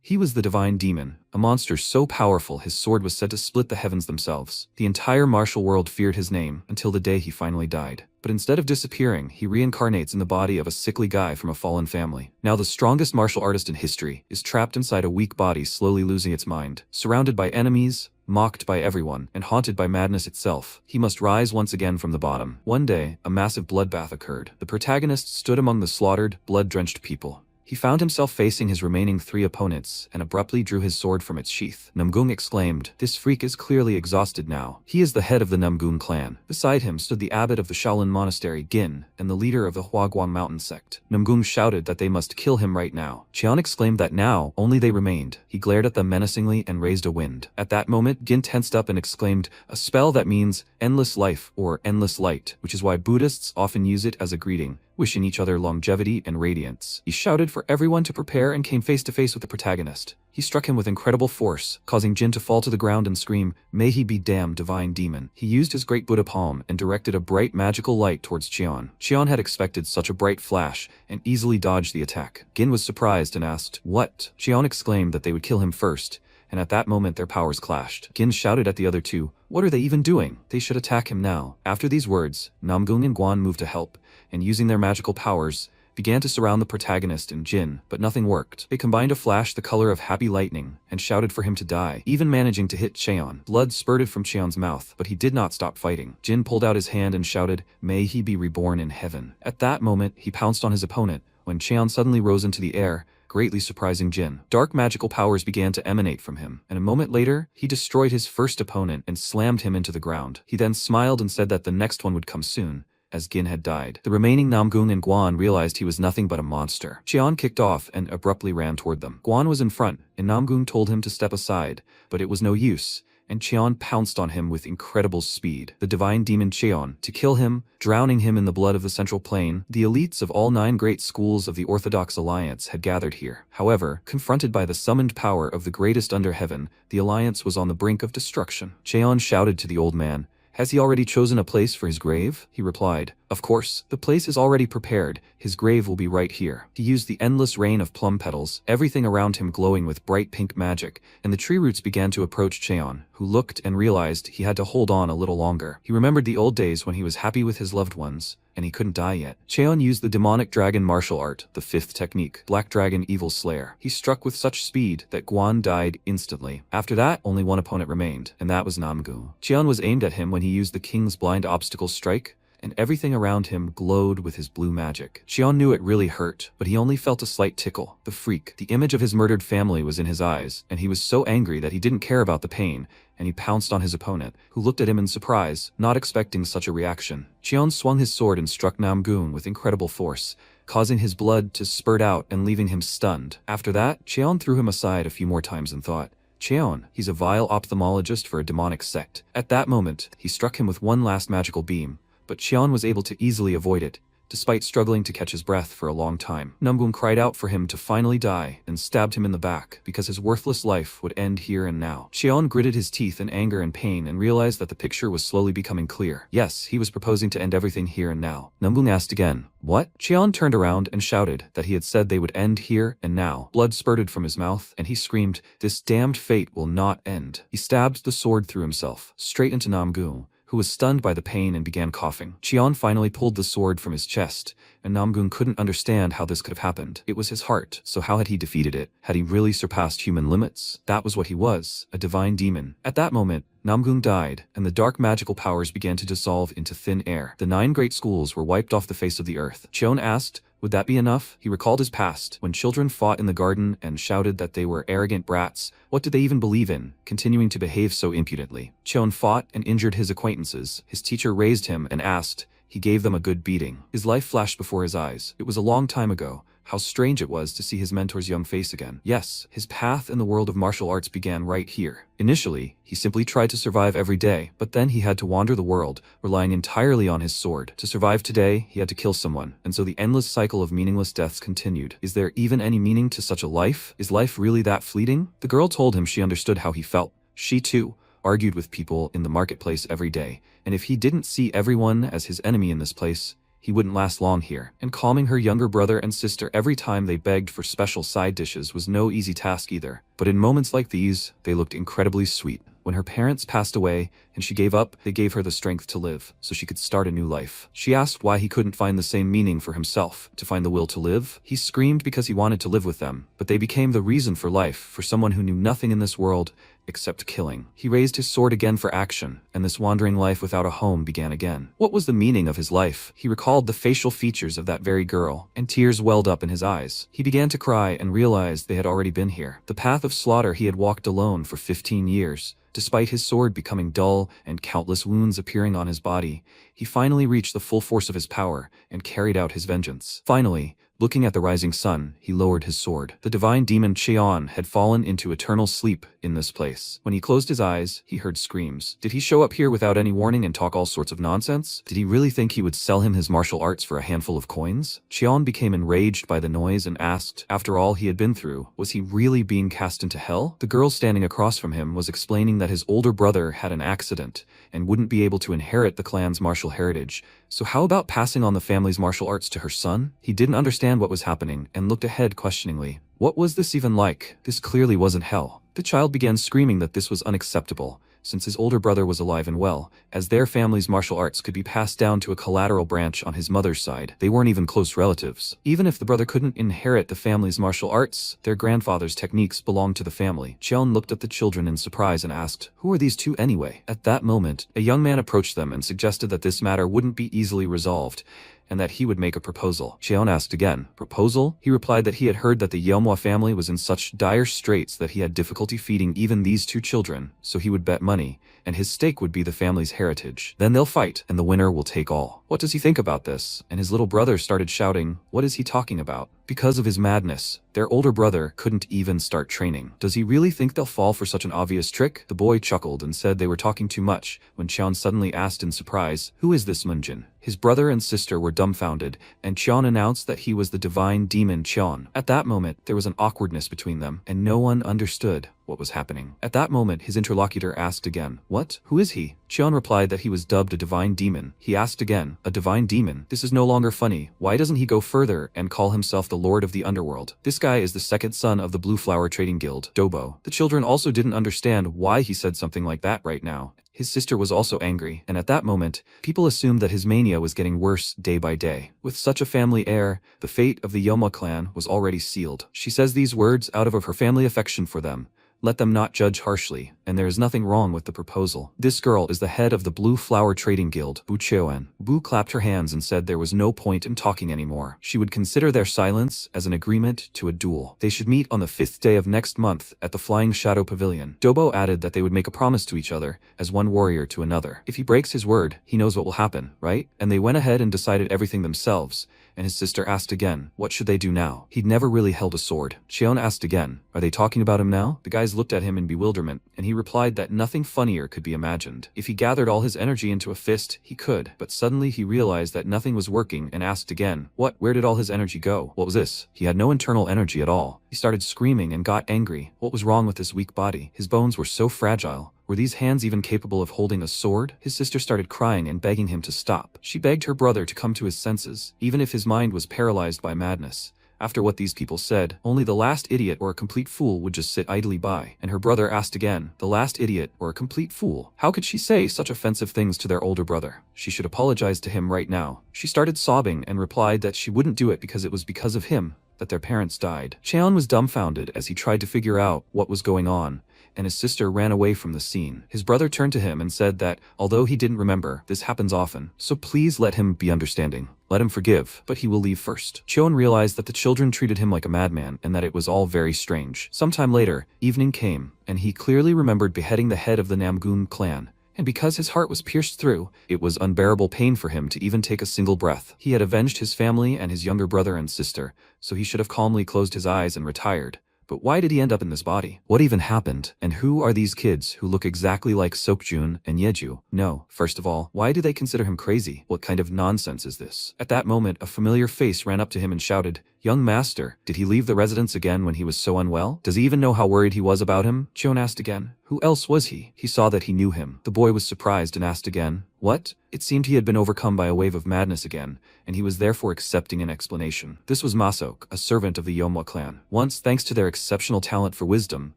He was the divine demon, a monster so powerful his sword was said to split the heavens themselves. The entire martial world feared his name until the day he finally died. But instead of disappearing, he reincarnates in the body of a sickly guy from a fallen family. Now the strongest martial artist in history is trapped inside a weak body, slowly losing its mind. Surrounded by enemies, mocked by everyone, and haunted by madness itself, he must rise once again from the bottom. One day, a massive bloodbath occurred. The protagonist stood among the slaughtered, blood-drenched people. He found himself facing his remaining 3 opponents and abruptly drew his sword from its sheath. Namgung exclaimed, "This freak is clearly exhausted now." He is the head of the Namgung clan. Beside him stood the abbot of the Shaolin Monastery, Gin, and the leader of the Huaguang Mountain sect. Namgung shouted that they must kill him right now. Qian exclaimed that now only they remained. He glared at them menacingly and raised a wind. At that moment, Gin tensed up and exclaimed, "A spell that means endless life or endless light," which is why Buddhists often use it as a greeting, wishing each other longevity and radiance. He shouted for everyone to prepare and came face to face with the protagonist. He struck him with incredible force, causing Jin to fall to the ground and scream, "May he be damned, divine demon." He used his great Buddha palm and directed a bright magical light towards Qian. Qian had expected such a bright flash and easily dodged the attack. Gin was surprised and asked, "What?" Qian exclaimed that they would kill him first, and at that moment their powers clashed. Gin shouted at the other two, "What are they even doing? They should attack him now." After these words, Namgung and Guan moved to help, and using their magical powers, began to surround the protagonist and Jin, but nothing worked. They combined a flash the color of happy lightning and shouted for him to die, even managing to hit Cheon. Blood spurted from Cheon's mouth, but he did not stop fighting. Jin pulled out his hand and shouted, "May he be reborn in heaven." At that moment, he pounced on his opponent, when Cheon suddenly rose into the air, greatly surprising Jin. Dark magical powers began to emanate from him, and a moment later, he destroyed his first opponent and slammed him into the ground. He then smiled and said that the next one would come soon, as Gin had died. The remaining Namgung and Guan realized he was nothing but a monster. Qian kicked off and abruptly ran toward them. Guan was in front, and Namgung told him to step aside, but it was no use, and Qian pounced on him with incredible speed. The divine demon Cheon, to kill him, drowning him in the blood of the Central Plain. The elites of all 9 great schools of the Orthodox Alliance had gathered here. However, confronted by the summoned power of the greatest under heaven, the Alliance was on the brink of destruction. Cheon shouted to the old man, "Has he already chosen a place for his grave?" He replied, "Of course, the place is already prepared. His grave will be right here." He used the endless rain of plum petals, everything around him glowing with bright pink magic, and the tree roots began to approach Cheon, who looked and realized he had to hold on a little longer. He remembered the old days when he was happy with his loved ones, and he couldn't die yet. Cheon used the demonic dragon martial art, the 5th technique, Black Dragon Evil Slayer. He struck with such speed that Guan died instantly. After that, only one opponent remained, and that was Namgung. Cheon was aimed at him when he used the King's Blind Obstacle Strike, and everything around him glowed with his blue magic. Qian knew it really hurt, but he only felt a slight tickle. The freak, the image of his murdered family was in his eyes, and he was so angry that he didn't care about the pain, and he pounced on his opponent, who looked at him in surprise, not expecting such a reaction. Qian swung his sword and struck Namgung with incredible force, causing his blood to spurt out and leaving him stunned. After that, Qian threw him aside a few more times and thought, "Cheon, he's a vile ophthalmologist for a demonic sect." At that moment, he struck him with one last magical beam, but Qian was able to easily avoid it, despite struggling to catch his breath for a long time. Namgung cried out for him to finally die and stabbed him in the back, because his worthless life would end here and now. Qian gritted his teeth in anger and pain and realized that the picture was slowly becoming clear. Yes, he was proposing to end everything here and now. Namgung asked again, "What?" Qian turned around and shouted that he had said they would end here and now. Blood spurted from his mouth, and he screamed, "This damned fate will not end." He stabbed the sword through himself, straight into Namgung, who was stunned by the pain and began coughing. Qian finally pulled the sword from his chest, and Namgung couldn't understand how this could have happened. It was his heart, so how had he defeated it? Had he really surpassed human limits? That was what he was, a divine demon. At that moment, Namgung died, and the dark magical powers began to dissolve into thin air. The 9 great schools were wiped off the face of the earth. Qian asked, would that be enough? He recalled his past, when children fought in the garden and shouted that they were arrogant brats. What did they even believe in, continuing to behave so impudently? Qian fought and injured his acquaintances. His teacher raised him and asked. He gave them a good beating. His life flashed before his eyes. It was a long time ago. How strange it was to see his mentor's young face again. Yes, his path in the world of martial arts began right here. Initially, he simply tried to survive every day, but then he had to wander the world, relying entirely on his sword. To survive today, he had to kill someone, and so the endless cycle of meaningless deaths continued. Is there even any meaning to such a life? Is life really that fleeting? The girl told him she understood how he felt. She, too, argued with people in the marketplace every day, and if he didn't see everyone as his enemy in this place, he wouldn't last long here, and calming her younger brother and sister every time they begged for special side dishes was no easy task either. But in moments like these, they looked incredibly sweet. When her parents passed away and she gave up, they gave her the strength to live, so she could start a new life. She asked why he couldn't find the same meaning for himself, to find the will to live. He screamed because he wanted to live with them, but they became the reason for life, for someone who knew nothing in this world except killing. He raised his sword again for action, and this wandering life without a home began again. What was the meaning of his life? He recalled the facial features of that very girl, and tears welled up in his eyes. He began to cry and realized they had already been here. The path of slaughter he had walked alone for 15 years. Despite his sword becoming dull and countless wounds appearing on his body, he finally reached the full force of his power and carried out his vengeance. Finally, looking at the rising sun, he lowered his sword. The divine demon Cheon had fallen into eternal sleep in this place. When he closed his eyes, he heard screams. Did he show up here without any warning and talk all sorts of nonsense? Did he really think he would sell him his martial arts for a handful of coins? Cheon became enraged by the noise and asked, after all he had been through, was he really being cast into hell? The girl standing across from him was explaining that his older brother had an accident and wouldn't be able to inherit the clan's martial heritage. So how about passing on the family's martial arts to her son? He didn't understand what was happening and looked ahead questioningly. What was this even like? This clearly wasn't hell. The child began screaming that this was unacceptable, since his older brother was alive and well, as their family's martial arts could be passed down to a collateral branch on his mother's side. They weren't even close relatives. Even if the brother couldn't inherit the family's martial arts, their grandfather's techniques belonged to the family. Cheon looked at the children in surprise and asked, "Who are these two anyway?" At that moment, a young man approached them and suggested that this matter wouldn't be easily resolved, and that he would make a proposal. Cheon asked again, "Proposal?" He replied that he had heard that the Yeomwa family was in such dire straits that he had difficulty feeding even these two children, so he would bet money, and his stake would be the family's heritage. Then they'll fight, and the winner will take all. What does he think about this? And his little brother started shouting, "What is he talking about?" Because of his madness, their older brother couldn't even start training. Does he really think they'll fall for such an obvious trick? The boy chuckled and said they were talking too much, when Cheon suddenly asked in surprise, "Who is this Munjin?" His brother and sister were dumbfounded, and Cheon announced that he was the divine demon Cheon. At that moment, there was an awkwardness between them, and no one understood what was happening. At that moment, his interlocutor asked again, "What? Who is he?" Cheon replied that he was dubbed a divine demon. He asked again, "A divine demon? This is no longer funny. Why doesn't he go further and call himself the Lord of the Underworld? This guy is the second son of the Blue Flower Trading Guild, Dobo." The children also didn't understand why he said something like that right now. His sister was also angry, and at that moment, people assumed that his mania was getting worse day by day. With such a family heir, the fate of the Yeomwa clan was already sealed. She says these words out of her family affection for them. Let them not judge harshly, and there is nothing wrong with the proposal. This girl is the head of the Blue Flower Trading Guild, Bu Cheoen. Bu clapped her hands and said there was no point in talking anymore. She would consider their silence as an agreement to a duel. They should meet on the 5th day of next month at the Flying Shadow Pavilion. Dobo added that they would make a promise to each other, as one warrior to another. If he breaks his word, he knows what will happen, right? And they went ahead and decided everything themselves. And his sister asked again, what should they do now? He'd never really held a sword. Cheon asked again, are they talking about him now? The guys looked at him in bewilderment, and he replied that nothing funnier could be imagined. If he gathered all his energy into a fist, he could. But suddenly he realized that nothing was working and asked again, what? Where did all his energy go? What was this? He had no internal energy at all. He started screaming and got angry. What was wrong with his weak body? His bones were so fragile. Were these hands even capable of holding a sword? His sister started crying and begging him to stop. She begged her brother to come to his senses, even if his mind was paralyzed by madness. After what these people said, only the last idiot or a complete fool would just sit idly by. And her brother asked again, the last idiot or a complete fool? How could she say such offensive things to their older brother? She should apologize to him right now. She started sobbing and replied that she wouldn't do it because it was because of him that their parents died. Cheon was dumbfounded as he tried to figure out what was going on, and his sister ran away from the scene. His brother turned to him and said that, although he didn't remember, this happens often, so please let him be understanding. Let him forgive, but he will leave first. Cheon realized that the children treated him like a madman and that it was all very strange. Sometime later, evening came, and he clearly remembered beheading the head of the Namgun clan. And because his heart was pierced through, it was unbearable pain for him to even take a single breath. He had avenged his family and his younger brother and sister, so he should have calmly closed his eyes and retired. But why did he end up in this body? What even happened? And who are these kids who look exactly like Sokjun and Yeju? No, first of all, why do they consider him crazy? What kind of nonsense is this? At that moment, a familiar face ran up to him and shouted, Young master, did he leave the residence again when he was so unwell? Does he even know how worried he was about him? Cheon asked again. Who else was he? He saw that he knew him. The boy was surprised and asked again. What? It seemed he had been overcome by a wave of madness again, and he was therefore accepting an explanation. This was Masok, a servant of the Yeomwa clan. Once, thanks to their exceptional talent for wisdom,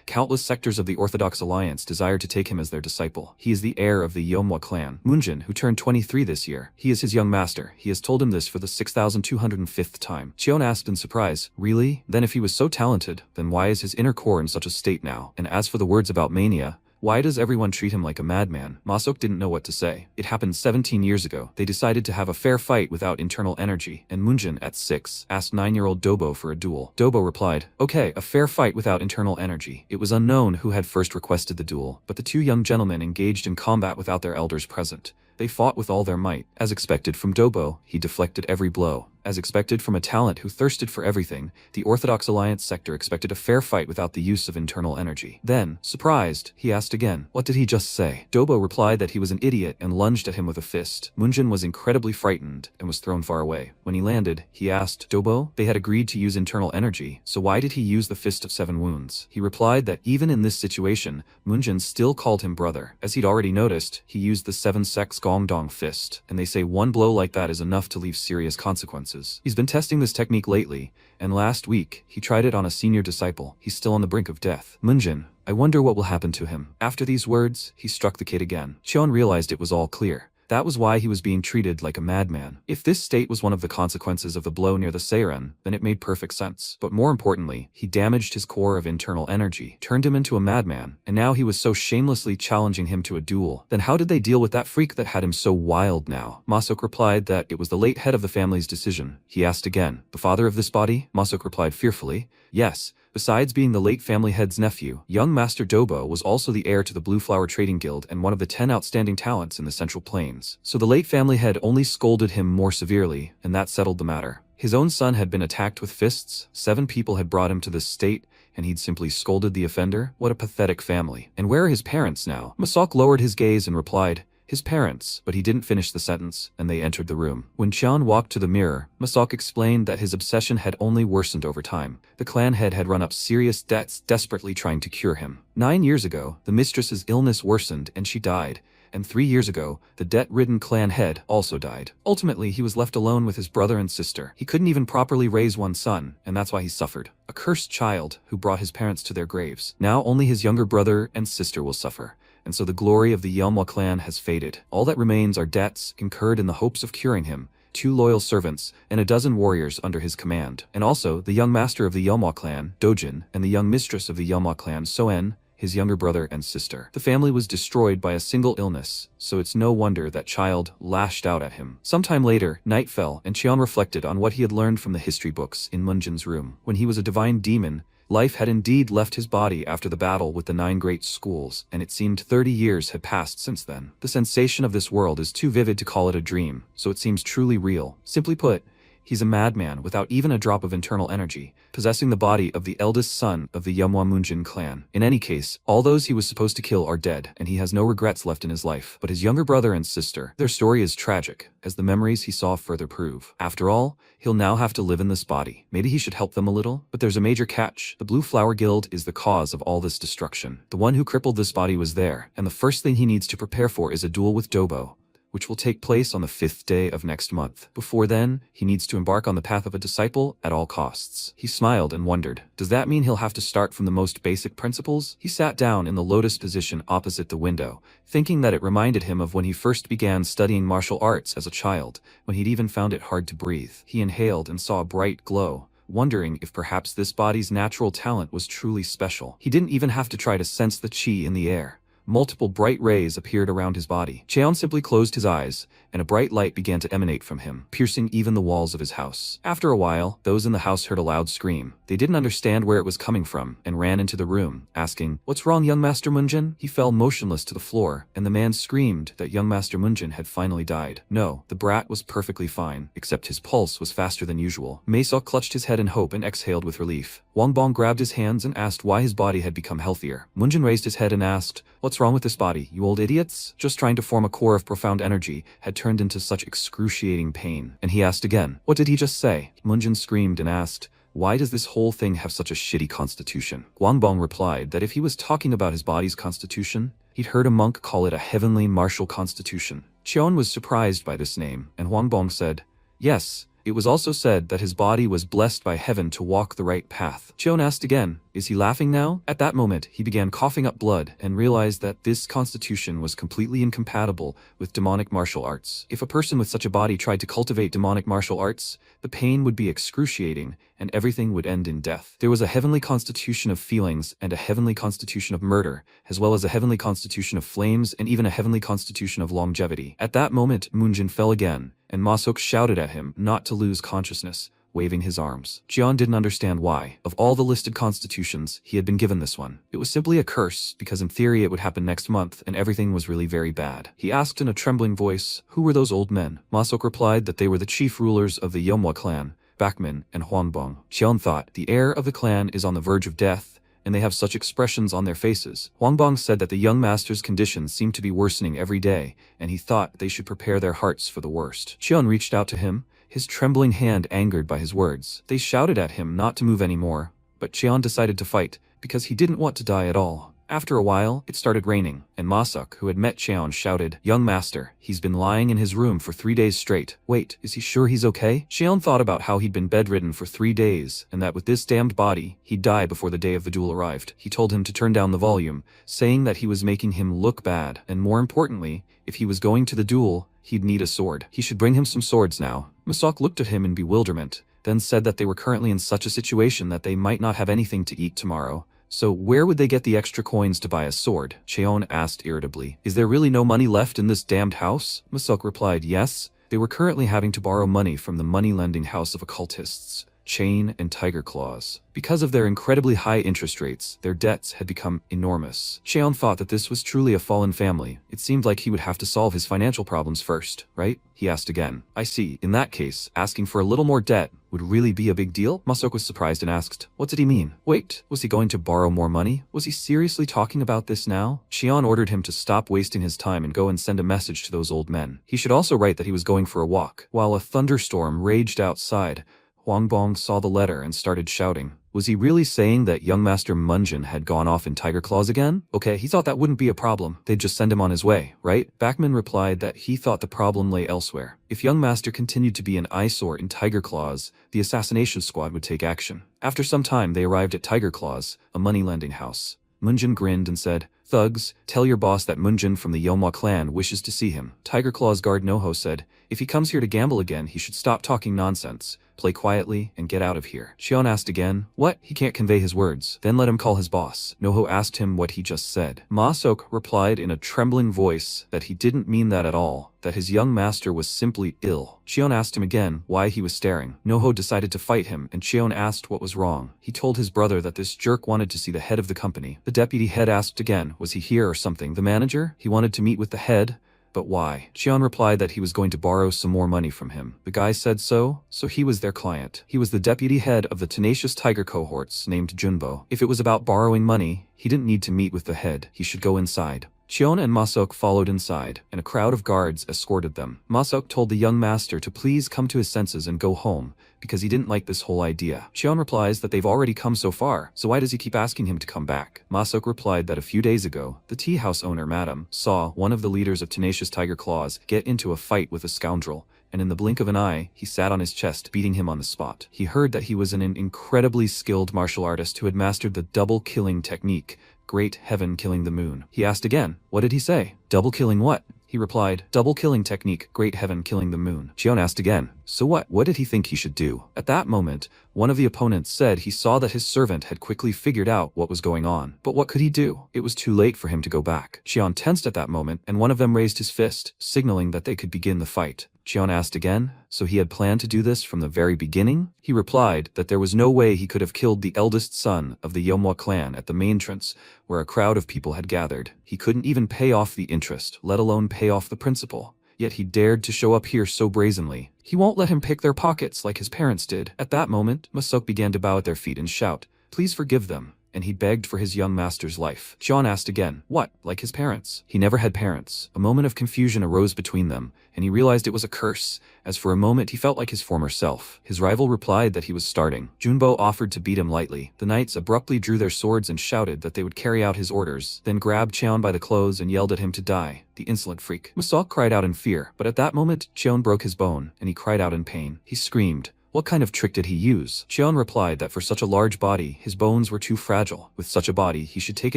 countless sectors of the Orthodox Alliance desired to take him as their disciple. He is the heir of the Yeomwa clan, Moonjin, who turned 23 this year. He is his young master. He has told him this for the 6,205th time. Cheon asked in surprise, really? Then if he was so talented, then why is his inner core in such a state now? And as for the words about mania, why does everyone treat him like a madman? Masok didn't know what to say. It happened 17 years ago. They decided to have a fair fight without internal energy, and Moonjin, at 6, asked 9-year-old Dobo for a duel. Dobo replied, okay, a fair fight without internal energy. It was unknown who had first requested the duel, but the two young gentlemen engaged in combat without their elders present. They fought with all their might. As expected from Dobo, he deflected every blow. As expected from a talent who thirsted for everything, the Orthodox Alliance sector expected a fair fight without the use of internal energy. Then, surprised, he asked again, what did he just say? Dobo replied that he was an idiot and lunged at him with a fist. Moonjin was incredibly frightened and was thrown far away. When he landed, he asked, Dobo, they had agreed to use internal energy, so why did he use the Fist of 7 Wounds? He replied that even in this situation, Moonjin still called him brother. As he'd already noticed, he used the 7 Sex Gongdong Fist, and they say one blow like that is enough to leave serious consequences. He's been testing this technique lately, and last week, he tried it on a senior disciple. He's still on the brink of death. Moonjin, I wonder what will happen to him. After these words, he struck the kid again. Cheon realized it was all clear. That was why he was being treated like a madman. If this state was one of the consequences of the blow near the Seiren, then it made perfect sense. But more importantly, he damaged his core of internal energy, turned him into a madman, and now he was so shamelessly challenging him to a duel. Then how did they deal with that freak that had him so wild now? Masok replied that it was the late head of the family's decision. He asked again, the father of this body? Masok replied fearfully, yes. Besides being the late family head's nephew, young Master Dobo was also the heir to the Blue Flower Trading Guild and one of the 10 outstanding talents in the Central Plains. So the late family head only scolded him more severely, and that settled the matter. His own son had been attacked with fists, 7 people had brought him to this state, and he'd simply scolded the offender? What a pathetic family. And where are his parents now? Masok lowered his gaze and replied, his parents, but he didn't finish the sentence, and they entered the room. When Cheon walked to the mirror, Masok explained that his obsession had only worsened over time. The clan head had run up serious debts, desperately trying to cure him. 9 years ago, the mistress's illness worsened and she died, and 3 years ago, the debt-ridden clan head also died. Ultimately, he was left alone with his brother and sister. He couldn't even properly raise one son, and that's why he suffered. A cursed child who brought his parents to their graves. Now only his younger brother and sister will suffer. And so the glory of the Yeomwa clan has faded. All that remains are debts incurred in the hopes of curing him, 2 loyal servants, and a dozen warriors under his command. And also, the young master of the Yeomwa clan, Dojin, and the young mistress of the Yeomwa clan, Soen, his younger brother and sister. The family was destroyed by a single illness, so it's no wonder that child lashed out at him. Sometime later, night fell, and Cheon reflected on what he had learned from the history books in Moonjin's room. When he was a divine demon, life had indeed left his body after the battle with the 9 great schools, and it seemed 30 years had passed since then. The sensation of this world is too vivid to call it a dream, so it seems truly real. Simply put, he's a madman without even a drop of internal energy, possessing the body of the eldest son of the Yeomwa Moonjin clan. In any case, all those he was supposed to kill are dead, and he has no regrets left in his life. But his younger brother and sister, their story is tragic, as the memories he saw further prove. After all, he'll now have to live in this body. Maybe he should help them a little? But there's a major catch. The Blue Flower Guild is the cause of all this destruction. The one who crippled this body was there, and the first thing he needs to prepare for is a duel with Dobo, which will take place on the 5th day of next month. Before then, he needs to embark on the path of a disciple at all costs. He smiled and wondered, does that mean he'll have to start from the most basic principles? He sat down in the lotus position opposite the window, thinking that it reminded him of when he first began studying martial arts as a child, when he'd even found it hard to breathe. He inhaled and saw a bright glow, wondering if perhaps this body's natural talent was truly special. He didn't even have to try to sense the chi in the air. Multiple bright rays appeared around his body. Cheon simply closed his eyes, and a bright light began to emanate from him, piercing even the walls of his house. After a while, those in the house heard a loud scream. They didn't understand where it was coming from, and ran into the room, asking, "What's wrong, young Master Moonjin?" He fell motionless to the floor, and the man screamed that young Master Moonjin had finally died. No, the brat was perfectly fine, except his pulse was faster than usual. Maesok clutched his head in hope and exhaled with relief. Wangbong grabbed his hands and asked why his body had become healthier. Moonjin raised his head and asked, "What's What's wrong with this body, you old idiots? Just trying to form a core of profound energy had turned into such excruciating pain. And he asked again, what did he just say? Munjin screamed and asked, why does this whole thing have such a shitty constitution? Guangbong replied that if he was talking about his body's constitution, he'd heard a monk call it a heavenly martial constitution. Cheon was surprised by this name, and Huangbong said, yes, it was also said that his body was blessed by heaven to walk the right path. Cheon asked again, is he laughing now? At that moment, he began coughing up blood and realized that this constitution was completely incompatible with demonic martial arts. If a person with such a body tried to cultivate demonic martial arts, the pain would be excruciating and everything would end in death. There was a heavenly constitution of feelings and a heavenly constitution of murder, as well as a heavenly constitution of flames and even a heavenly constitution of longevity. At that moment, Munjin fell again, and Masok shouted at him not to lose consciousness, waving his arms. Jian didn't understand why. Of all the listed constitutions, he had been given this one. It was simply a curse, because in theory it would happen next month, and everything was really very bad. He asked in a trembling voice, who were those old men? Masok replied that they were the chief rulers of the Yomwa clan, Bakmin and Huangbong. Qian thought, the heir of the clan is on the verge of death, and they have such expressions on their faces. Huangbong said that the young master's condition seemed to be worsening every day, and he thought they should prepare their hearts for the worst. Qian reached out to him, his trembling hand angered by his words. They shouted at him not to move anymore, but Qian decided to fight, because he didn't want to die at all. After a while, it started raining, and Masok, who had met Qian, shouted, young master, he's been lying in his room for 3 days straight. Wait, is he sure he's okay? Qian thought about how he'd been bedridden for 3 days, and that with this damned body, he'd die before the day of the duel arrived. He told him to turn down the volume, saying that he was making him look bad, and more importantly, if he was going to the duel, he'd need a sword. He should bring him some swords now. Masok looked at him in bewilderment, then said that they were currently in such a situation that they might not have anything to eat tomorrow. So where would they get the extra coins to buy a sword? Cheon asked irritably. Is there really no money left in this damned house? Masok replied yes. They were currently having to borrow money from the money-lending house of occultists, Chain and Tiger Claws. Because of their incredibly high interest rates, their debts had become enormous. Cheon thought that this was truly a fallen family. It seemed like he would have to solve his financial problems first, right? He asked again. I see. In that case, asking for a little more debt would really be a big deal? Masok was surprised and asked, what did he mean? Wait, was he going to borrow more money? Was he seriously talking about this now? Cheon ordered him to stop wasting his time and go and send a message to those old men. He should also write that he was going for a walk. While a thunderstorm raged outside, Huangbong saw the letter and started shouting. Was he really saying that young Master Munjin had gone off in Tiger Claws again? Okay, he thought that wouldn't be a problem. They'd just send him on his way, right? Bakman replied that he thought the problem lay elsewhere. If young Master continued to be an eyesore in Tiger Claws, the assassination squad would take action. After some time, they arrived at Tiger Claws, a money-lending house. Munjin grinned and said, thugs, tell your boss that Munjin from the Yomwa clan wishes to see him. Tiger Claws guard Noho said, if he comes here to gamble again, he should stop talking nonsense. Play quietly and get out of here. Cheon asked again, what? He can't convey his words. Then let him call his boss. Noho asked him what he just said. Masok replied in a trembling voice that he didn't mean that at all, that his young master was simply ill. Cheon asked him again why he was staring. Noho decided to fight him, and Cheon asked what was wrong. He told his brother that this jerk wanted to see the head of the company. The deputy head asked again, was he here or something? The manager? He wanted to meet with the head. But why? Cheon replied that he was going to borrow some more money from him. The guy said so he was their client. He was the deputy head of the Tenacious Tiger cohorts named Junbo. If it was about borrowing money, he didn't need to meet with the head. He should go inside. Cheon and Masok followed inside, and a crowd of guards escorted them. Masok told the young master to please come to his senses and go home, because he didn't like this whole idea. Cheon replies that they've already come so far, so why does he keep asking him to come back? Masok replied that a few days ago, the tea house owner, Madam, saw one of the leaders of Tenacious Tiger Claws get into a fight with a scoundrel, and in the blink of an eye, he sat on his chest, beating him on the spot. He heard that he was an incredibly skilled martial artist who had mastered the double-killing technique, Great Heaven Killing the Moon. He asked again, what did he say? Double killing what? He replied, double killing technique, Great Heaven Killing the Moon. Cheon asked again, so what? What did he think he should do? At that moment, one of the opponents said he saw that his servant had quickly figured out what was going on. But what could he do? It was too late for him to go back. Cheon tensed at that moment, and one of them raised his fist, signaling that they could begin the fight. Cheon asked again, so he had planned to do this from the very beginning? He replied that there was no way he could have killed the eldest son of the Yomwa clan at the main entrance, where a crowd of people had gathered. He couldn't even pay off the interest, let alone pay off the principal. Yet he dared to show up here so brazenly. He won't let him pick their pockets like his parents did. At that moment, Masok began to bow at their feet and shout, please forgive them, and he begged for his young master's life. Cheon asked again, what, like his parents? He never had parents. A moment of confusion arose between them, and he realized it was a curse, as for a moment he felt like his former self. His rival replied that he was starting. Junbo offered to beat him lightly. The knights abruptly drew their swords and shouted that they would carry out his orders, then grabbed Cheon by the clothes and yelled at him to die. The insolent freak. Masok cried out in fear, but at that moment, Cheon broke his bone, and he cried out in pain. He screamed. What kind of trick did he use? Cheon replied that for such a large body, his bones were too fragile. With such a body, he should take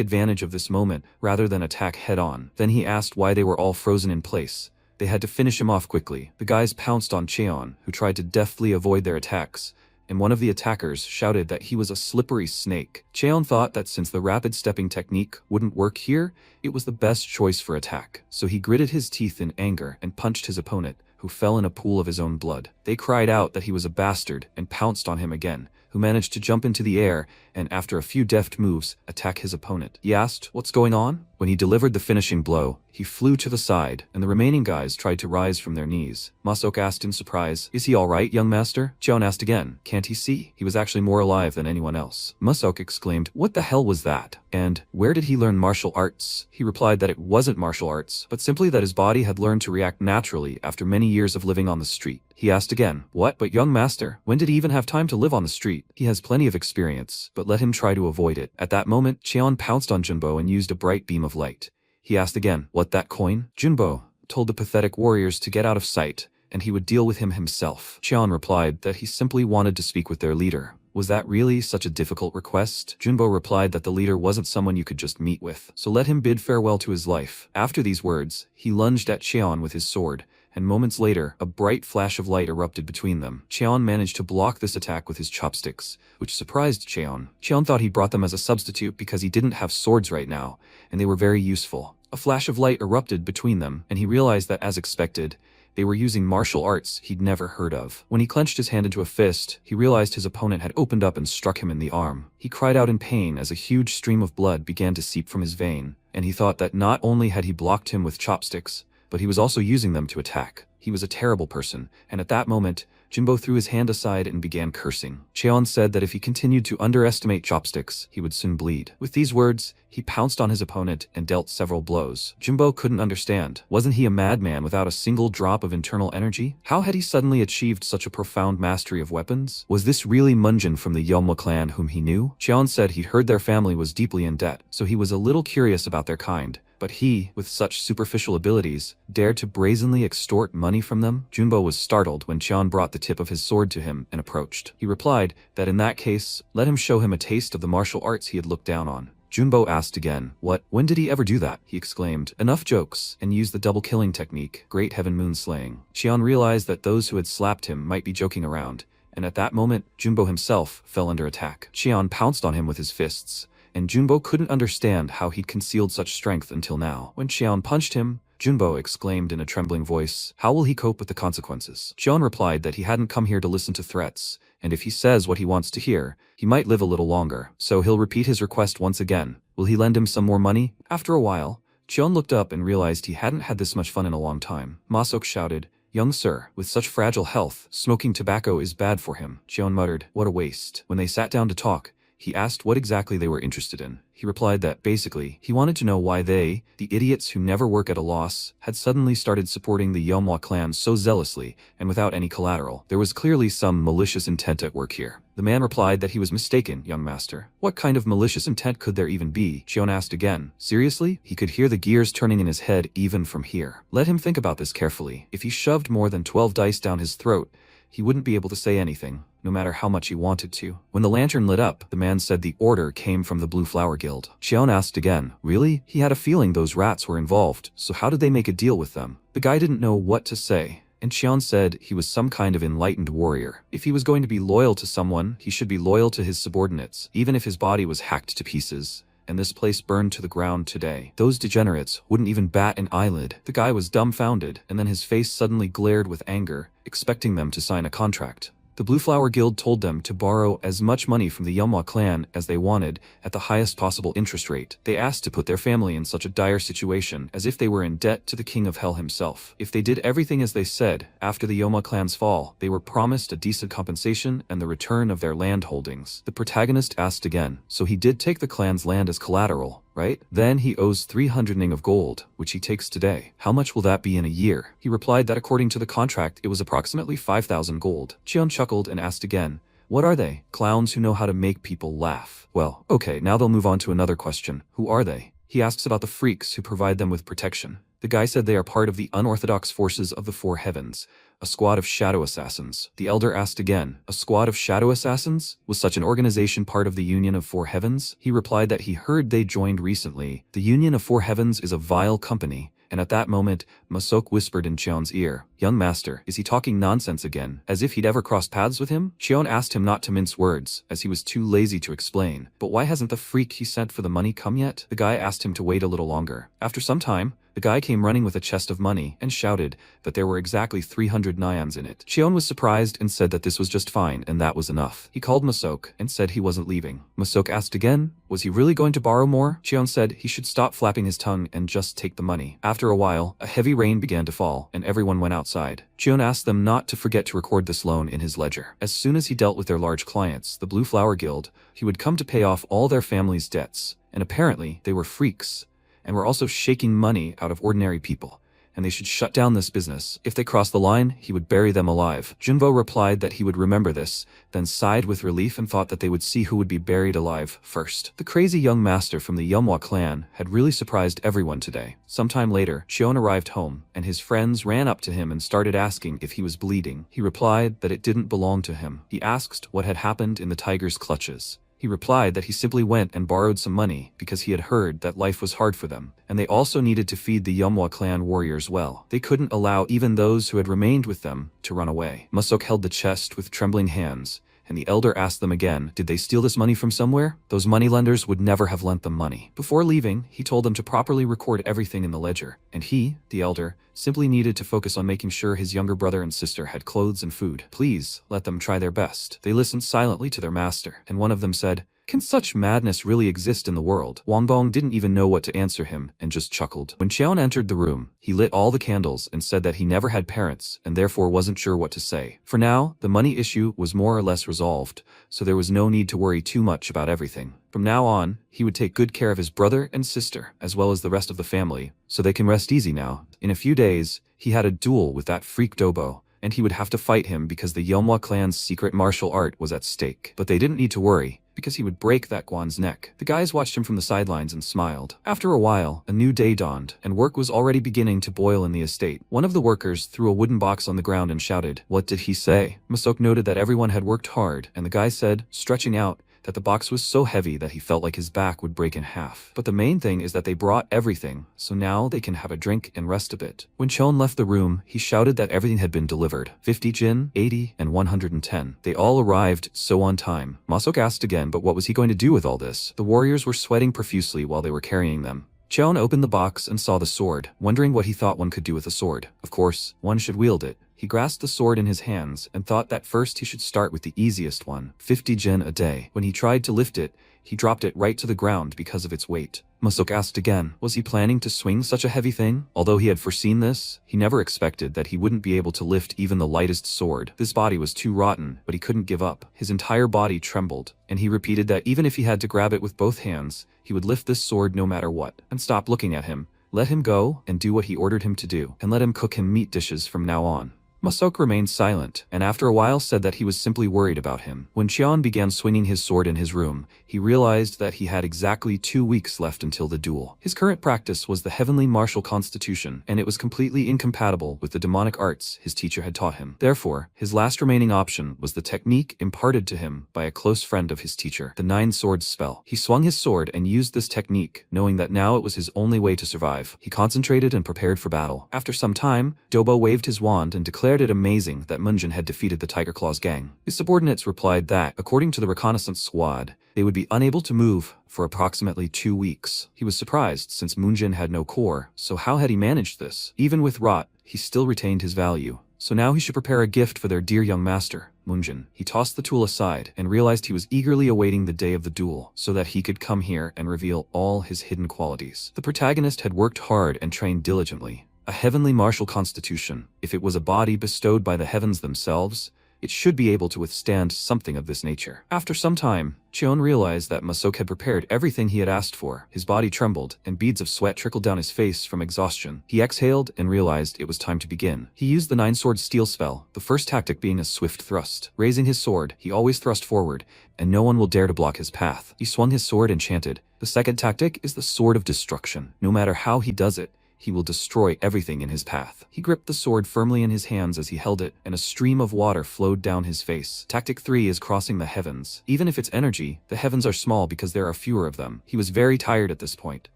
advantage of this moment rather than attack head-on. Then he asked why they were all frozen in place. They had to finish him off quickly. The guys pounced on Cheon, who tried to deftly avoid their attacks, and one of the attackers shouted that he was a slippery snake. Cheon thought that since the rapid stepping technique wouldn't work here, it was the best choice for attack. So he gritted his teeth in anger and punched his opponent, who fell in a pool of his own blood. They cried out that he was a bastard and pounced on him again, who managed to jump into the air and, after a few deft moves, attack his opponent. He asked, "What's going on?" When he delivered the finishing blow, he flew to the side, and the remaining guys tried to rise from their knees. Masok asked in surprise, "Is he alright, young master?" Cheon asked again, "Can't he see? He was actually more alive than anyone else." Masok exclaimed, "What the hell was that? And where did he learn martial arts?" He replied that it wasn't martial arts, but simply that his body had learned to react naturally after many years of living on the street. He asked again, "What? But young master, when did he even have time to live on the street? He has plenty of experience, but let him try to avoid it." At that moment, Cheon pounced on Junbo and used a bright beam of light. He asked again, "What, that coin?" Junbo told the pathetic warriors to get out of sight, and he would deal with him himself. Cheon replied that he simply wanted to speak with their leader. Was that really such a difficult request? Junbo replied that the leader wasn't someone you could just meet with, so let him bid farewell to his life. After these words, he lunged at Cheon with his sword, and moments later, a bright flash of light erupted between them. Cheon managed to block this attack with his chopsticks, which surprised Cheon. Cheon thought he brought them as a substitute because he didn't have swords right now, and they were very useful. A flash of light erupted between them, and he realized that, as expected, they were using martial arts he'd never heard of. When he clenched his hand into a fist, he realized his opponent had opened up and struck him in the arm. He cried out in pain as a huge stream of blood began to seep from his vein, and he thought that not only had he blocked him with chopsticks, but he was also using them to attack. He was a terrible person, and at that moment, Junbo threw his hand aside and began cursing. Cheon said that if he continued to underestimate chopsticks, he would soon bleed. With these words, he pounced on his opponent and dealt several blows. Junbo couldn't understand. Wasn't he a madman without a single drop of internal energy? How had he suddenly achieved such a profound mastery of weapons? Was this really Munjin from the Yeomwa clan whom he knew? Cheon said he'd heard their family was deeply in debt, so he was a little curious about their kind. But he, with such superficial abilities, dared to brazenly extort money from them? Junbo was startled when Cheon brought the tip of his sword to him and approached. He replied that in that case, let him show him a taste of the martial arts he had looked down on. Junbo asked again, "What? When did he ever do that?" He exclaimed, "Enough jokes," and used the double killing technique, Great Heaven Moon Slaying. Cheon realized that those who had slapped him might be joking around, and at that moment, Junbo himself fell under attack. Cheon pounced on him with his fists, and Junbo couldn't understand how he'd concealed such strength until now. When Cheon punched him, Junbo exclaimed in a trembling voice, "How will he cope with the consequences?" Cheon replied that he hadn't come here to listen to threats, and if he says what he wants to hear, he might live a little longer, so he'll repeat his request once again. Will he lend him some more money? After a while, Cheon looked up and realized he hadn't had this much fun in a long time. Masok shouted, "Young sir, with such fragile health, smoking tobacco is bad for him." Cheon muttered, "What a waste." When they sat down to talk, he asked what exactly they were interested in. He replied that, basically, he wanted to know why they, the idiots who never work at a loss, had suddenly started supporting the Yeomwa clan so zealously and without any collateral. There was clearly some malicious intent at work here. The man replied that he was mistaken, young master. What kind of malicious intent could there even be? Cheon asked again. Seriously? He could hear the gears turning in his head even from here. Let him think about this carefully. If he shoved more than 12 dice down his throat, he wouldn't be able to say anything, no matter how much he wanted to. When the lantern lit up, the man said the order came from the Blue Flower Guild. Cheon asked again, "Really?" He had a feeling those rats were involved, so how did they make a deal with them? The guy didn't know what to say, and Cheon said he was some kind of enlightened warrior. If he was going to be loyal to someone, he should be loyal to his subordinates, even if his body was hacked to pieces. And this place burned to the ground today. Those degenerates wouldn't even bat an eyelid. The guy was dumbfounded, and then his face suddenly glared with anger, expecting them to sign a contract. The Blue Flower Guild told them to borrow as much money from the Manhwa clan as they wanted at the highest possible interest rate. They asked to put their family in such a dire situation as if they were in debt to the King of Hell himself. If they did everything as they said, after the Manhwa clan's fall, they were promised a decent compensation and the return of their land holdings. The protagonist asked again, so he did take the clan's land as collateral, right? Then he owes 300 ning of gold, which he takes today. How much will that be in a year? He replied that according to the contract, it was approximately 5,000 gold. Cheon chuckled and asked again, what are they? Clowns who know how to make people laugh. Well, okay, now they'll move on to another question. Who are they? He asks about the freaks who provide them with protection. The guy said they are part of the unorthodox forces of the Four Heavens, a squad of shadow assassins. The elder asked again, a squad of shadow assassins? Was such an organization part of the Union of Four Heavens? He replied that he heard they joined recently. The Union of Four Heavens is a vile company. And at that moment, Masok whispered in Cheon's ear, young master, is he talking nonsense again? As if he'd ever crossed paths with him? Cheon asked him not to mince words, as he was too lazy to explain. But why hasn't the freak he sent for the money come yet? The guy asked him to wait a little longer. After some time, the guy came running with a chest of money and shouted that there were exactly 300 nyans in it. Cheon was surprised and said that this was just fine and that was enough. He called Masok and said he wasn't leaving. Masok asked again, was he really going to borrow more? Cheon said he should stop flapping his tongue and just take the money. After a while, a heavy rain began to fall and everyone went outside. Cheon asked them not to forget to record this loan in his ledger. As soon as he dealt with their large clients, the Blue Flower Guild, he would come to pay off all their family's debts. And apparently, they were freaks, and were also shaking money out of ordinary people, and they should shut down this business. If they crossed the line, he would bury them alive. Junbo replied that he would remember this, then sighed with relief and thought that they would see who would be buried alive first. The crazy young master from the Manhwa clan had really surprised everyone today. Sometime later, Cheon arrived home, and his friends ran up to him and started asking if he was bleeding. He replied that it didn't belong to him. He asked what had happened in the tiger's clutches. He replied that he simply went and borrowed some money because he had heard that life was hard for them, and they also needed to feed the Manhwa clan warriors well. They couldn't allow even those who had remained with them to run away. Masok held the chest with trembling hands, and the elder asked them again, did they steal this money from somewhere? Those moneylenders would never have lent them money. Before leaving, he told them to properly record everything in the ledger, and he, the elder, simply needed to focus on making sure his younger brother and sister had clothes and food. Please, let them try their best. They listened silently to their master, and one of them said, can such madness really exist in the world? Wangbong didn't even know what to answer him and just chuckled. When Cheon entered the room, he lit all the candles and said that he never had parents and therefore wasn't sure what to say. For now, the money issue was more or less resolved, so there was no need to worry too much about everything. From now on, he would take good care of his brother and sister, as well as the rest of the family, so they can rest easy now. In a few days, he had a duel with that freak Dobo, and he would have to fight him because the Manhwa clan's secret martial art was at stake. But they didn't need to worry, because he would break that Guan's neck. The guys watched him from the sidelines and smiled. After a while, a new day dawned, and work was already beginning to boil in the estate. One of the workers threw a wooden box on the ground and shouted, what did he say? Masok noted that everyone had worked hard, and the guy said, stretching out, that the box was so heavy that he felt like his back would break in half. But the main thing is that they brought everything, so now they can have a drink and rest a bit. When Cheon left the room, he shouted that everything had been delivered. 50 jin, 80, and 110. They all arrived so on time. Masok asked again, but what was he going to do with all this? The warriors were sweating profusely while they were carrying them. Cheon opened the box and saw the sword, wondering what he thought one could do with a sword. Of course, one should wield it. He grasped the sword in his hands and thought that first he should start with the easiest one, 50 jen a day. When he tried to lift it, he dropped it right to the ground because of its weight. Masok asked again, was he planning to swing such a heavy thing? Although he had foreseen this, he never expected that he wouldn't be able to lift even the lightest sword. This body was too rotten, but he couldn't give up. His entire body trembled, and he repeated that even if he had to grab it with both hands, he would lift this sword no matter what. And stop looking at him. Let him go and do what he ordered him to do, and let him cook him meat dishes from now on. Masok remained silent, and after a while said that he was simply worried about him. When Cheon began swinging his sword in his room, he realized that he had exactly 2 weeks left until the duel. His current practice was the heavenly martial constitution, and it was completely incompatible with the demonic arts his teacher had taught him. Therefore, his last remaining option was the technique imparted to him by a close friend of his teacher, the 9 Swords spell. He swung his sword and used this technique, knowing that now it was his only way to survive. He concentrated and prepared for battle. After some time, Dobo waved his wand and declared it amazing that Munjin had defeated the Tiger Claws gang. His subordinates replied that, according to the reconnaissance squad, they would be unable to move for approximately 2 weeks. He was surprised since Munjin had no core, so how had he managed this? Even with rot, he still retained his value. so now he should prepare a gift for their dear young master, Munjin. He tossed the tool aside and realized he was eagerly awaiting the day of the duel so that he could come here and reveal all his hidden qualities. The protagonist had worked hard and trained diligently. A heavenly martial constitution, if it was a body bestowed by the heavens themselves, it should be able to withstand something of this nature. After some time, Cheon realized that Masok had prepared everything he had asked for. His body trembled, and beads of sweat trickled down his face from exhaustion. He exhaled and realized it was time to begin. He used the 9-sword steel spell, the first tactic being a swift thrust. Raising his sword, he always thrust forward, and no one will dare to block his path. He swung his sword and chanted. The second tactic is the sword of destruction. No matter how he does it, he will destroy everything in his path. He gripped the sword firmly in his hands as he held it, and a stream of water flowed down his face. Tactic 3 is crossing the heavens. Even if it's energy, the heavens are small because there are fewer of them. He was very tired at this point,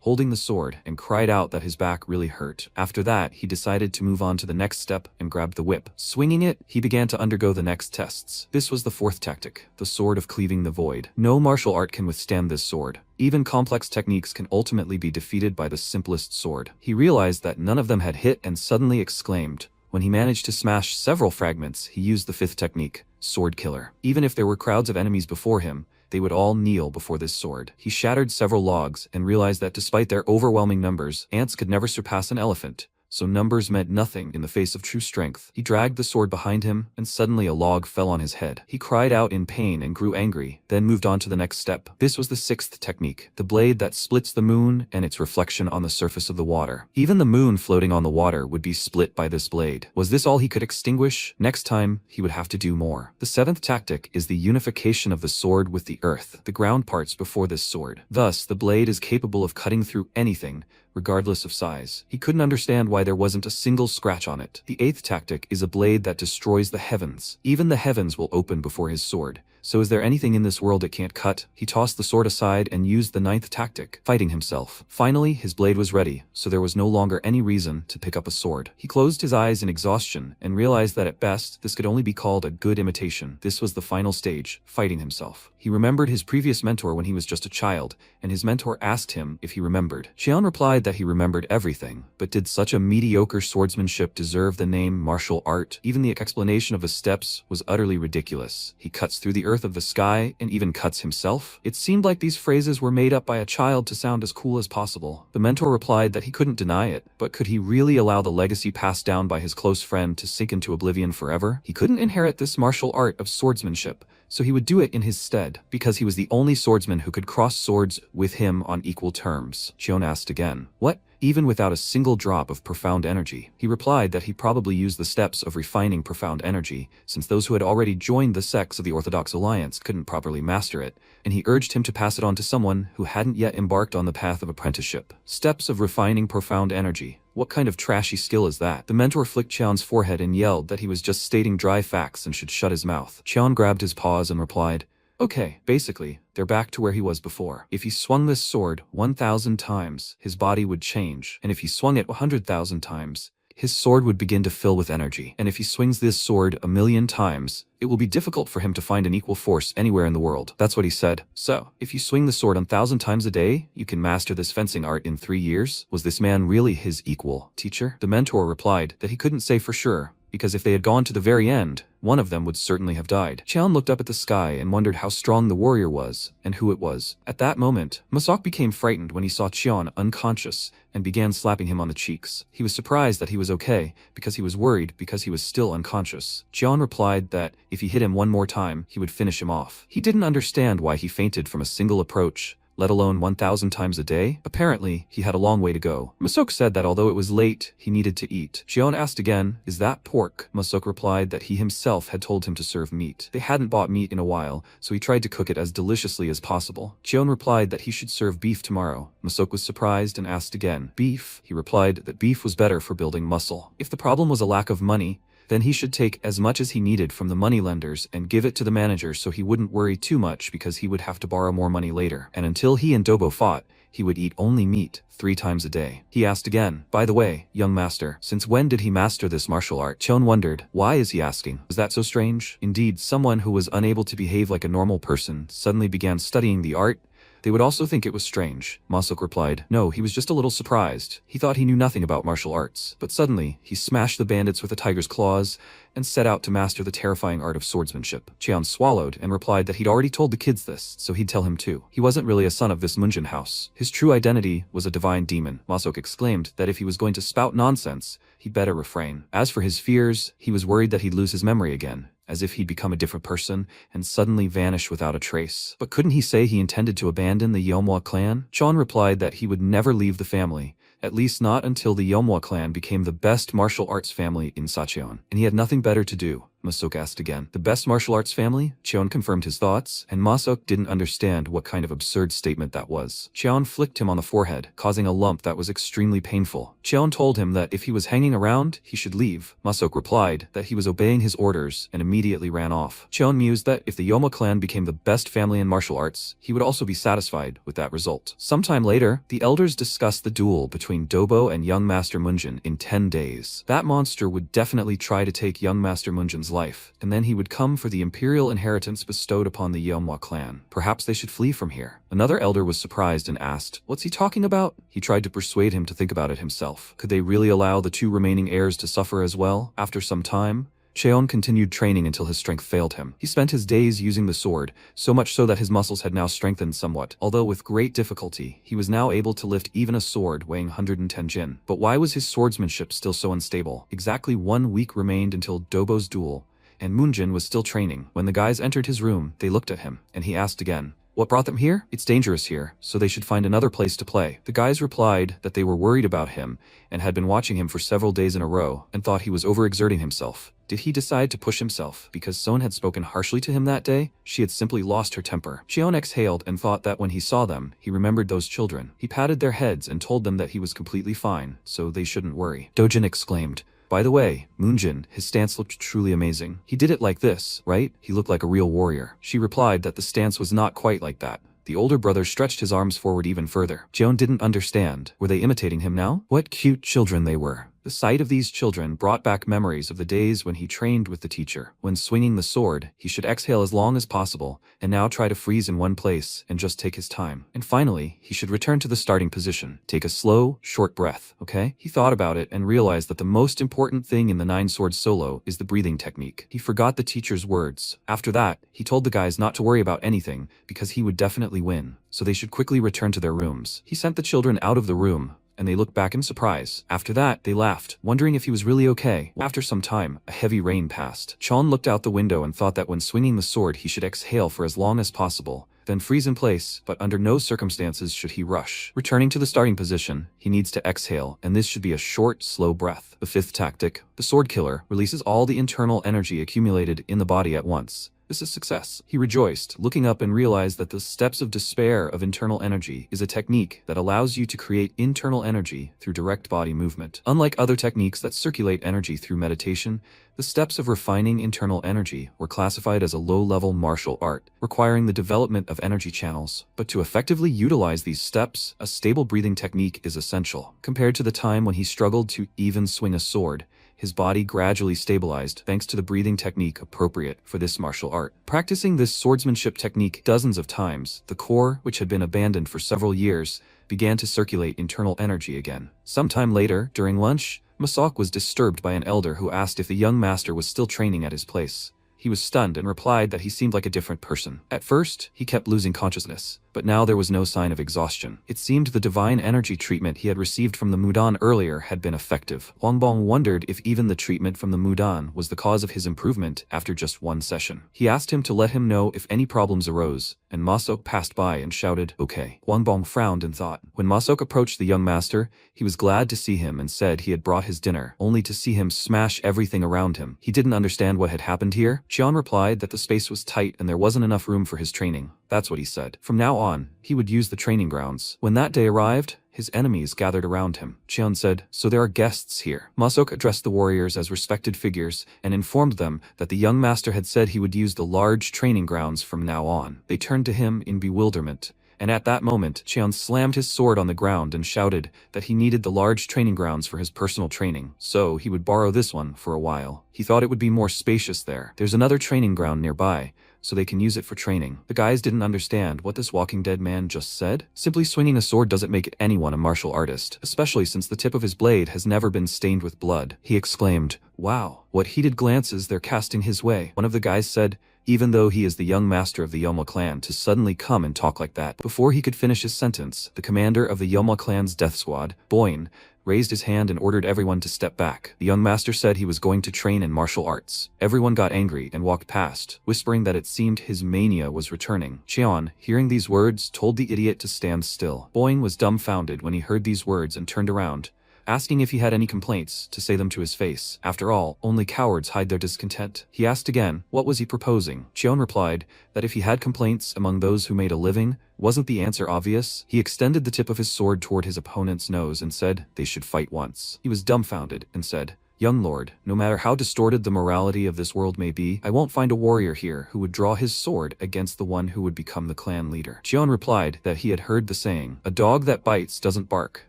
holding the sword, and cried out that his back really hurt. After that, he decided to move on to the next step and grabbed the whip. Swinging it, he began to undergo the next tests. This was the fourth tactic, the sword of cleaving the void. No martial art can withstand this sword. Even complex techniques can ultimately be defeated by the simplest sword. He realized that none of them had hit and suddenly exclaimed. When he managed to smash several fragments, he used the fifth technique, Sword Killer. Even if there were crowds of enemies before him, they would all kneel before this sword. He shattered several logs and realized that despite their overwhelming numbers, ants could never surpass an elephant. So numbers meant nothing in the face of true strength. He dragged the sword behind him, and suddenly a log fell on his head. He cried out in pain and grew angry, then moved on to the next step. This was the sixth technique, the blade that splits the moon and its reflection on the surface of the water. Even the moon floating on the water would be split by this blade. Was this all he could extinguish? Next time, he would have to do more. The seventh tactic is the unification of the sword with the earth, the ground parts before this sword. Thus, the blade is capable of cutting through anything, regardless of size. He couldn't understand why there wasn't a single scratch on it. The eighth tactic is a blade that destroys the heavens. Even the heavens will open before his sword. So is there anything in this world it can't cut? He tossed the sword aside and used the ninth tactic, fighting himself. Finally, his blade was ready, so there was no longer any reason to pick up a sword. He closed his eyes in exhaustion and realized that at best, this could only be called a good imitation. This was the final stage, fighting himself. He remembered his previous mentor when he was just a child, and his mentor asked him if he remembered. Xian replied that he remembered everything, but did such a mediocre swordsmanship deserve the name martial art? Even the explanation of the steps was utterly ridiculous. He cuts through the earth of the sky and even cuts himself? It seemed like these phrases were made up by a child to sound as cool as possible. The mentor replied that he couldn't deny it, but could he really allow the legacy passed down by his close friend to sink into oblivion forever? He couldn't inherit this martial art of swordsmanship, so he would do it in his stead, because he was the only swordsman who could cross swords with him on equal terms. Chion asked again, "What? Even without a single drop of profound energy?" He replied that he probably used the steps of refining profound energy, since those who had already joined the sects of the Orthodox Alliance couldn't properly master it, and he urged him to pass it on to someone who hadn't yet embarked on the path of apprenticeship. Steps of refining profound energy. What kind of trashy skill is that? The mentor flicked Cheon's forehead and yelled that he was just stating dry facts and should shut his mouth. Cheon grabbed his paws and replied, "Okay, basically, they're back to where he was before. If he swung this sword 1,000 times, his body would change, and if he swung it 100,000 times, his sword would begin to fill with energy. And if he swings this sword 1,000,000 times, it will be difficult for him to find an equal force anywhere in the world." That's what he said. So, if you swing the sword 1,000 times a day, you can master this fencing art in 3 years? Was this man really his equal, teacher? The mentor replied that he couldn't say for sure, because if they had gone to the very end, one of them would certainly have died. Cheon looked up at the sky and wondered how strong the warrior was, and who it was. At that moment, Masok became frightened when he saw Cheon unconscious, and began slapping him on the cheeks. He was surprised that he was okay, because he was worried because he was still unconscious. Cheon replied that if he hit him one more time, he would finish him off. He didn't understand why he fainted from a single approach, let alone 1,000 times a day. Apparently, he had a long way to go. Masok said that although it was late, he needed to eat. Cheon asked again, "Is that pork?" Masok replied that he himself had told him to serve meat. They hadn't bought meat in a while, so he tried to cook it as deliciously as possible. Cheon replied that he should serve beef tomorrow. Masok was surprised and asked again, "Beef?" He replied that beef was better for building muscle. If the problem was a lack of money, then he should take as much as he needed from the moneylenders and give it to the manager so he wouldn't worry too much because he would have to borrow more money later. And until he and Dobo fought, he would eat only meat 3 times a day. He asked again, "By the way, young master, since when did he master this martial art?" Cheon wondered, why is he asking? Was that so strange? Indeed, someone who was unable to behave like a normal person suddenly began studying the art, They would also think it was strange. Masok replied, no, he was just a little surprised. He thought he knew nothing about martial arts. But suddenly, he smashed the bandits with a tiger's claws and set out to master the terrifying art of swordsmanship. Cheon swallowed and replied that he'd already told the kids this, so he'd tell him too. He wasn't really a son of this Munjin house. His true identity was a divine demon. Masok exclaimed that if he was going to spout nonsense, he'd better refrain. As for his fears, he was worried that he'd lose his memory again, as if he'd become a different person and suddenly vanish without a trace. But couldn't he say he intended to abandon the Yeomwa clan? Chon replied that he would never leave the family, at least not until the Yeomwa clan became the best martial arts family in Sacheon, and he had nothing better to do. Masok asked again. The best martial arts family? Cheon confirmed his thoughts, and Masok didn't understand what kind of absurd statement that was. Cheon flicked him on the forehead, causing a lump that was extremely painful. Cheon told him that if he was hanging around, he should leave. Masok replied that he was obeying his orders and immediately ran off. Cheon mused that if the Yeomwa clan became the best family in martial arts, he would also be satisfied with that result. Sometime later, the elders discussed the duel between Dobo and young Master Munjin in 10 days. That monster would definitely try to take young Master Munjin's life, and then he would come for the imperial inheritance bestowed upon the Yeomwa clan. Perhaps they should flee from here. Another elder was surprised and asked, what's he talking about? He tried to persuade him to think about it himself. Could they really allow the two remaining heirs to suffer as well? After some time, Cheon continued training until his strength failed him. He spent his days using the sword, so much so that his muscles had now strengthened somewhat. Although with great difficulty, he was now able to lift even a sword weighing 110 jin. But why was his swordsmanship still so unstable? Exactly 1 week remained until Dobo's duel, and Munjin was still training. When the guys entered his room, they looked at him, and he asked again, what brought them here? It's dangerous here, so they should find another place to play. The guys replied that they were worried about him and had been watching him for several days in a row and thought he was overexerting himself. Did he decide to push himself because Son had spoken harshly to him that day? She had simply lost her temper. Cheon exhaled and thought that when he saw them, he remembered those children. He patted their heads and told them that he was completely fine, so they shouldn't worry. Dojin exclaimed, by the way, Munjin, his stance looked truly amazing. He did it like this, right? He looked like a real warrior. She replied that the stance was not quite like that. The older brother stretched his arms forward even further. Cheon didn't understand. Were they imitating him now? What cute children they were. The sight of these children brought back memories of the days when he trained with the teacher. When swinging the sword, he should exhale as long as possible, and now try to freeze in one place and just take his time. And finally, he should return to the starting position. Take a slow, short breath, okay? He thought about it and realized that the most important thing in the 9-sword solo is the breathing technique. He forgot the teacher's words. After that, he told the guys not to worry about anything because he would definitely win, so they should quickly return to their rooms. He sent the children out of the room, and they looked back in surprise. After that, they laughed, wondering if he was really okay. After some time, a heavy rain passed. Chon looked out the window and thought that when swinging the sword he should exhale for as long as possible, then freeze in place, but under no circumstances should he rush. Returning to the starting position, he needs to exhale, and this should be a short, slow breath. The 5th tactic, the sword killer, releases all the internal energy accumulated in the body at once. This is success. He rejoiced, looking up and realized that the steps of despair of internal energy is a technique that allows you to create internal energy through direct body movement. Unlike other techniques that circulate energy through meditation, the steps of refining internal energy were classified as a low-level martial art, requiring the development of energy channels. But to effectively utilize these steps, a stable breathing technique is essential. Compared to the time when he struggled to even swing a sword, his body gradually stabilized thanks to the breathing technique appropriate for this martial art. Practicing this swordsmanship technique dozens of times, the core, which had been abandoned for several years, began to circulate internal energy again. Sometime later, during lunch, Masok was disturbed by an elder who asked if the young master was still training at his place. He was stunned and replied that he seemed like a different person. At first, he kept losing consciousness, but now there was no sign of exhaustion. It seemed the divine energy treatment he had received from the Mudan earlier had been effective. Huangbong wondered if even the treatment from the Mudan was the cause of his improvement after just one session. He asked him to let him know if any problems arose, and Masok passed by and shouted, okay. Huangbong frowned and thought. When Masok approached the young master, he was glad to see him and said he had brought his dinner, only to see him smash everything around him. He didn't understand what had happened here. Qian replied that the space was tight and there wasn't enough room for his training. That's what he said. From now on, he would use the training grounds. When that day arrived, his enemies gathered around him. Qian said, so there are guests here. Masok addressed the warriors as respected figures and informed them that the young master had said he would use the large training grounds from now on. They turned to him in bewilderment, and at that moment, Qian slammed his sword on the ground and shouted that he needed the large training grounds for his personal training, so he would borrow this one for a while. He thought it would be more spacious there. There's another training ground nearby, so they can use it for training. The guys didn't understand what this Walking Dead man just said. Simply swinging a sword doesn't make anyone a martial artist, especially since the tip of his blade has never been stained with blood. He exclaimed, "Wow, what heated glances they're casting his way." One of the guys said, even though he is the young master of the Yahello clan, to suddenly come and talk like that. Before he could finish his sentence, the commander of the Yahello clan's death squad, Boyne, raised his hand and ordered everyone to step back. The young master said he was going to train in martial arts. Everyone got angry and walked past, whispering that it seemed his mania was returning. Cheon, hearing these words, told the idiot to stand still. Boyne was dumbfounded when he heard these words and turned around, asking if he had any complaints, to say them to his face. After all, only cowards hide their discontent. He asked again, what was he proposing? Cheon replied that if he had complaints among those who made a living, wasn't the answer obvious? He extended the tip of his sword toward his opponent's nose and said they should fight once. He was dumbfounded and said, "Young lord, no matter how distorted the morality of this world may be, I won't find a warrior here who would draw his sword against the one who would become the clan leader." Cheon replied that he had heard the saying, "A dog that bites doesn't bark,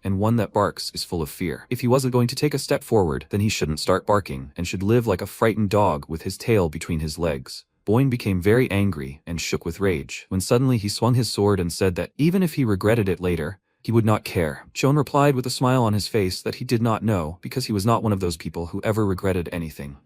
and one that barks is full of fear." If he wasn't going to take a step forward, then he shouldn't start barking, and should live like a frightened dog with his tail between his legs. Boyne became very angry and shook with rage, when suddenly he swung his sword and said that even if he regretted it later, he would not care. Cheon replied with a smile on his face that he did not know, because he was not one of those people who ever regretted anything.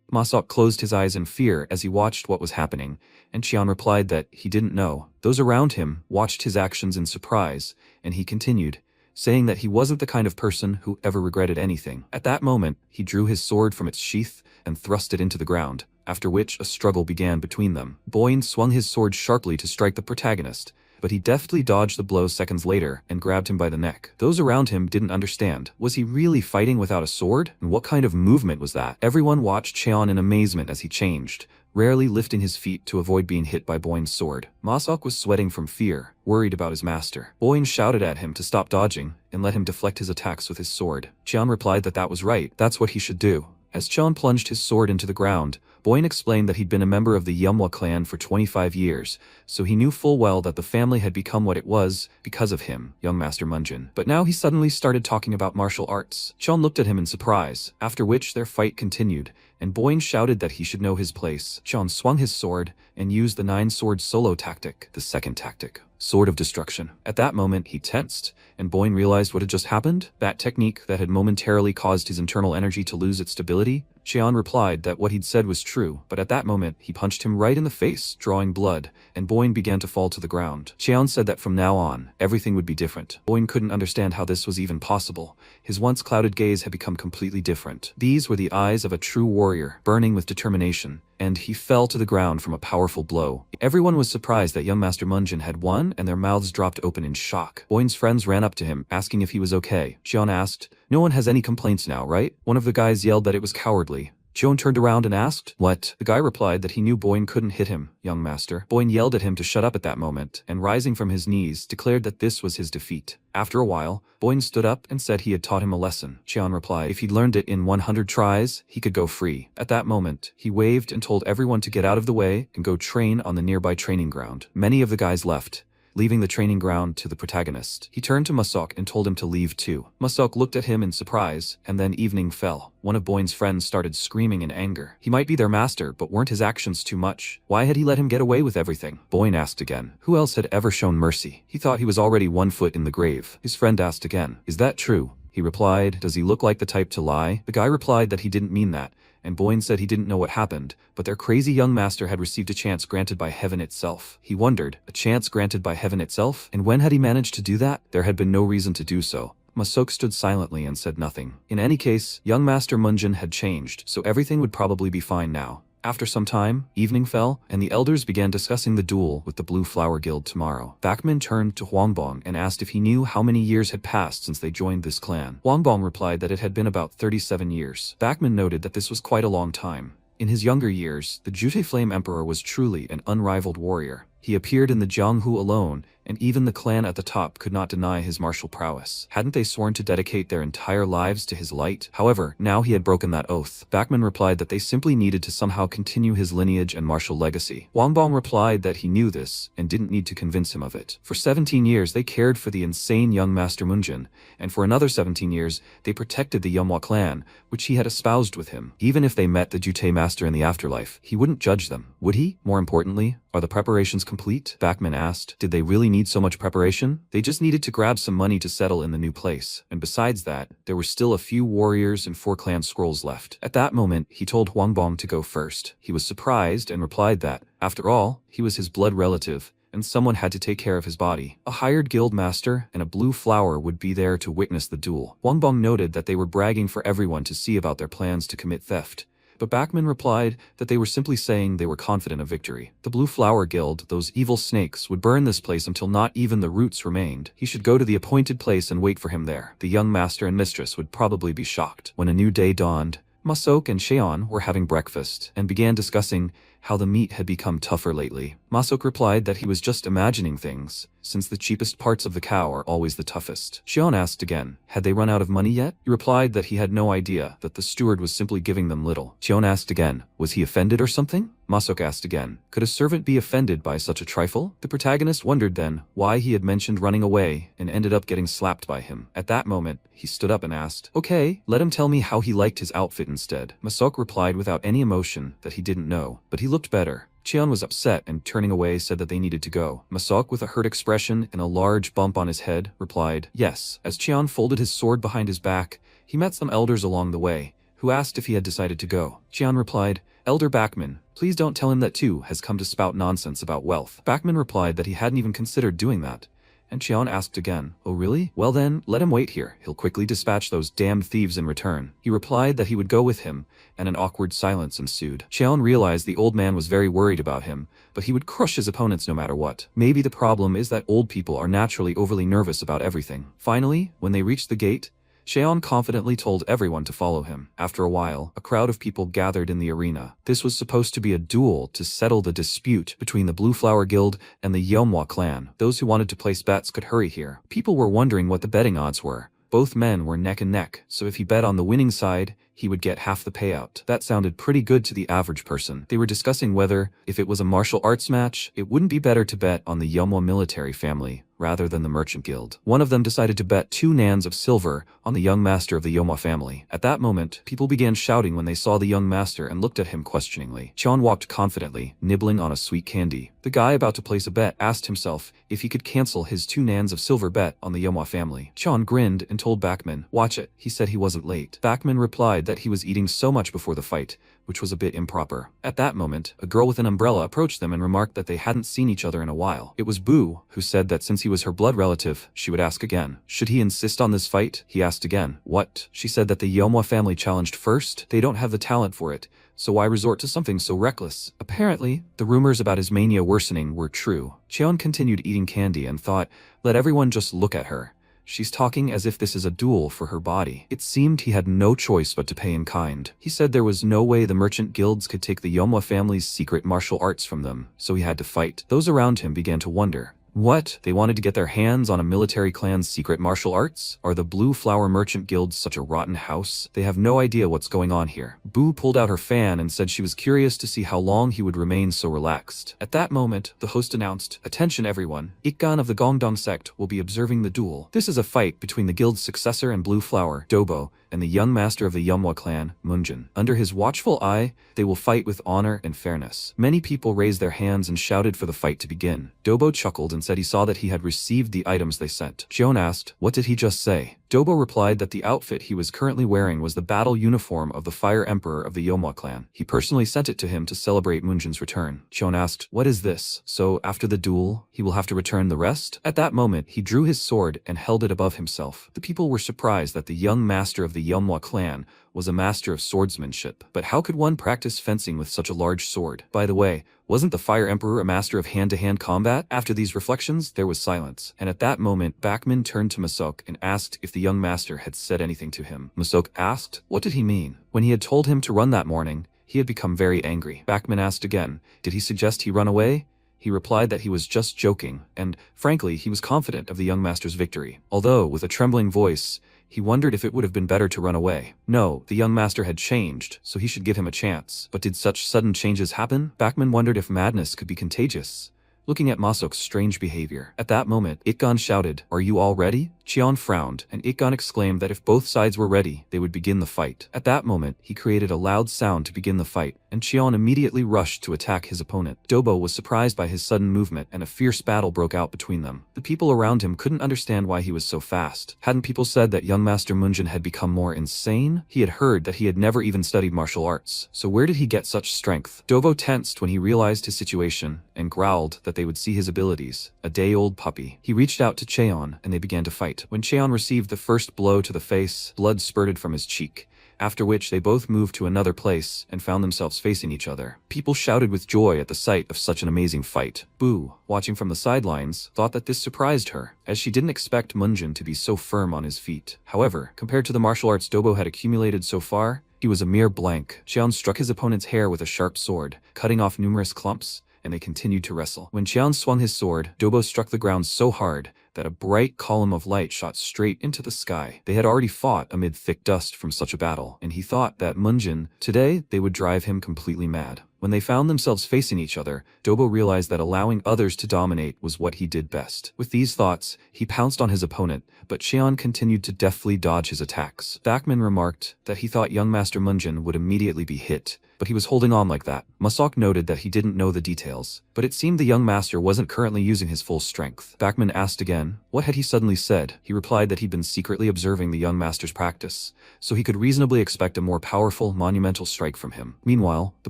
Masok closed his eyes in fear as he watched what was happening, and Cheon replied that he didn't know. Those around him watched his actions in surprise, and he continued, saying that he wasn't the kind of person who ever regretted anything. At that moment, he drew his sword from its sheath and thrust it into the ground, after which a struggle began between them. Boyne swung his sword sharply to strike the protagonist, but he deftly dodged the blow seconds later and grabbed him by the neck. Those around him didn't understand. Was he really fighting without a sword? And what kind of movement was that? Everyone watched Cheon in amazement as he changed, rarely lifting his feet to avoid being hit by Boyne's sword. Masok was sweating from fear, worried about his master. Boyne shouted at him to stop dodging and let him deflect his attacks with his sword. Cheon replied that that was right. That's what he should do. As Cheon plunged his sword into the ground, Boyne explained that he'd been a member of the Yahello clan for 25 years, so he knew full well that the family had become what it was because of him, young Master Munjin. But now he suddenly started talking about martial arts. Cheon looked at him in surprise, after which their fight continued, and Boyne shouted that he should know his place. Cheon swung his sword and used the 9-sword solo tactic, the second tactic, Sword of Destruction. At that moment, he tensed, and Boyne realized what had just happened. That technique that had momentarily caused his internal energy to lose its stability. Cheon replied that what he'd said was true, but at that moment, he punched him right in the face, drawing blood, and Boyne began to fall to the ground. Cheon said that from now on, everything would be different. Boyne couldn't understand how this was even possible. His once clouded gaze had become completely different. These were the eyes of a true warrior, burning with determination, and he fell to the ground from a powerful blow. Everyone was surprised that young Master Munjin had won, and their mouths dropped open in shock. Boyne's friends ran up to him, asking if he was okay. Cheon asked, "No one has any complaints now, right?" One of the guys yelled that it was cowardly. Cheon turned around and asked, "What?" The guy replied that he knew Boyne couldn't hit him, young master. Boyne yelled at him to shut up at that moment, and rising from his knees, declared that this was his defeat. After a while, Boyne stood up and said he had taught him a lesson. Cheon replied if he'd learned it in 100 tries, he could go free. At that moment, he waved and told everyone to get out of the way and go train on the nearby training ground. Many of the guys left, leaving the training ground to the protagonist. He turned to Masok and told him to leave too. Masok looked at him in surprise, and then evening fell. One of Boyne's friends started screaming in anger. He might be their master, but weren't his actions too much? Why had he let him get away with everything? Boyne asked again. Who else had ever shown mercy? He thought he was already 1 foot in the grave. His friend asked again, "Is that true?" He replied, "Does he look like the type to lie?" The guy replied that he didn't mean that, and Boyne said he didn't know what happened, but their crazy young master had received a chance granted by heaven itself. He wondered, a chance granted by heaven itself? And when had he managed to do that? There had been no reason to do so. Masok stood silently and said nothing. In any case, young Master Munjin had changed, so everything would probably be fine now. After some time, evening fell, and the elders began discussing the duel with the Blue Flower Guild tomorrow. Bakman turned to Huangbong and asked if he knew how many years had passed since they joined this clan. Huangbong replied that it had been about 37 years. Bakman noted that this was quite a long time. In his younger years, the Jute Flame Emperor was truly an unrivaled warrior. He appeared in the Jianghu alone and even the clan at the top could not deny his martial prowess. Hadn't they sworn to dedicate their entire lives to his light? However, now he had broken that oath. Bachman replied that they simply needed to somehow continue his lineage and martial legacy. Wangbong replied that he knew this and didn't need to convince him of it. For 17 years they cared for the insane young Master Munjin, and for another 17 years they protected the Yeomwa clan, which he had espoused with him. Even if they met the Jutei master in the afterlife, he wouldn't judge them, would he? More importantly, are the preparations complete? Bachman asked. Did they really need so much preparation? They just needed to grab some money to settle in the new place, and besides that, there were still a few warriors and 4 clan scrolls left. At that moment, he told Huangbong to go first. He was surprised and replied that, after all, he was his blood relative, and someone had to take care of his body. A hired guild master and a blue flower would be there to witness the duel. Wangbong noted that they were bragging for everyone to see about their plans to commit theft, but Bachman replied that they were simply saying they were confident of victory. The Blue Flower Guild, those evil snakes, would burn this place until not even the roots remained. He should go to the appointed place and wait for him there. The young master and mistress would probably be shocked. When a new day dawned, Masok and Cheon were having breakfast and began discussing how the meat had become tougher lately. Masok replied that he was just imagining things, since the cheapest parts of the cow are always the toughest. Cheon asked again, had they run out of money yet? He replied that he had no idea, that the steward was simply giving them little. Cheon asked again, was he offended or something? Masok asked again, could a servant be offended by such a trifle? The protagonist wondered then why he had mentioned running away and ended up getting slapped by him. At that moment, he stood up and asked, okay, let him tell me how he liked his outfit instead. Masok replied without any emotion that he didn't know, but he looked better. Cheon was upset and turning away said that they needed to go. Masok, with a hurt expression and a large bump on his head, replied, yes. As Cheon folded his sword behind his back, he met some elders along the way, who asked if he had decided to go. Cheon replied, Elder Bachman, please don't tell him that too has come to spout nonsense about wealth. Bachman replied that he hadn't even considered doing that. And Cheon asked again, oh really? Well then, let him wait here. He'll quickly dispatch those damned thieves in return. He replied that he would go with him, and an awkward silence ensued. Cheon realized the old man was very worried about him, but he would crush his opponents no matter what. Maybe the problem is that old people are naturally overly nervous about everything. Finally, when they reached the gate, Cheon confidently told everyone to follow him. After a while, a crowd of people gathered in the arena. This was supposed to be a duel to settle the dispute between the Blue Flower Guild and the Yeomwa clan. Those who wanted to place bets could hurry here. People were wondering what the betting odds were. Both men were neck and neck, so if he bet on the winning side, he would get half the payout. That sounded pretty good to the average person. They were discussing whether, if it was a martial arts match, it wouldn't be better to bet on the Yeomwa military family rather than the merchant guild. One of them decided to bet 2 nans of silver on the young master of the Yeomwa family. At that moment, people began shouting when they saw the young master and looked at him questioningly. Cheon walked confidently, nibbling on a sweet candy. The guy about to place a bet asked himself if he could cancel his 2 nans of silver bet on the Yeomwa family. Cheon grinned and told Bachman, watch it. He said he wasn't late. Bachman replied that he was eating so much before the fight, which was a bit improper. At that moment, a girl with an umbrella approached them and remarked that they hadn't seen each other in a while. It was Boo, who said that since he was her blood relative, she would ask again. Should he insist on this fight? He asked again. What? She said that the Yeomwa family challenged first. They don't have the talent for it, so why resort to something so reckless? Apparently, the rumors about his mania worsening were true. Cheon continued eating candy and thought, let everyone just look at her. She's talking as if this is a duel for her body. It seemed he had no choice but to pay in kind. He said there was no way the merchant guilds could take the Yeomwa family's secret martial arts from them, so he had to fight. Those around him began to wonder. What? They wanted to get their hands on a military clan's secret martial arts? Are the Blue Flower Merchant Guild such a rotten house? They have no idea what's going on here. Boo pulled out her fan and said she was curious to see how long he would remain so relaxed. At that moment, the host announced, attention everyone, Ikkan of the Gongdong sect will be observing the duel. This is a fight between the guild's successor and Blue Flower, Dobo, and the young master of the Yeomwa clan, Munjin. Under his watchful eye, they will fight with honor and fairness. Many people raised their hands and shouted for the fight to begin. Dobo chuckled and said he saw that he had received the items they sent. Cheon asked, what did he just say? Dobo replied that the outfit he was currently wearing was the battle uniform of the Fire Emperor of the Yeomwa clan. He personally sent it to him to celebrate Munjin's return. Cheon asked, what is this? So, after the duel, he will have to return the rest? At that moment, he drew his sword and held it above himself. The people were surprised that the young master of the Yeomwa clan was a master of swordsmanship. But how could one practice fencing with such a large sword? By the way, wasn't the Fire Emperor a master of hand-to-hand combat? After these reflections, there was silence. And at that moment, Bachman turned to Masok and asked if the young master had said anything to him. Masok asked, what did he mean? When he had told him to run that morning, he had become very angry. Bachman asked again, did he suggest he run away? He replied that he was just joking, and, frankly, he was confident of the young master's victory. Although, with a trembling voice, he wondered if it would have been better to run away. No, the young master had changed, so he should give him a chance. But did such sudden changes happen? Bachman wondered if madness could be contagious, looking at Masok's strange behavior. At that moment, Itgon shouted, "Are you all ready?" Cheon frowned, and Itgon exclaimed that if both sides were ready, they would begin the fight. At that moment, he created a loud sound to begin the fight, and Cheon immediately rushed to attack his opponent. Dobo was surprised by his sudden movement, and a fierce battle broke out between them. The people around him couldn't understand why he was so fast. Hadn't people said that young Master Munjin had become more insane? He had heard that he had never even studied martial arts, so where did he get such strength? Dobo tensed when he realized his situation, and growled that they would see his abilities. A day-old puppy. He reached out to Cheon, and they began to fight. When Cheon received the first blow to the face, blood spurted from his cheek, after which they both moved to another place and found themselves facing each other. People shouted with joy at the sight of such an amazing fight. Boo, watching from the sidelines, thought that this surprised her, as she didn't expect Munjin to be so firm on his feet. However, compared to the martial arts Dobo had accumulated so far, he was a mere blank. Cheon struck his opponent's hair with a sharp sword, cutting off numerous clumps, and they continued to wrestle. When Cheon swung his sword, Dobo struck the ground so hard that a bright column of light shot straight into the sky. They had already fought amid thick dust from such a battle, and he thought that Munjin, today, they would drive him completely mad. When they found themselves facing each other, Dobo realized that allowing others to dominate was what he did best. With these thoughts, he pounced on his opponent, but Cheon continued to deftly dodge his attacks. Bachman remarked that he thought young Master Munjin would immediately be hit, but he was holding on like that. Masok noted that he didn't know the details, but it seemed the young master wasn't currently using his full strength. Bachman asked again, what had he suddenly said? He replied that he'd been secretly observing the young master's practice, so he could reasonably expect a more powerful, monumental strike from him. Meanwhile, the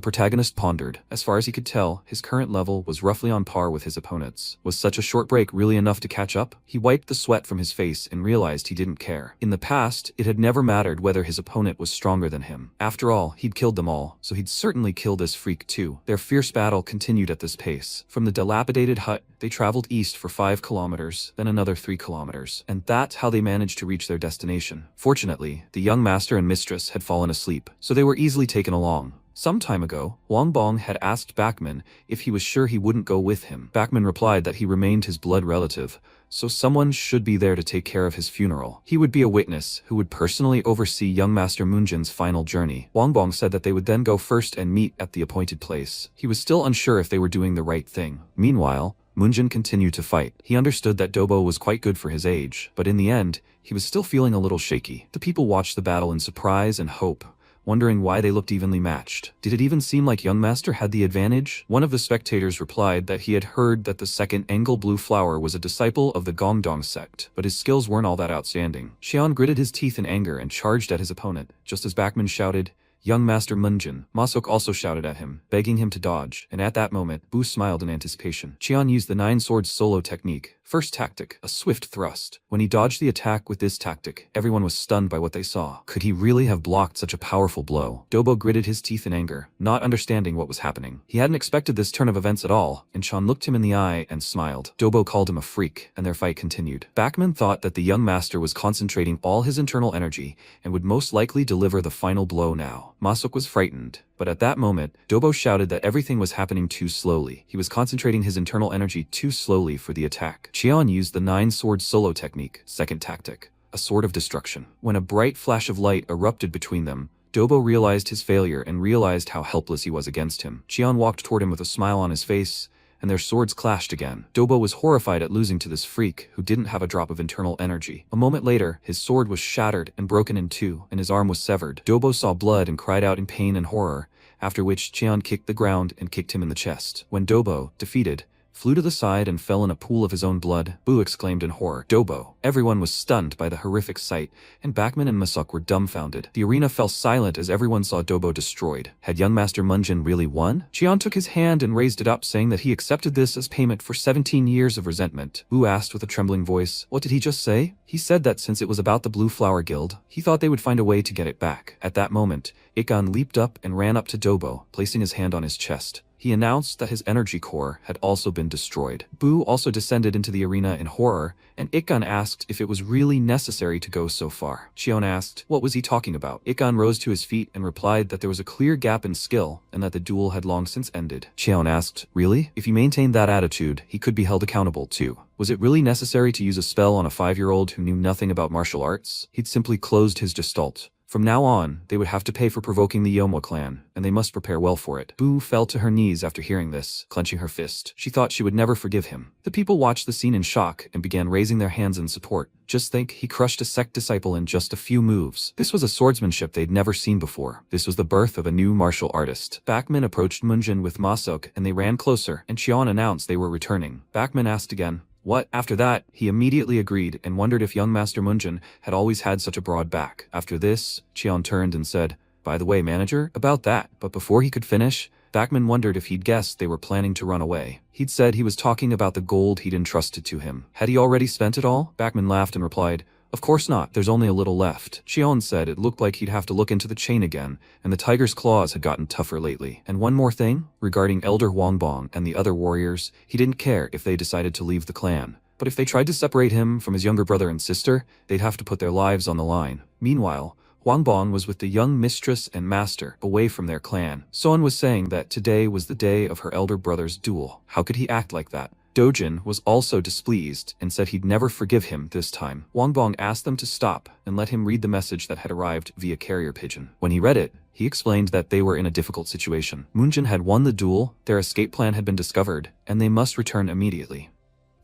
protagonist pondered. As far as he could tell, his current level was roughly on par with his opponent's. Was such a short break really enough to catch up? He wiped the sweat from his face and realized he didn't care. In the past, it had never mattered whether his opponent was stronger than him. After all, he'd killed them all, so he'd certainly kill this freak too. Their fierce battle continued at this pace. From the dilapidated hut, they traveled east for 5 kilometers, then another 3 kilometers, and that's how they managed to reach their destination. Fortunately, the young master and mistress had fallen asleep, so they were easily taken along. Some time ago, Wang Bong had asked Bachman if he was sure he wouldn't go with him. Bachman replied that he remained his blood relative, so someone should be there to take care of his funeral. He would be a witness who would personally oversee young Master Munjin's final journey. Wang Bong said that they would then go first and meet at the appointed place. He was still unsure if they were doing the right thing. Meanwhile, Munjin continued to fight. He understood that Dobo was quite good for his age, but in the end, he was still feeling a little shaky. The people watched the battle in surprise and hope, wondering why they looked evenly matched. Did it even seem like young master had the advantage? One of the spectators replied that he had heard that the second Engel Blue Flower was a disciple of the Gongdong sect, but his skills weren't all that outstanding. Xian gritted his teeth in anger and charged at his opponent, just as Bachman shouted, "Young Master Munjin." Masok also shouted at him, begging him to dodge, and at that moment, Bu smiled in anticipation. Qian used the 9 swords solo technique. First tactic, a swift thrust. When he dodged the attack with this tactic, everyone was stunned by what they saw. Could he really have blocked such a powerful blow? Dobo gritted his teeth in anger, not understanding what was happening. He hadn't expected this turn of events at all, and Chan looked him in the eye and smiled. Dobo called him a freak, and their fight continued. Bachman thought that the young master was concentrating all his internal energy and would most likely deliver the final blow now. Masok was frightened, but at that moment, Dobo shouted that everything was happening too slowly. He was concentrating his internal energy too slowly for the attack. Qian used the 9 sword solo technique, second tactic, a sword of destruction. When a bright flash of light erupted between them, Dobo realized his failure and realized how helpless he was against him. Qian walked toward him with a smile on his face, and their swords clashed again. Dobo was horrified at losing to this freak who didn't have a drop of internal energy. A moment later, his sword was shattered and broken in 2, and his arm was severed. Dobo saw blood and cried out in pain and horror, after which Qian kicked the ground and kicked him in the chest. When Dobo, defeated, flew to the side and fell in a pool of his own blood, Bu exclaimed in horror, "Dobo!" Everyone was stunned by the horrific sight, and Bachman and Masok were dumbfounded. The arena fell silent as everyone saw Dobo destroyed. Had young Master Munjin really won? Qian took his hand and raised it up, saying that he accepted this as payment for 17 years of resentment. Bu asked with a trembling voice, "What did he just say?" He said that since it was about the Blue Flower Guild, he thought they would find a way to get it back. At that moment, Ikan leaped up and ran up to Dobo, placing his hand on his chest. He announced that his energy core had also been destroyed. Boo also descended into the arena in horror, and Ikon asked if it was really necessary to go so far. Cheon asked, what was he talking about? Ikon rose to his feet and replied that there was a clear gap in skill, and that the duel had long since ended. Cheon asked, really? If he maintained that attitude, he could be held accountable too. Was it really necessary to use a spell on a 5-year-old who knew nothing about martial arts? He'd simply closed his gestalt. From now on, they would have to pay for provoking the Yomo clan, and they must prepare well for it. Boo fell to her knees after hearing this, clenching her fist. She thought she would never forgive him. The people watched the scene in shock and began raising their hands in support. Just think, he crushed a sect disciple in just a few moves. This was a swordsmanship they'd never seen before. This was the birth of a new martial artist. Bakman approached Munjin with Masok, and they ran closer, and Cheon announced they were returning. Bakman asked again, what? After that, he immediately agreed and wondered if young Master Munjin had always had such a broad back. After this, Cheon turned and said, by the way, manager, about that. But before he could finish, Bakman wondered if he'd guessed they were planning to run away. He'd said he was talking about the gold he'd entrusted to him. Had he already spent it all? Bakman laughed and replied, of course not, there's only a little left. Cheon said it looked like he'd have to look into the chain again, and the tiger's claws had gotten tougher lately. And one more thing, regarding Elder Wangbong and the other warriors, he didn't care if they decided to leave the clan. But if they tried to separate him from his younger brother and sister, they'd have to put their lives on the line. Meanwhile, Wangbong was with the young mistress and master, away from their clan. Soan was saying that today was the day of her elder brother's duel. How could he act like that? Dojin was also displeased and said he'd never forgive him this time. Wangbong asked them to stop and let him read the message that had arrived via carrier pigeon. When he read it, he explained that they were in a difficult situation. Munjin had won the duel, their escape plan had been discovered, and they must return immediately.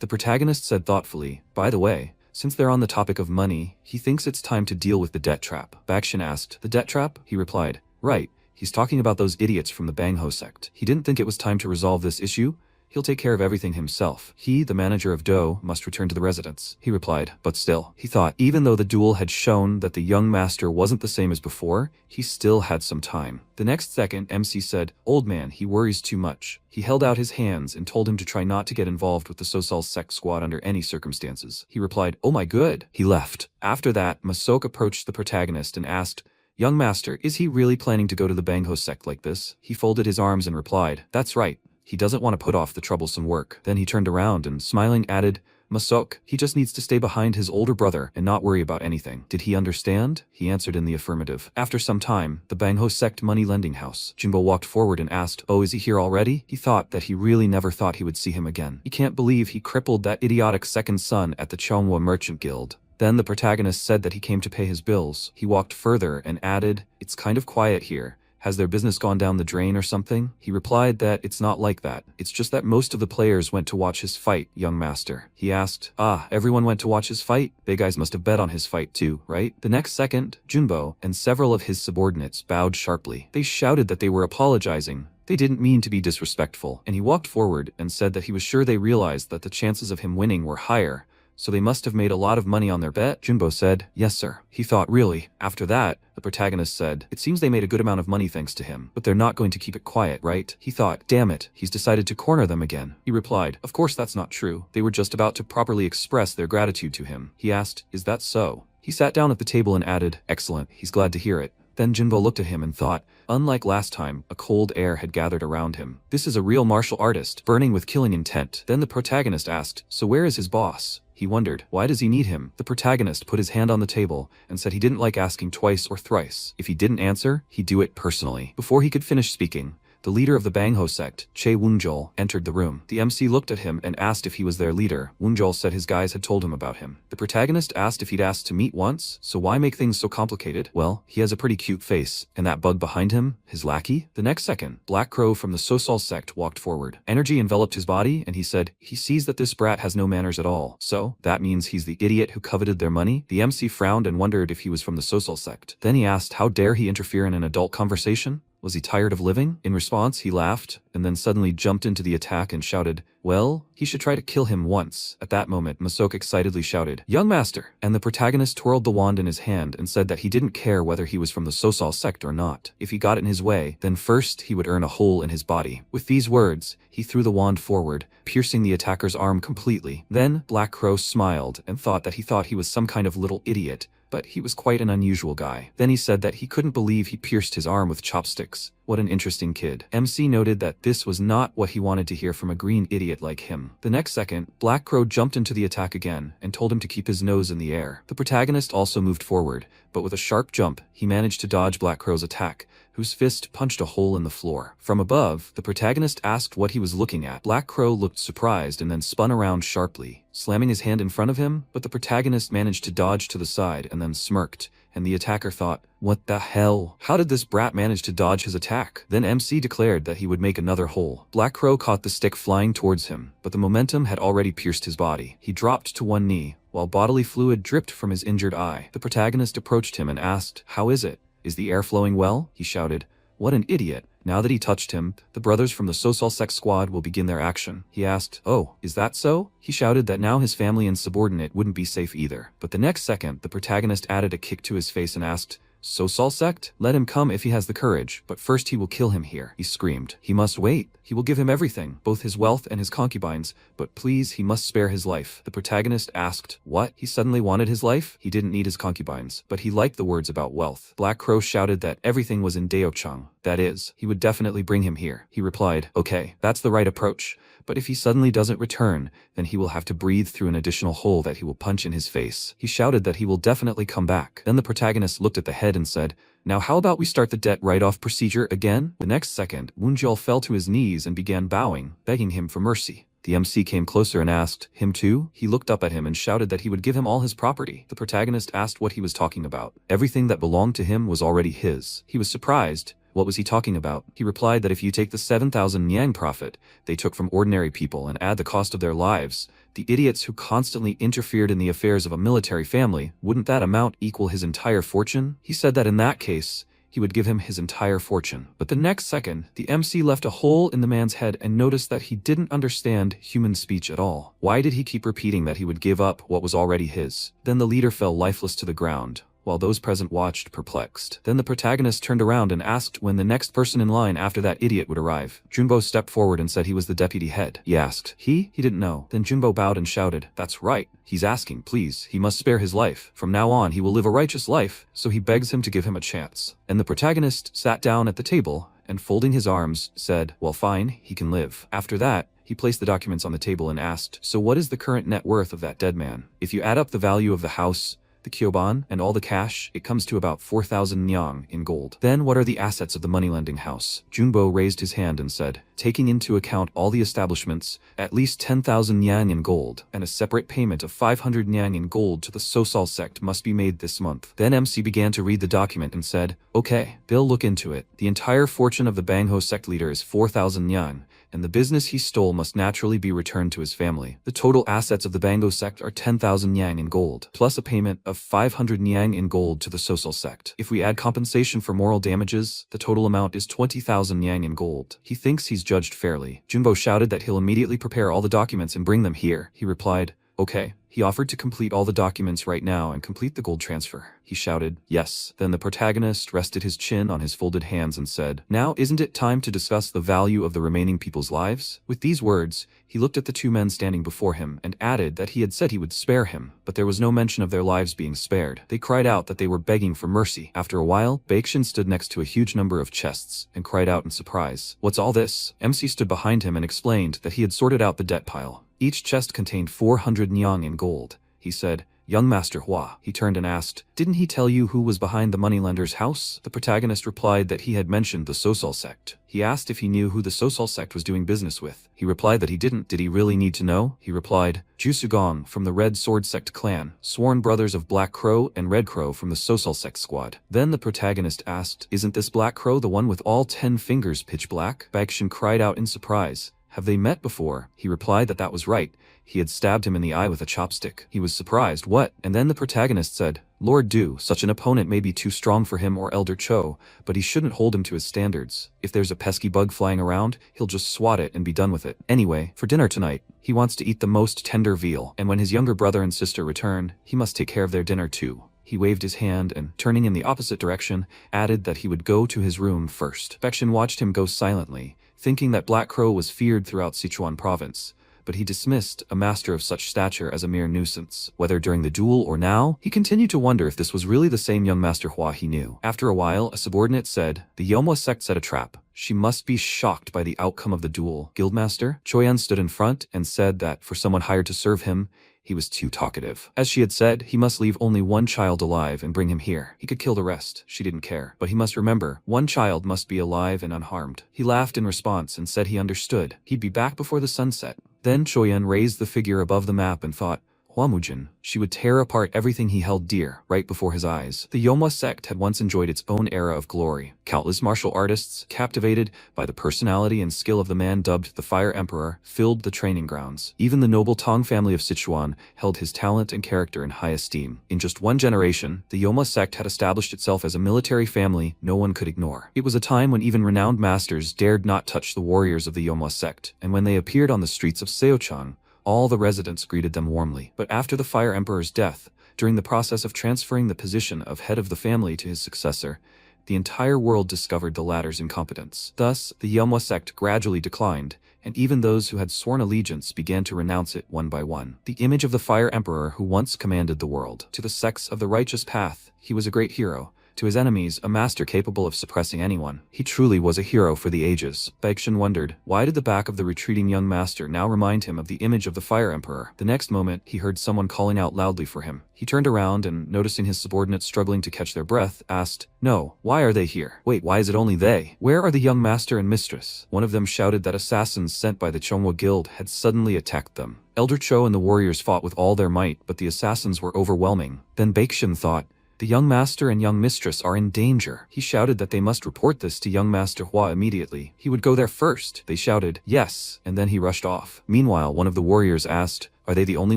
The protagonist said thoughtfully, by the way, since they're on the topic of money, he thinks it's time to deal with the debt trap. Bakshin asked, the debt trap? He replied, right, he's talking about those idiots from the Bangho sect. He didn't think it was time to resolve this issue. He'll take care of everything himself. He, the manager of Do, must return to the residence. He replied, but still, he thought, even though the duel had shown that the young master wasn't the same as before, he still had some time. The next second, MC said, old man, he worries too much. He held out his hands and told him to try not to get involved with the Sosal sect squad under any circumstances. He replied, oh my good. He left. After that, Masok approached the protagonist and asked, young master, is he really planning to go to the Bangho sect like this? He folded his arms and replied, that's right. He doesn't want to put off the troublesome work. Then he turned around and, smiling, added, Masok, he just needs to stay behind his older brother and not worry about anything. Did he understand? He answered in the affirmative. After some time, the Bangho sect money lending house. Junbo walked forward and asked, oh, is he here already? He thought that he really never thought he would see him again. He can't believe he crippled that idiotic second son at the Chonghua Merchant Guild. Then the protagonist said that he came to pay his bills. He walked further and added, it's kind of quiet here. Has their business gone down the drain or something? He replied that it's not like that. It's just that most of the players went to watch his fight, young master. He asked, everyone went to watch his fight? They guys must have bet on his fight too, right? The next second, Junbo and several of his subordinates bowed sharply. They shouted that they were apologizing. They didn't mean to be disrespectful, and he walked forward and said that he was sure they realized that the chances of him winning were higher, so they must have made a lot of money on their bet. Junbo said, yes sir. He thought, really? After that, the protagonist said, it seems they made a good amount of money thanks to him, but they're not going to keep it quiet, right? He thought, damn it, he's decided to corner them again. He replied, of course that's not true. They were just about to properly express their gratitude to him. He asked, is that so? He sat down at the table and added, excellent, he's glad to hear it. Then Junbo looked at him and thought, unlike last time, a cold air had gathered around him. This is a real martial artist, burning with killing intent. Then the protagonist asked, so where is his boss? He wondered, why does he need him? The protagonist put his hand on the table and said he didn't like asking twice or thrice. If he didn't answer, he'd do it personally. Before he could finish speaking, the leader of the Bangho sect, Che Woonjol, entered the room. The MC looked at him and asked if he was their leader. Woonjol said his guys had told him about him. The protagonist asked if he'd asked to meet once, so why make things so complicated? Well, he has a pretty cute face, and that bug behind him, his lackey? The next second, Black Crow from the Sosal sect walked forward. Energy enveloped his body, and he said, he sees that this brat has no manners at all. So, that means he's the idiot who coveted their money? The MC frowned and wondered if he was from the Sosal sect. Then he asked, how dare he interfere in an adult conversation? Was he tired of living? In response, he laughed, and then suddenly jumped into the attack and shouted, well, he should try to kill him once. At that moment, Masok excitedly shouted, young master! And the protagonist twirled the wand in his hand and said that he didn't care whether he was from the Sosal sect or not. If he got in his way, then first he would earn a hole in his body. With these words, he threw the wand forward, piercing the attacker's arm completely. Then, Black Crow smiled and thought he was some kind of little idiot, but he was quite an unusual guy. Then he said that he couldn't believe he pierced his arm with chopsticks. What an interesting kid. MC noted that this was not what he wanted to hear from a green idiot like him. The next second, Black Crow jumped into the attack again and told him to keep his nose in the air. The protagonist also moved forward, but with a sharp jump, he managed to dodge Black Crow's attack, whose fist punched a hole in the floor. From above, the protagonist asked what he was looking at. Black Crow looked surprised and then spun around sharply, slamming his hand in front of him, but the protagonist managed to dodge to the side and then smirked, and the attacker thought, "What the hell? How did this brat manage to dodge his attack?" Then MC declared that he would make another hole. Black Crow caught the stick flying towards him, but the momentum had already pierced his body. He dropped to one knee, while bodily fluid dripped from his injured eye. The protagonist approached him and asked, "How is it? Is the air flowing well?" He shouted. What an idiot. Now that he touched him, the brothers from the Social Sect Squad will begin their action. He asked, "Oh, is that so?" He shouted that now his family and subordinate wouldn't be safe either. But the next second, the protagonist added a kick to his face and asked, "Social Sect? Let him come if he has the courage, but first he will kill him here." He screamed. "He must wait. He will give him everything, both his wealth and his concubines, but please, he must spare his life." The protagonist asked, "What? He suddenly wanted his life?" He didn't need his concubines, but he liked the words about wealth. Black Crow shouted that everything was in Daochang. That is, he would definitely bring him here. He replied, "Okay, that's the right approach. But if he suddenly doesn't return, then he will have to breathe through an additional hole that he will punch in his face." He shouted that he will definitely come back. Then the protagonist looked at the head and said, "Now how about we start the debt write-off procedure again?" The next second, Woonjol fell to his knees and began bowing, begging him for mercy. The MC came closer and asked, "Him too?" He looked up at him and shouted that he would give him all his property. The protagonist asked what he was talking about. Everything that belonged to him was already his. He was surprised. What was he talking about? He replied that if you take the 7,000 Nyang profit they took from ordinary people and add the cost of their lives, the idiots who constantly interfered in the affairs of a military family, wouldn't that amount equal his entire fortune? He said that in that case, he would give him his entire fortune. But the next second, the MC left a hole in the man's head and noticed that he didn't understand human speech at all. Why did he keep repeating that he would give up what was already his? Then the leader fell lifeless to the ground, while those present watched perplexed. Then the protagonist turned around and asked when the next person in line after that idiot would arrive. Junbo stepped forward and said he was the deputy head. He asked, He didn't know. Then Junbo bowed and shouted, "That's right. He's asking, please. He must spare his life. From now on he will live a righteous life, so he begs him to give him a chance." And the protagonist sat down at the table and folding his arms, said, "Well fine, he can live." After that, he placed the documents on the table and asked, "So what is the current net worth of that dead man? If you add up the value of the house, the kyoban, and all the cash, it comes to about 4,000 nyang in gold." "Then what are the assets of the moneylending house?" Junbo raised his hand and said, "Taking into account all the establishments, at least 10,000 nyang in gold, and a separate payment of 500 nyang in gold to the Sosal sect must be made this month." Then MC began to read the document and said, "Okay, they'll look into it. The entire fortune of the Bangho sect leader is 4,000 nyang, and the business he stole must naturally be returned to his family. The total assets of the Bangho sect are 10,000 nyang in gold, plus a payment of 500 nyang in gold to the Sosal sect. If we add compensation for moral damages, the total amount is 20,000 nyang in gold. He thinks he's judged fairly." Junbo shouted that he'll immediately prepare all the documents and bring them here. He replied, "Okay." He offered to complete all the documents right now and complete the gold transfer. He shouted, "Yes." Then the protagonist rested his chin on his folded hands and said, "Now isn't it time to discuss the value of the remaining people's lives?" With these words, he looked at the two men standing before him and added that he had said he would spare him, but there was no mention of their lives being spared. They cried out that they were begging for mercy. After a while, Baekshun stood next to a huge number of chests and cried out in surprise, "What's all this?" MC stood behind him and explained that he had sorted out the debt pile. Each chest contained 400 nyang in gold. He said, "Young Master Hua." He turned and asked, "Didn't he tell you who was behind the moneylender's house?" The protagonist replied that he had mentioned the Sosal sect. He asked if he knew who the Sosal sect was doing business with. He replied that he didn't. Did he really need to know? He replied, "Jusugong from the Red Sword Sect clan, sworn brothers of Black Crow and Red Crow from the Sosal sect squad." Then the protagonist asked, "Isn't this Black Crow the one with all 10 fingers pitch black?" Baekshun cried out in surprise, "Have they met before?" He replied that that was right. He had stabbed him in the eye with a chopstick. He was surprised. "What?" And then the protagonist said, "Lord Du, such an opponent may be too strong for him or Elder Cho, but he shouldn't hold him to his standards. If there's a pesky bug flying around, he'll just swat it and be done with it. Anyway, for dinner tonight, he wants to eat the most tender veal, and when his younger brother and sister return, he must take care of their dinner too." He waved his hand and, turning in the opposite direction, added that he would go to his room first. Baekshun watched him go silently, thinking that Black Crow was feared throughout Sichuan province. but he dismissed a master of such stature as a mere nuisance. Whether during the duel or now, he continued to wonder if this was really the same young Master Hua he knew. After a while, a subordinate said, "The Yomwa sect set a trap. She must be shocked by the outcome of the duel." Guildmaster Choyan stood in front and said that for someone hired to serve him, he was too talkative. As she had said, he must leave only one child alive and bring him here. He could kill the rest. She didn't care. But he must remember, one child must be alive and unharmed. He laughed in response and said he understood. He'd be back before the sunset. Then Choyan raised the figure above the map and thought, Huamujin. She would tear apart everything he held dear, right before his eyes. The Yomwa sect had once enjoyed its own era of glory. Countless martial artists, captivated by the personality and skill of the man dubbed the Fire Emperor, filled the training grounds. Even the noble Tang family of Sichuan held his talent and character in high esteem. In just one generation, the Yomwa sect had established itself as a military family no one could ignore. It was a time when even renowned masters dared not touch the warriors of the Yomwa sect, and when they appeared on the streets of Seochang, all the residents greeted them warmly. But after the Fire Emperor's death, during the process of transferring the position of head of the family to his successor, the entire world discovered the latter's incompetence. Thus, the Yomwa sect gradually declined, and even those who had sworn allegiance began to renounce it one by one. The image of the Fire Emperor who once commanded the world. To the sects of the righteous path, he was a great hero. To his enemies, a master capable of suppressing anyone. He truly was a hero for the ages. Baekshun wondered, why did the back of the retreating young master now remind him of the image of the Fire Emperor? The next moment, he heard someone calling out loudly for him. He turned around and, noticing his subordinates struggling to catch their breath, asked, "No, why are they here? Wait, why is it only they? Where are the young master and mistress?" One of them shouted that assassins sent by the Chonghua Guild had suddenly attacked them. Elder Cho and the warriors fought with all their might, but the assassins were overwhelming. Then Baekshun thought, the young master and young mistress are in danger. He shouted that they must report this to young Master Hua immediately. He would go there first. They shouted, "Yes," and then he rushed off. Meanwhile, one of the warriors asked, "Are they the only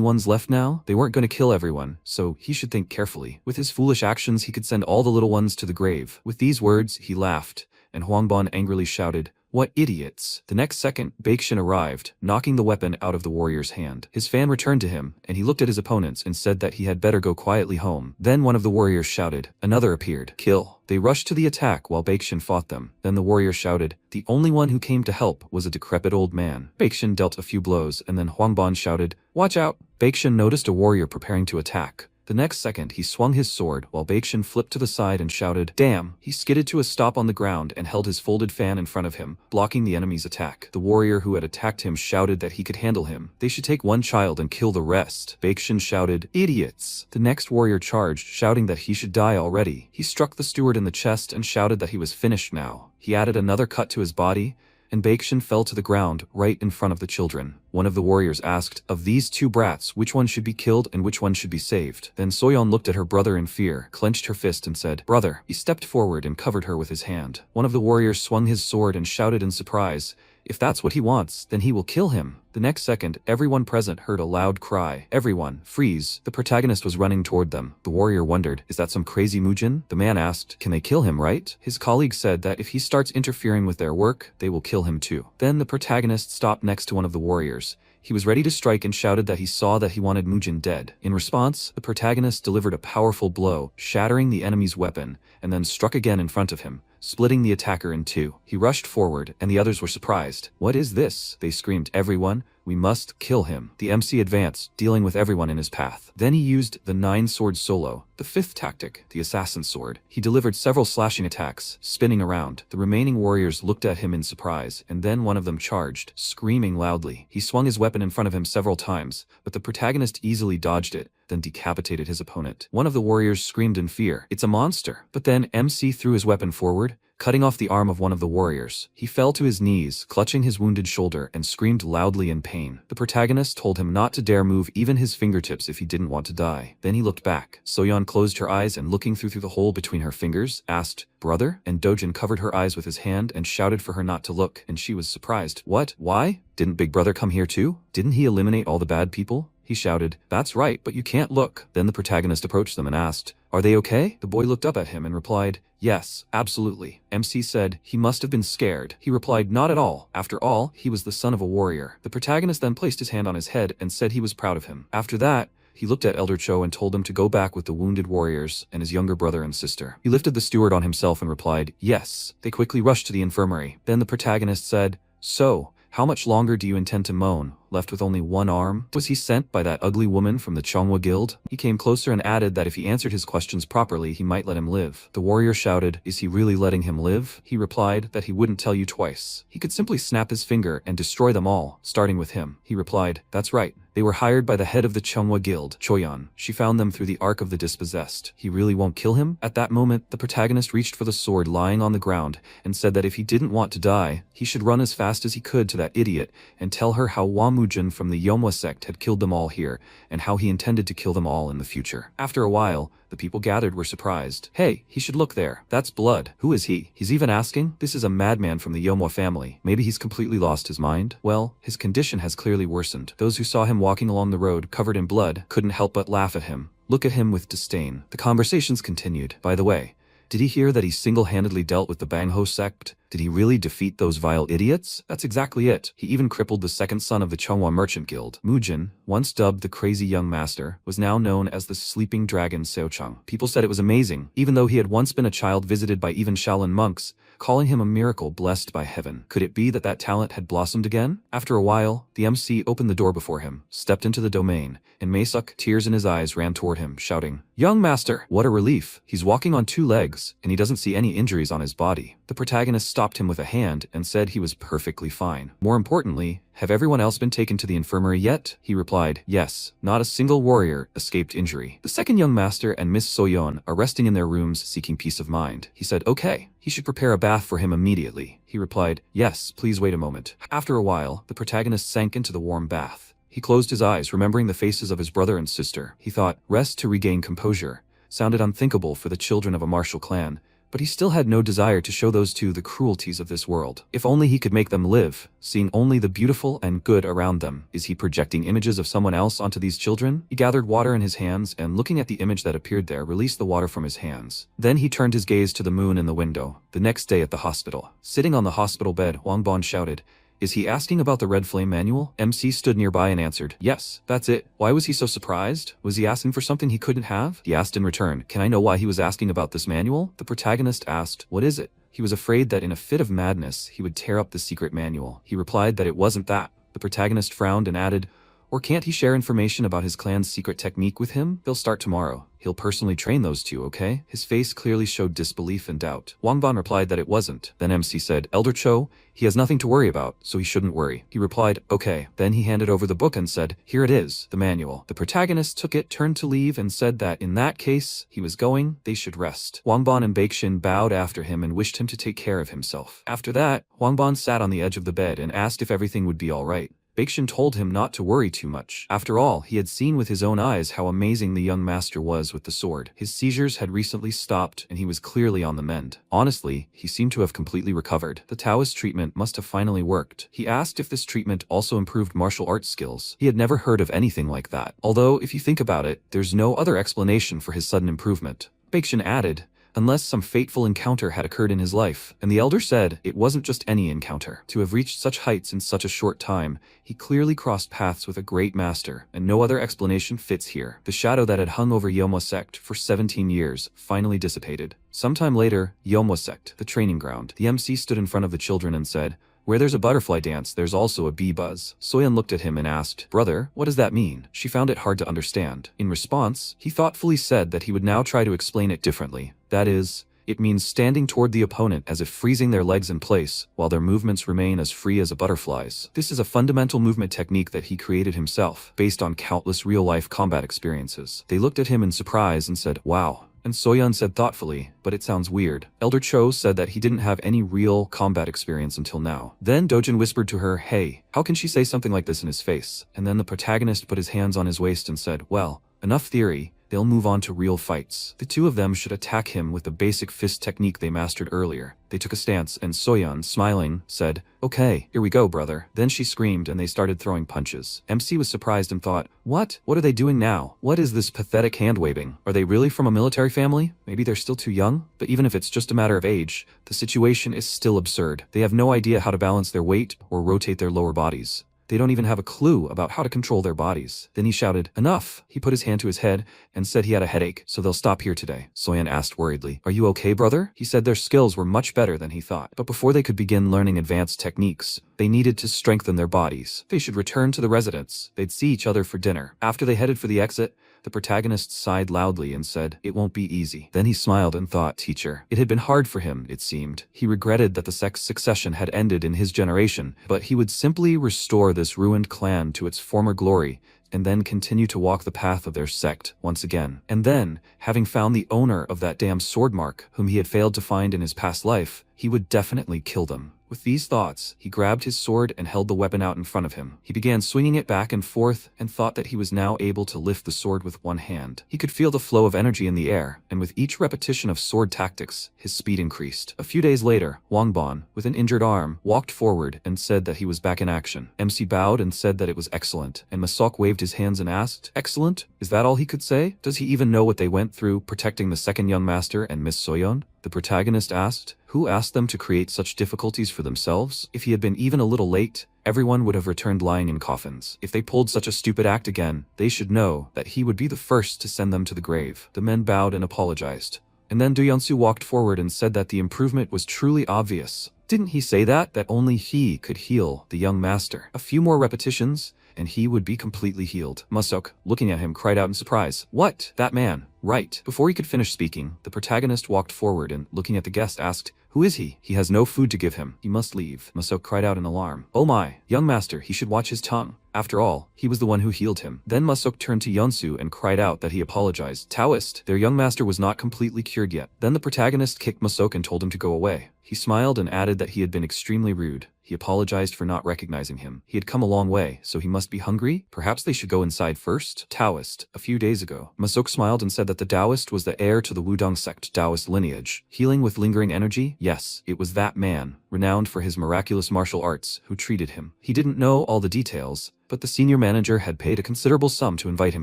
ones left now?" They weren't going to kill everyone, so he should think carefully. With his foolish actions, he could send all the little ones to the grave. With these words, he laughed, and Huangban angrily shouted, "What idiots!" The next second, Baekshun arrived, knocking the weapon out of the warrior's hand. His fan returned to him, and he looked at his opponents and said that he had better go quietly home. Then one of the warriors shouted. Another appeared. "Kill." They rushed to the attack while Baekshun fought them. Then the warrior shouted. The only one who came to help was a decrepit old man. Baekshun dealt a few blows, and then Huangban shouted, "Watch out!" Baekshun noticed a warrior preparing to attack. The next second, he swung his sword while Baekshun flipped to the side and shouted, "Damn!" He skidded to a stop on the ground and held his folded fan in front of him, blocking the enemy's attack. The warrior who had attacked him shouted that he could handle him. They should take one child and kill the rest. Baekshun shouted, "Idiots!" The next warrior charged, shouting that he should die already. He struck the steward in the chest and shouted that he was finished now. He added another cut to his body, and Baekshun fell to the ground right in front of the children. One of the warriors asked, "Of these two brats, which one should be killed and which one should be saved?" Then Soyeon looked at her brother in fear, clenched her fist and said, "Brother." He stepped forward and covered her with his hand. One of the warriors swung his sword and shouted in surprise, "If that's what he wants, then he will kill him." The next second, everyone present heard a loud cry. "Everyone, freeze." The protagonist was running toward them. The warrior wondered, is that some crazy Mujin? The man asked, "Can they kill him, right?" His colleague said that if he starts interfering with their work, they will kill him too. Then the protagonist stopped next to one of the warriors. He was ready to strike and shouted that he saw that he wanted Mujin dead. In response, the protagonist delivered a powerful blow, shattering the enemy's weapon, and then struck again in front of him, splitting the attacker in two. He rushed forward, and the others were surprised. "What is this?" they screamed. "Everyone, we must kill him." The MC advanced, dealing with everyone in his path. Then he used the 9-sword solo, the fifth tactic, the assassin's sword. He delivered several slashing attacks, spinning around. The remaining warriors looked at him in surprise, and then one of them charged, screaming loudly. He swung his weapon in front of him several times, but the protagonist easily dodged it, then decapitated his opponent. One of the warriors screamed in fear, "It's a monster!" But then MC threw his weapon forward, cutting off the arm of one of the warriors. He fell to his knees, clutching his wounded shoulder, and screamed loudly in pain. The protagonist told him not to dare move even his fingertips if he didn't want to die. Then he looked back. Soyeon closed her eyes and, looking through the hole between her fingers, asked, "Brother?" And Dojin covered her eyes with his hand and shouted for her not to look, and she was surprised. "What? Why? Didn't Big Brother come here too? Didn't he eliminate all the bad people?" He shouted, "That's right, but you can't look." Then the protagonist approached them and asked, "Are they okay?" The boy looked up at him and replied, "Yes, absolutely." MC said, "He must have been scared." He replied, "Not at all. After all, he was the son of a warrior." The protagonist then placed his hand on his head and said he was proud of him. After that, he looked at Elder Cho and told him to go back with the wounded warriors and his younger brother and sister. He lifted the steward on himself and replied, "Yes." They quickly rushed to the infirmary. Then the protagonist said, "So, How much longer do you intend to moan, left with only one arm? Was he sent by that ugly woman from the Chongwa Guild? He came closer and added that if he answered his questions properly he might let him live. The warrior shouted, is he really letting him live? He replied that he wouldn't tell you twice. He could simply snap his finger and destroy them all, starting with him. He replied, that's right. They were hired by the head of the Chongwa Guild, Choyan. She found them through the Ark of the Dispossessed. He really won't kill him? At that moment, the protagonist reached for the sword lying on the ground and said that if he didn't want to die, he should run as fast as he could to that idiot and tell her how Wamujin from the Yomwa sect had killed them all here and how he intended to kill them all in the future. After a while, the people gathered were surprised. Hey, he should look there. That's blood. Who is he? He's even asking? This is a madman from the Yomwa family. Maybe he's completely lost his mind? Well, his condition has clearly worsened. Those who saw him walking along the road covered in blood couldn't help but laugh at him, look at him with disdain. The conversations continued. By the way, did he hear that he single-handedly dealt with the Bangho sect? Did he really defeat those vile idiots? That's exactly it. He even crippled the second son of the Chongwa Merchant Guild. Mujin, once dubbed the crazy young master, was now known as the sleeping dragon Seochang. People said it was amazing, even though he had once been a child visited by even Shaolin monks, calling him a miracle blessed by heaven. Could it be that that talent had blossomed again? After a while, the MC opened the door before him, stepped into the domain, and Maesuk, tears in his eyes, ran toward him, shouting, young master! What a relief! He's walking on 2 legs, and he doesn't see any injuries on his body. The protagonist stopped him with a hand and said he was perfectly fine. More importantly, have everyone else been taken to the infirmary yet? He replied, yes, not a single warrior escaped injury. The second young master and Miss Soyeon are resting in their rooms seeking peace of mind. He said, okay, he should prepare a bath for him immediately. He replied, yes, please wait a moment. After a while, the protagonist sank into the warm bath. He closed his eyes, remembering the faces of his brother and sister. He thought, rest to regain composure. Sounded unthinkable for the children of a martial clan, but he still had no desire to show those two the cruelties of this world. If only he could make them live, seeing only the beautiful and good around them. Is he projecting images of someone else onto these children? He gathered water in his hands and, looking at the image that appeared there, released the water from his hands. Then he turned his gaze to the moon in the window. The next day at the hospital. Sitting on the hospital bed, Wangbon shouted, is he asking about the Red Flame manual? MC stood nearby and answered, yes, that's it. Why was he so surprised? Was he asking for something he couldn't have? He asked in return, can I know why he was asking about this manual? The protagonist asked, what is it? He was afraid that in a fit of madness, he would tear up the secret manual. He replied that it wasn't that. The protagonist frowned and added, or can't he share information about his clan's secret technique with him? They'll start tomorrow. He'll personally train those two, okay? His face clearly showed disbelief and doubt. Wangbon replied that it wasn't. Then MC said, Elder Cho, he has nothing to worry about, so he shouldn't worry. He replied, okay. Then he handed over the book and said, here it is, the manual. The protagonist took it, turned to leave, and said that in that case, he was going, they should rest. Wangbon and Baekshin bowed after him and wished him to take care of himself. After that, Wangbon sat on the edge of the bed and asked if everything would be alright. Baekshin told him not to worry too much. After all, he had seen with his own eyes how amazing the young master was with the sword. His seizures had recently stopped, and he was clearly on the mend. Honestly, he seemed to have completely recovered. The Taoist treatment must have finally worked. He asked if this treatment also improved martial arts skills. He had never heard of anything like that. Although, if you think about it, there's no other explanation for his sudden improvement. Baekshin added, unless some fateful encounter had occurred in his life. And the elder said it wasn't just any encounter. To have reached such heights in such a short time, he clearly crossed paths with a great master, and no other explanation fits here. The shadow that had hung over Yomwa sect for 17 years finally dissipated. Sometime later, Yomwa sect, the training ground. The MC stood in front of the children and said, where there's a butterfly dance, there's also a bee buzz. Soyeon looked at him and asked, brother, what does that mean? She found it hard to understand. In response, he thoughtfully said that he would now try to explain it differently. That is, it means standing toward the opponent as if freezing their legs in place, while their movements remain as free as a butterfly's. This is a fundamental movement technique that he created himself, based on countless real-life combat experiences. They looked at him in surprise and said, wow. And Soyeon said thoughtfully, but it sounds weird. Elder Cho said that he didn't have any real combat experience until now. Then Dojin whispered to her, hey, how can she say something like this in his face? And then the protagonist put his hands on his waist and said, well, enough theory. They'll move on to real fights. The two of them should attack him with the basic fist technique they mastered earlier. They took a stance and Soyeon, smiling, said, okay, here we go, brother. Then she screamed and they started throwing punches. MC was surprised and thought, what? What are they doing now? What is this pathetic hand-waving? Are they really from a military family? Maybe they're still too young? But even if it's just a matter of age, the situation is still absurd. They have no idea how to balance their weight or rotate their lower bodies. They don't even have a clue about how to control their bodies. Then he shouted, "Enough!" He put his hand to his head and said he had a headache, so they'll stop here today. Soyeon asked worriedly, "Are you okay, brother?" He said their skills were much better than he thought, but before they could begin learning advanced techniques, they needed to strengthen their bodies. They should return to the residence. They'd see each other for dinner. After they headed for the exit, the protagonist sighed loudly and said, "It won't be easy." Then he smiled and thought, teacher. It had been hard for him, it seemed. He regretted that the sex succession had ended in his generation, but he would simply restore this ruined clan to its former glory, and then continue to walk the path of their sect once again. And then, having found the owner of that damn sword mark, whom he had failed to find in his past life, he would definitely kill them. With these thoughts, he grabbed his sword and held the weapon out in front of him. He began swinging it back and forth and thought that he was now able to lift the sword with one hand. He could feel the flow of energy in the air, and with each repetition of sword tactics, his speed increased. A few days later, Wangbon, with an injured arm, walked forward and said that he was back in action. MC bowed and said that it was excellent, and Masok waved his hands and asked, "Excellent? Is that all he could say? Does he even know what they went through protecting the second young master and Miss Soyeon?" The protagonist asked. Who asked them to create such difficulties for themselves? If he had been even a little late, everyone would have returned lying in coffins. If they pulled such a stupid act again, they should know that he would be the first to send them to the grave. The men bowed and apologized. And then Doyeonsu walked forward and said that the improvement was truly obvious. Didn't he say that only he could heal the young master? A few more repetitions, and he would be completely healed. Masok, looking at him, cried out in surprise. What? That man? Right. Before he could finish speaking, the protagonist walked forward and, looking at the guest, asked, "Who is he? He has no food to give him. He must leave." Masok cried out in alarm. "Oh my, young master, he should watch his tongue. After all, he was the one who healed him." Then Masok turned to Yeonsu and cried out that he apologized. Taoist, their young master was not completely cured yet. Then the protagonist kicked Masok and told him to go away. He smiled and added that he had been extremely rude. He apologized for not recognizing him. He had come a long way, so he must be hungry? Perhaps they should go inside first? Taoist, a few days ago. Masok smiled and said that the Taoist was the heir to the Wudong sect Taoist lineage. Healing with lingering energy? Yes, it was that man, renowned for his miraculous martial arts, who treated him. He didn't know all the details, but the senior manager had paid a considerable sum to invite him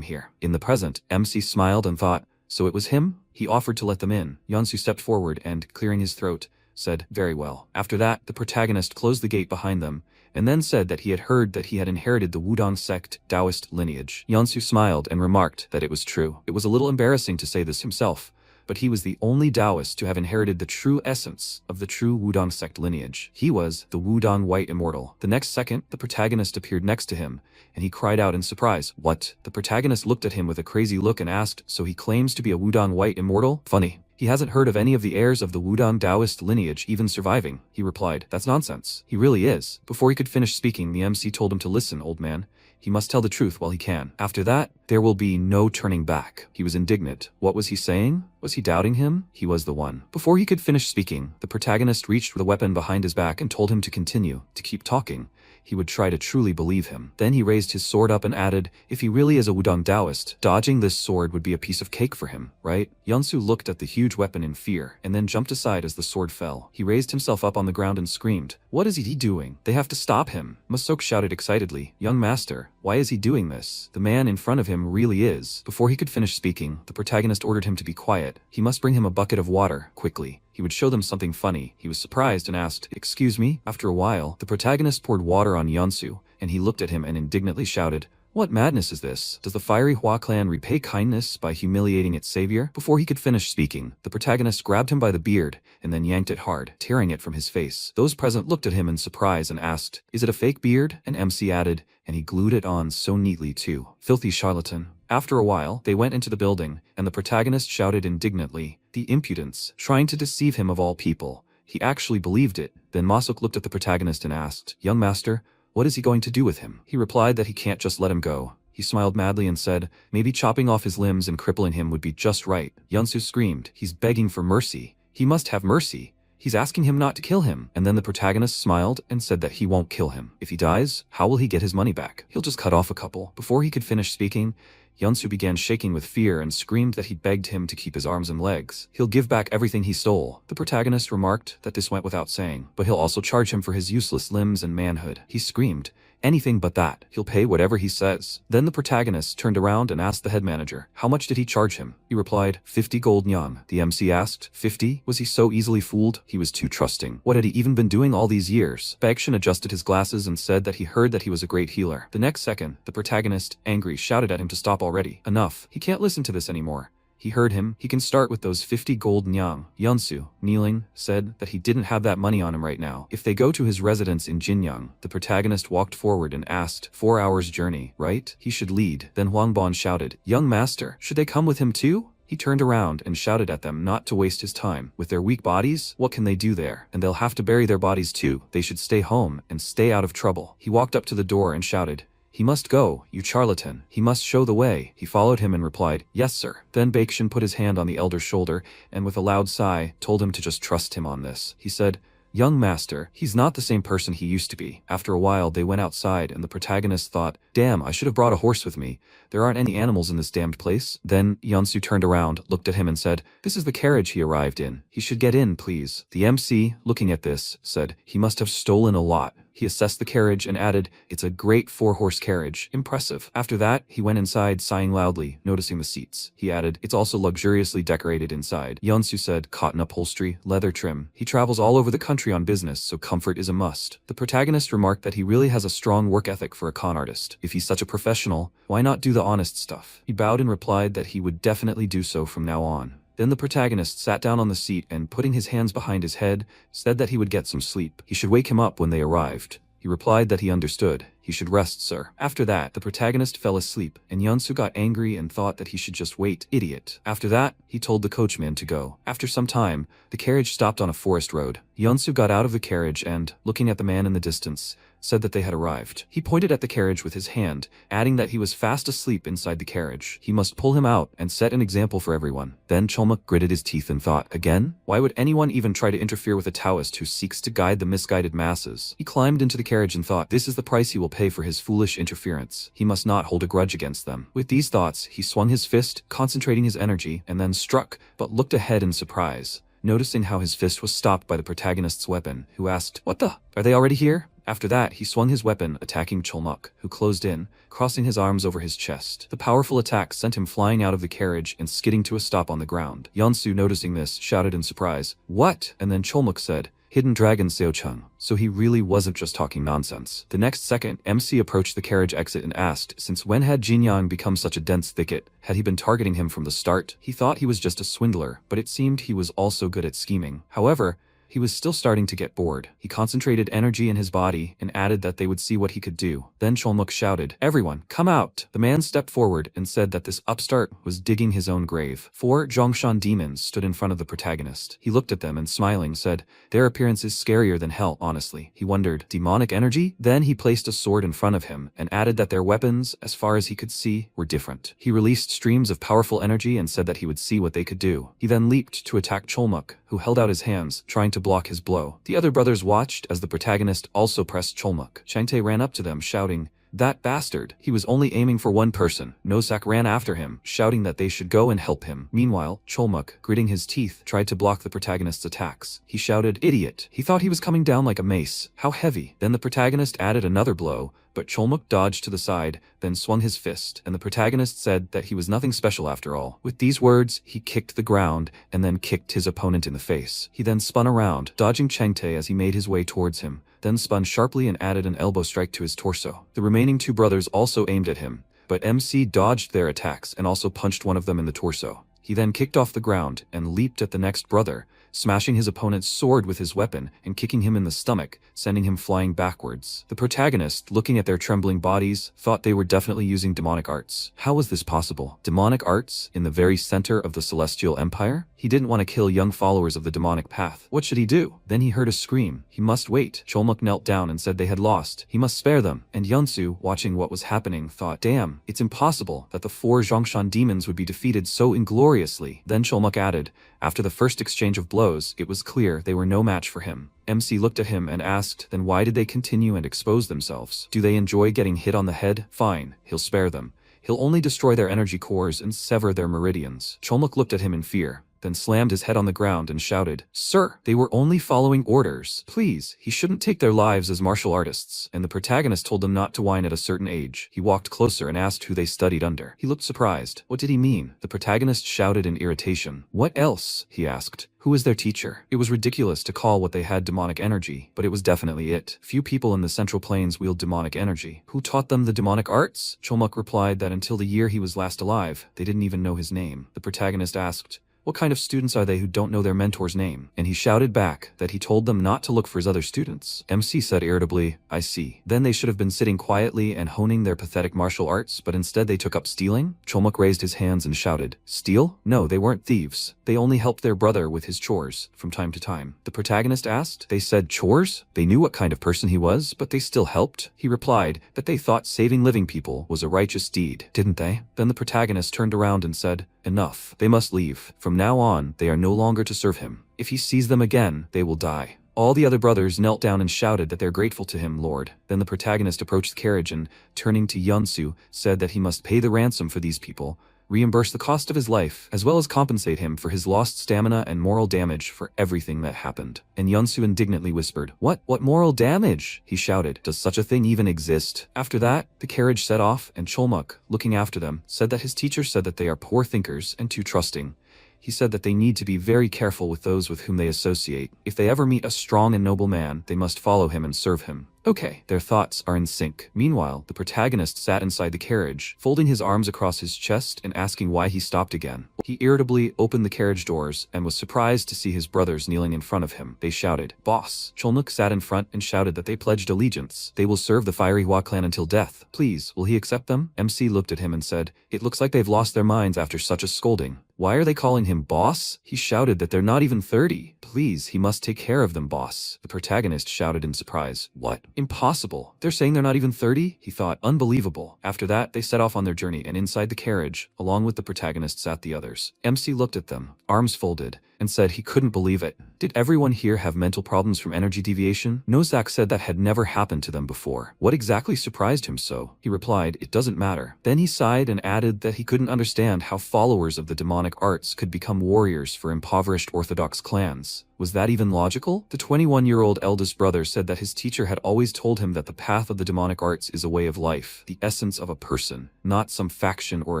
here. In the present, MC smiled and thought, so it was him? He offered to let them in. Yeonsu stepped forward and, clearing his throat, said, "Very well." After that, the protagonist closed the gate behind them, and then said that he had heard that he had inherited the Wudong sect Taoist lineage. Yeonsu smiled and remarked that it was true. It was a little embarrassing to say this himself, but he was the only Taoist to have inherited the true essence of the true Wudong sect lineage. He was the Wudong White Immortal. The next second, the protagonist appeared next to him, and he cried out in surprise, "What?" The protagonist looked at him with a crazy look and asked, "So he claims to be a Wudong White Immortal? Funny. He hasn't heard of any of the heirs of the Wudong Taoist lineage even surviving." He replied, "That's nonsense. He really is." Before he could finish speaking, the MC told him to listen, old man. He must tell the truth while he can. After that, there will be no turning back. He was indignant. What was he saying? Was he doubting him? He was the one. Before he could finish speaking, the protagonist reached for the weapon behind his back and told him to continue, to keep talking. He would try to truly believe him. Then he raised his sword up and added, "If he really is a Wudong Taoist, dodging this sword would be a piece of cake for him, right?" Yeonsu looked at the huge weapon in fear, and then jumped aside as the sword fell. He raised himself up on the ground and screamed, "What is he doing? They have to stop him." Masok shouted excitedly, "Young master, why is he doing this? The man in front of him really is." Before he could finish speaking, the protagonist ordered him to be quiet. He must bring him a bucket of water, quickly. He would show them something funny. He was surprised and asked, "Excuse me?" After a while, the protagonist poured water on Yeonsu, and he looked at him and indignantly shouted, "What madness is this? Does the fiery Hua clan repay kindness by humiliating its savior?" Before he could finish speaking, the protagonist grabbed him by the beard and then yanked it hard, tearing it from his face. Those present looked at him in surprise and asked, "Is it a fake beard?" And MC added, "And he glued it on so neatly too. Filthy charlatan." After a while, they went into the building, and the protagonist shouted indignantly, "The impudence, trying to deceive him of all people. He actually believed it." Then Masok looked at the protagonist and asked, "Young master, what is he going to do with him?" He replied that he can't just let him go. He smiled madly and said, "Maybe chopping off his limbs and crippling him would be just right." Yeonsu screamed, "He's begging for mercy. He must have mercy. He's asking him not to kill him." And then the protagonist smiled and said that he won't kill him. If he dies, how will he get his money back? He'll just cut off a couple. Before he could finish speaking, Yeonsu began shaking with fear and screamed that he begged him to keep his arms and legs. He'll give back everything he stole. The protagonist remarked that this went without saying, but he'll also charge him for his useless limbs and manhood. He screamed, anything but that. He'll pay whatever he says. Then the protagonist turned around and asked the head manager, how much did he charge him? He replied, 50 gold nyang. The MC asked, 50? Was he so easily fooled? He was too trusting. What had he even been doing all these years? Baekshun adjusted his glasses and said that he heard that he was a great healer. The next second, the protagonist, angry, shouted at him to stop already. Enough. He can't listen to this anymore. He heard him. He can start with those 50 gold nyang. Yeonsu, kneeling, said that he didn't have that money on him right now. If they go to his residence in Jinyang, the protagonist walked forward and asked, 4 hours journey, right? He should lead. Then Hwangbon shouted, young master, should they come with him too? He turned around and shouted at them not to waste his time. With their weak bodies, what can they do there? And they'll have to bury their bodies too. They should stay home and stay out of trouble. He walked up to the door and shouted, he must go, you charlatan. He must show the way. He followed him and replied, yes sir. Then Baekshun put his hand on the elder's shoulder and with a loud sigh, told him to just trust him on this. He said, young master, he's not the same person he used to be. After a while they went outside and the protagonist thought, damn, I should have brought a horse with me. There aren't any animals in this damned place. Then Yeonsu turned around, looked at him and said, this is the carriage he arrived in. He should get in, please. The MC, looking at this, said, he must have stolen a lot. He assessed the carriage and added, it's a great 4-horse carriage. Impressive. After that, he went inside sighing loudly, noticing the seats. He added, it's also luxuriously decorated inside. Yeonsu said, cotton upholstery, leather trim. He travels all over the country on business, so comfort is a must. The protagonist remarked that he really has a strong work ethic for a con artist. If he's such a professional, why not do the honest stuff? He bowed and replied that he would definitely do so from now on. Then the protagonist sat down on the seat and, putting his hands behind his head, said that he would get some sleep. He should wake him up when they arrived. He replied that he understood. He should rest, sir. After that, the protagonist fell asleep, and Yeonsu got angry and thought that he should just wait. Idiot. After that, he told the coachman to go. After some time, the carriage stopped on a forest road. Yeonsu got out of the carriage and, looking at the man in the distance, said that they had arrived. He pointed at the carriage with his hand, adding that he was fast asleep inside the carriage. He must pull him out and set an example for everyone. Then Cholmuk gritted his teeth and thought, again? Why would anyone even try to interfere with a Taoist who seeks to guide the misguided masses? He climbed into the carriage and thought, this is the price he will pay for his foolish interference. He must not hold a grudge against them. With these thoughts, he swung his fist, concentrating his energy, and then struck, but looked ahead in surprise, noticing how his fist was stopped by the protagonist's weapon, who asked, what the? Are they already here? After that, he swung his weapon, attacking Cholmuk, who closed in, crossing his arms over his chest. The powerful attack sent him flying out of the carriage and skidding to a stop on the ground. Yeonsu, noticing this, shouted in surprise, what? And then Cholmuk said, hidden dragon Seochung. So he really wasn't just talking nonsense. The next second, MC approached the carriage exit and asked, since when had Jinyang become such a dense thicket? Had he been targeting him from the start? He thought he was just a swindler, but it seemed he was also good at scheming. However, he was still starting to get bored. He concentrated energy in his body and added that they would see what he could do. Then Cholmuk shouted, everyone, come out! The man stepped forward and said that this upstart was digging his own grave. 4 Zhongshan demons stood in front of the protagonist. He looked at them and smiling said, their appearance is scarier than hell, honestly. He wondered, demonic energy? Then he placed a sword in front of him and added that their weapons, as far as he could see, were different. He released streams of powerful energy and said that he would see what they could do. He then leaped to attack Cholmuk, who held out his hands, trying to block his blow. The other brothers watched as the protagonist also pressed Cholmuk. Changtae ran up to them, shouting, that bastard. He was only aiming for one person. Nosak ran after him, shouting that they should go and help him. Meanwhile, Cholmuk, gritting his teeth, tried to block the protagonist's attacks. He shouted, idiot. He thought he was coming down like a mace. How heavy. Then the protagonist added another blow, but Cholmuk dodged to the side, then swung his fist, and the protagonist said that he was nothing special after all. With these words, he kicked the ground, and then kicked his opponent in the face. He then spun around, dodging Changtae as he made his way towards him, then spun sharply and added an elbow strike to his torso. The remaining 2 brothers also aimed at him, but MC dodged their attacks and also punched one of them in the torso. He then kicked off the ground and leaped at the next brother, smashing his opponent's sword with his weapon and kicking him in the stomach, sending him flying backwards. The protagonist, looking at their trembling bodies, thought they were definitely using demonic arts. How was this possible? Demonic arts in the very center of the Celestial Empire? He didn't want to kill young followers of the demonic path. What should he do? Then he heard a scream. He must wait. Cholmuk knelt down and said they had lost. He must spare them. And Yeonsu, watching what was happening, thought, damn, it's impossible that the 4 Zhongshan demons would be defeated so ingloriously. Then Cholmuk added, after the first exchange of blows, it was clear they were no match for him. MC looked at him and asked, then why did they continue and expose themselves? Do they enjoy getting hit on the head? Fine, he'll spare them. He'll only destroy their energy cores and sever their meridians. Cholmuk looked at him in fear. then slammed his head on the ground and shouted, "Sir, they were only following orders. Please, he shouldn't take their lives as martial artists." And the protagonist told them not to whine at a certain age. He walked closer and asked who they studied under. He looked surprised. What did he mean? The protagonist shouted in irritation. "What else?" he asked. Who was their teacher? It was ridiculous to call what they had demonic energy, but it was definitely it. Few people in the Central Plains wield demonic energy. Who taught them the demonic arts? Cholmuk replied that until the year he was last alive, they didn't even know his name. The protagonist asked, "What kind of students are they who don't know their mentor's name?" And he shouted back that he told them not to look for his other students. MC said irritably, "I see. Then they should have been sitting quietly and honing their pathetic martial arts, but instead they took up stealing?" Cholmuk raised his hands and shouted, "Steal? No, they weren't thieves. They only helped their brother with his chores from time to time." The protagonist asked, "They said chores?" They knew what kind of person he was, but they still helped? He replied that they thought saving living people was a righteous deed, didn't they? Then the protagonist turned around and said, "Enough. They must leave. From now on, they are no longer to serve him. If he sees them again, they will die." All the other brothers knelt down and shouted that they're grateful to him, Lord. Then the protagonist approached the carriage and, turning to Yunsu, said that he must pay the ransom for these people, reimburse the cost of his life, as well as compensate him for his lost stamina and moral damage for everything that happened. And Yunsu indignantly whispered, What moral damage?" he shouted. "Does such a thing even exist?" After that, the carriage set off, and Cholmuk, looking after them, said that his teacher said that they are poor thinkers and too trusting. He said that they need to be very careful with those with whom they associate. If they ever meet a strong and noble man, they must follow him and serve him. Okay, their thoughts are in sync. Meanwhile, the protagonist sat inside the carriage, folding his arms across his chest and asking why he stopped again. He irritably opened the carriage doors and was surprised to see his brothers kneeling in front of him. They shouted, "Boss!" Cholmuk sat in front and shouted that they pledged allegiance. They will serve the Fiery Hua clan until death. Please, will he accept them? MC looked at him and said, "It looks like they've lost their minds after such a scolding. Why are they calling him boss?" He shouted that they're not even 30. "Please, he must take care of them, boss." The protagonist shouted in surprise, "What? Impossible. They're saying they're not even 30? He thought, unbelievable. After that, they set off on their journey, and inside the carriage, along with the protagonist, sat the others. MC looked at them, arms folded, and said he couldn't believe it. Did everyone here have mental problems from energy deviation? Nozak said that had never happened to them before. What exactly surprised him so? He replied, "It doesn't matter." Then he sighed and added that he couldn't understand how followers of the demonic arts could become warriors for impoverished orthodox clans. Was that even logical? The 21-year-old eldest brother said that his teacher had always told him that the path of the demonic arts is a way of life, the essence of a person, not some faction or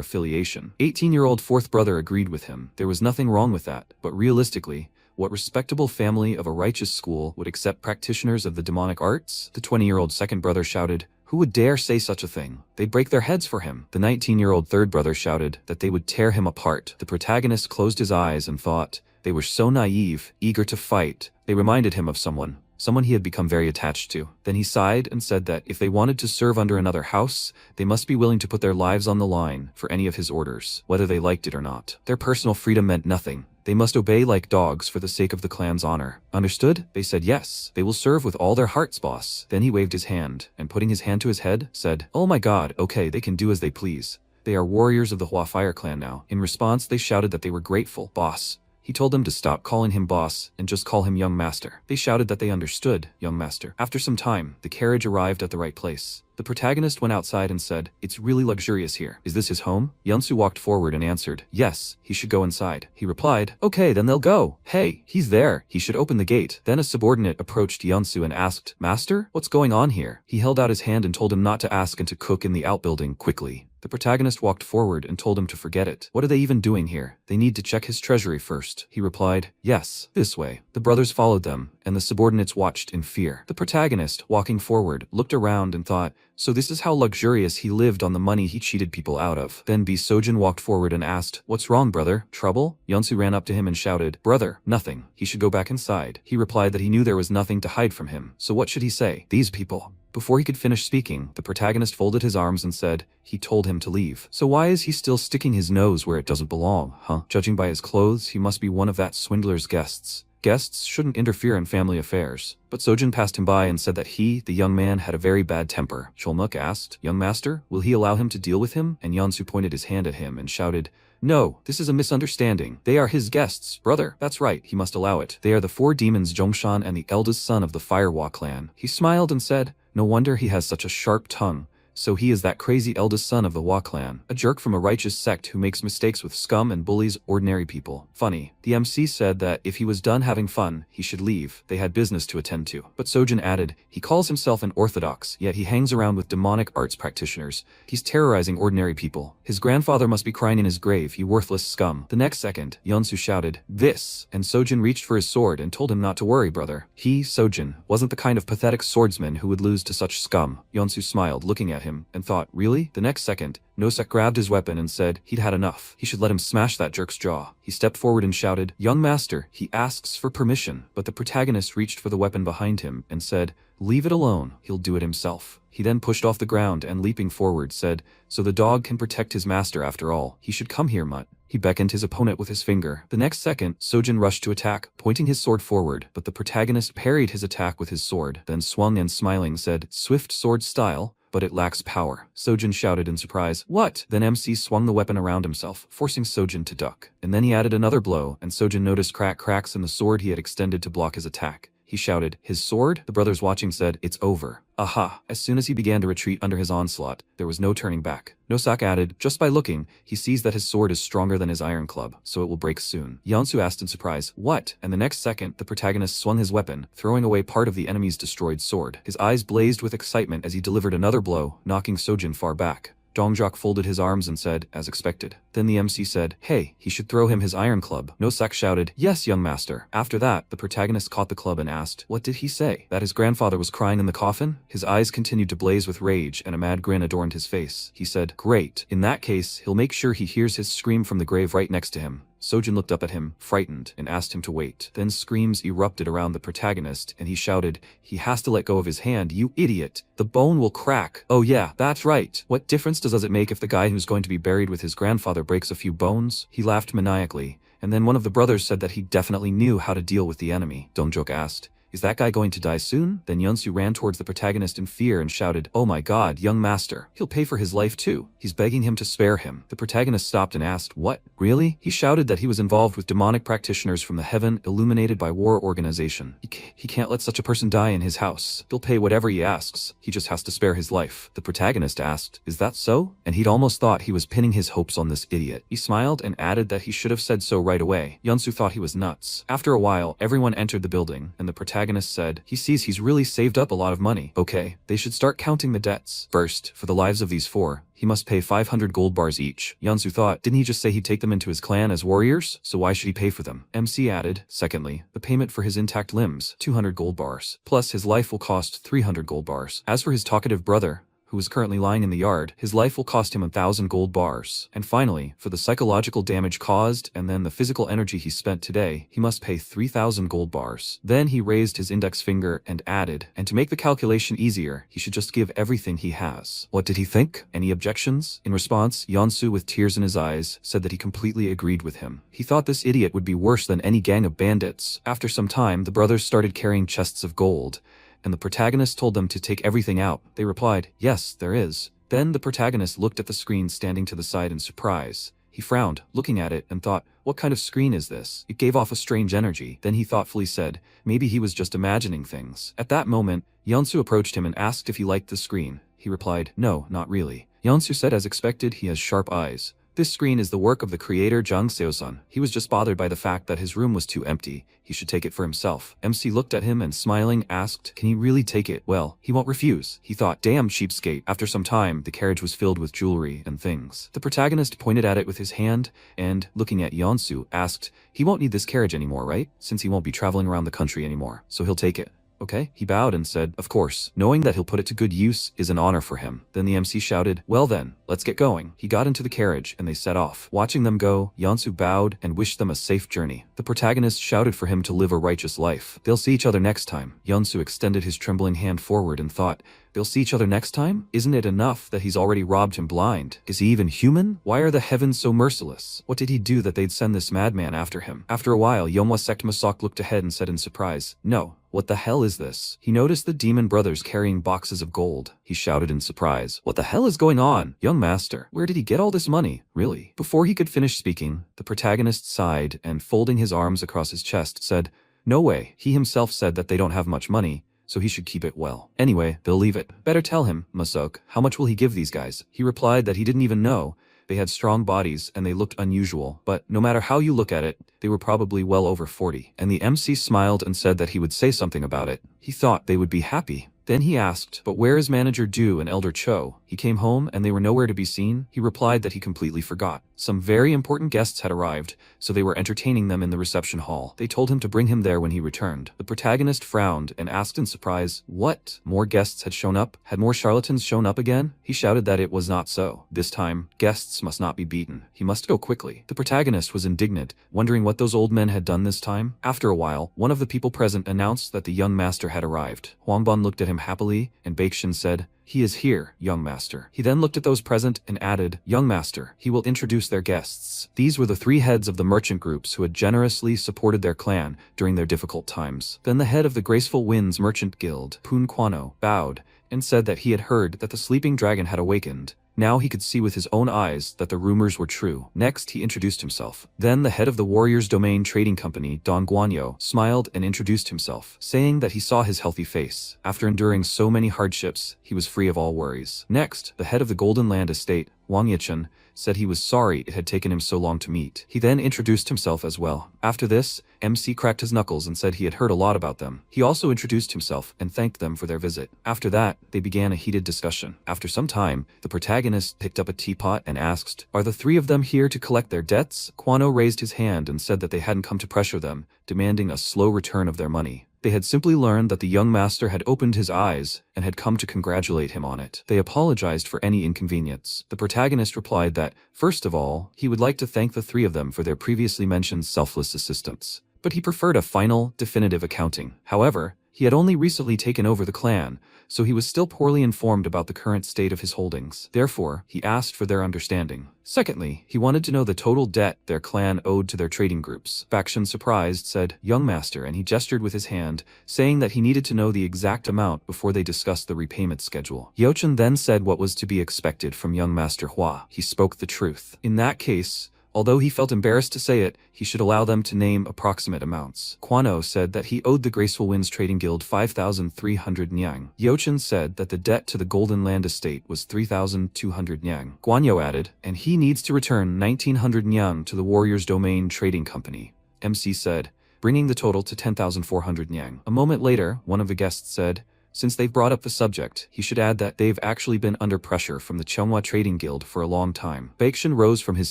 affiliation. 18-year-old fourth brother agreed with him. There was nothing wrong with that, but realistically, what respectable family of a righteous school would accept practitioners of the demonic arts? The 20-year-old second brother shouted, "Who would dare say such a thing? They'd break their heads for him." The 19-year-old third brother shouted that they would tear him apart. The protagonist closed his eyes and thought, they were so naive, eager to fight. They reminded him of someone he had become very attached to. Then he sighed and said that if they wanted to serve under another house, they must be willing to put their lives on the line for any of his orders, whether they liked it or not. Their personal freedom meant nothing. They must obey like dogs for the sake of the clan's honor. Understood? They said yes. They will serve with all their hearts, boss. Then he waved his hand, and putting his hand to his head, said, "Oh my god, okay, they can do as they please. They are warriors of the Hua Fire clan now." In response, they shouted that they were grateful. "Boss." He told them to stop calling him boss and just call him young master. They shouted that they understood, young master. After some time, the carriage arrived at the right place. The protagonist went outside and said, "It's really luxurious here. Is this his home?" Yunsu walked forward and answered, "Yes, he should go inside." He replied, "Okay, then they'll go. Hey, he's there. He should open the gate." Then a subordinate approached Yunsu and asked, "Master, what's going on here?" He held out his hand and told him not to ask and to cook in the outbuilding quickly. The protagonist walked forward and told him to forget it. What are they even doing here? They need to check his treasury first. He replied, "Yes, this way." The brothers followed them, and the subordinates watched in fear. The protagonist, walking forward, looked around and thought, so this is how luxurious he lived on the money he cheated people out of. Then B. Sojin walked forward and asked, "What's wrong, brother? Trouble?" Yunsu ran up to him and shouted, "Brother, nothing. He should go back inside." He replied that he knew there was nothing to hide from him. So what should he say? These people. Before he could finish speaking, the protagonist folded his arms and said, he told him to leave. So why is he still sticking his nose where it doesn't belong, huh? Judging by his clothes, he must be one of that swindler's guests. Guests shouldn't interfere in family affairs. But Sojin passed him by and said that he, the young man, had a very bad temper. Cholmuk asked, "Young master, will he allow him to deal with him?" And Yunsu pointed his hand at him and shouted, "No, this is a misunderstanding. They are his guests, brother. That's right, he must allow it. They are the 4 demons Zhongshan and the eldest son of the Firehwa clan." He smiled and said, "No wonder he has such a sharp tongue. So he is that crazy eldest son of the Wa clan, a jerk from a righteous sect who makes mistakes with scum and bullies ordinary people. Funny. The MC said that if he was done having fun, he should leave. They had business to attend to. But Sojin added, he calls himself an orthodox, yet he hangs around with demonic arts practitioners. He's terrorizing ordinary people. His grandfather must be crying in his grave, you worthless scum. The next second, Yeonsu shouted, this, and Sojin reached for his sword and told him not to worry, brother. He, Sojin, wasn't the kind of pathetic swordsman who would lose to such scum. Yeonsu smiled, looking at him, and thought, really? The next second, Nosek grabbed his weapon and said he'd had enough. He should let him smash that jerk's jaw. He stepped forward and shouted, young master, he asks for permission. But the protagonist reached for the weapon behind him and said, leave it alone, he'll do it himself. He then pushed off the ground and leaping forward said, so the dog can protect his master after all. He should come here, mutt. He beckoned his opponent with his finger. The next second, Sojin rushed to attack, pointing his sword forward, but the protagonist parried his attack with his sword, then swung and smiling said, swift sword style, but it lacks power. Sojin shouted in surprise, what? Then MC swung the weapon around himself, forcing Sojin to duck. And then he added another blow, and Sojin noticed cracks in the sword he had extended to block his attack. He shouted, his sword? The brothers watching said, it's over. Aha! As soon as he began to retreat under his onslaught, there was no turning back. Nosak added, just by looking, he sees that his sword is stronger than his iron club, so it will break soon. Yeonsu asked in surprise, what? And the next second, the protagonist swung his weapon, throwing away part of the enemy's destroyed sword. His eyes blazed with excitement as he delivered another blow, knocking Sojin far back. Dongjok folded his arms and said, as expected. Then the MC said, hey, he should throw him his iron club. Nosak shouted, yes, young master. After that, the protagonist caught the club and asked, what did he say? That his grandfather was crying in the coffin? His eyes continued to blaze with rage and a mad grin adorned his face. He said, great. In that case, he'll make sure he hears his scream from the grave right next to him. Sojin looked up at him, frightened, and asked him to wait. Then screams erupted around the protagonist, and he shouted, he has to let go of his hand, you idiot. The bone will crack. Oh yeah, that's right. What difference does it make if the guy who's going to be buried with his grandfather breaks a few bones? He laughed maniacally, and then one of the brothers said that he definitely knew how to deal with the enemy. Dongjok asked, is that guy going to die soon? Then Yeonsu ran towards the protagonist in fear and shouted, oh my god, young master, he'll pay for his life too. He's begging him to spare him. The protagonist stopped and asked, what? Really? He shouted that he was involved with demonic practitioners from the heaven illuminated by war organization. He can't let such a person die in his house. He'll pay whatever he asks. He just has to spare his life. The protagonist asked, is that so? And he'd almost thought he was pinning his hopes on this idiot. He smiled and added that he should have said so right away. Yeonsu thought he was nuts. After a while, everyone entered the building, and the protagonist said, he sees he's really saved up a lot of money. Okay, they should start counting the debts. First, for the lives of these four, he must pay 500 gold bars each. Yeonsu thought, didn't he just say he'd take them into his clan as warriors? So why should he pay for them? MC added, secondly, the payment for his intact limbs, 200 gold bars. Plus his life will cost 300 gold bars. As for his talkative brother, who is currently lying in the yard, his life will cost him 1,000 gold bars. And finally, for the psychological damage caused and then the physical energy he spent today, he must pay 3,000 gold bars. Then he raised his index finger and added, and to make the calculation easier, he should just give everything he has. What did he think? Any objections? In response, Yeonsu, with tears in his eyes, said that he completely agreed with him. He thought this idiot would be worse than any gang of bandits. After some time, the brothers started carrying chests of gold, and the protagonist told them to take everything out. They replied, yes, there is. Then the protagonist looked at the screen standing to the side in surprise. He frowned, looking at it, and thought, what kind of screen is this? It gave off a strange energy. Then he thoughtfully said, maybe he was just imagining things. At that moment, Yeonsu approached him and asked if he liked the screen. He replied, no, not really. Yeonsu said as expected, he has sharp eyes. This screen is the work of the creator Jang Seo-sun. He was just bothered by the fact that his room was too empty. He should take it for himself. MC looked at him and smiling asked, can he really take it? Well, he won't refuse. He thought, damn cheapskate. After some time, the carriage was filled with jewelry and things. The protagonist pointed at it with his hand and, looking at Yeonsu, asked, he won't need this carriage anymore, right? Since he won't be traveling around the country anymore. So he'll take it. Okay? He bowed and said, of course, knowing that he'll put it to good use is an honor for him. Then the MC shouted, well then, let's get going. He got into the carriage and they set off. Watching them go, Yeonsu bowed and wished them a safe journey. The protagonist shouted for him to live a righteous life. They'll see each other next time. Yeonsu extended his trembling hand forward and thought, they'll see each other next time? Isn't it enough that he's already robbed him blind? Is he even human? Why are the heavens so merciless? What did he do that they'd send this madman after him? After a while, Yeonwa-sect Masok looked ahead and said in surprise, no. What the hell is this? He noticed the demon brothers carrying boxes of gold. He shouted in surprise, what the hell is going on? Young master, where did he get all this money? Really? Before he could finish speaking, the protagonist sighed and folding his arms across his chest said, no way. He himself said that they don't have much money, so he should keep it well. Anyway, they'll leave it. Better tell him, Masok, how much will he give these guys? He replied that he didn't even know. They had strong bodies and they looked unusual, but no matter how you look at it, they were probably well over 40. And the MC smiled and said that he would say something about it. He thought they would be happy. Then he asked, but where is Manager Du and Elder Cho? He came home and they were nowhere to be seen. He replied that he completely forgot. Some very important guests had arrived, so they were entertaining them in the reception hall. They told him to bring him there when he returned. The protagonist frowned and asked in surprise, what? More guests had shown up? Had more charlatans shown up again? He shouted that it was not so. This time, guests must not be beaten. He must go quickly. The protagonist was indignant, wondering what those old men had done this time. After a while, one of the people present announced that the young master had arrived. Huangbon looked at him happily, and Baekshun said, he is here, young master. He then looked at those present and added, young master, he will introduce their guests. These were the 3 heads of the merchant groups who had generously supported their clan during their difficult times. Then the head of the Graceful Winds Merchant Guild, Poon Kwano, bowed and said that he had heard that the sleeping dragon had awakened. Now he could see with his own eyes that the rumors were true. Next, he introduced himself. Then the head of the Warriors Domain Trading Company, Don Guanyo, smiled and introduced himself, saying that he saw his healthy face. After enduring so many hardships, he was free of all worries. Next, the head of the Golden Land Estate, Wang Yichun, said he was sorry it had taken him so long to meet. He then introduced himself as well. After this, MC cracked his knuckles and said he had heard a lot about them. He also introduced himself and thanked them for their visit. After that, they began a heated discussion. After some time, the protagonist picked up a teapot and asked, are the 3 of them here to collect their debts? Kwano raised his hand and said that they hadn't come to pressure them, demanding a slow return of their money. They had simply learned that the young master had opened his eyes and had come to congratulate him on it. They apologized for any inconvenience. The protagonist replied that, first of all, he would like to thank the 3 of them for their previously mentioned selfless assistance. But he preferred a final, definitive accounting. However, he had only recently taken over the clan, so he was still poorly informed about the current state of his holdings. Therefore, he asked for their understanding. Secondly, he wanted to know the total debt their clan owed to their trading groups. Baekshun, surprised, said, young master, and he gestured with his hand, saying that he needed to know the exact amount before they discussed the repayment schedule. Yochun then said what was to be expected from young master Hua. He spoke the truth. In that case, although he felt embarrassed to say it, he should allow them to name approximate amounts. Kwano said that he owed the Graceful Winds Trading Guild 5,300 nyang. Yochun said that the debt to the Golden Land Estate was 3,200 nyang. Guanyo added, and he needs to return 1,900 nyang to the Warriors Domain Trading Company. MC said, bringing the total to 10,400 nyang. A moment later, one of the guests said, since they've brought up the subject, he should add that they've actually been under pressure from the Cheonghua Trading Guild for a long time. Baekshun rose from his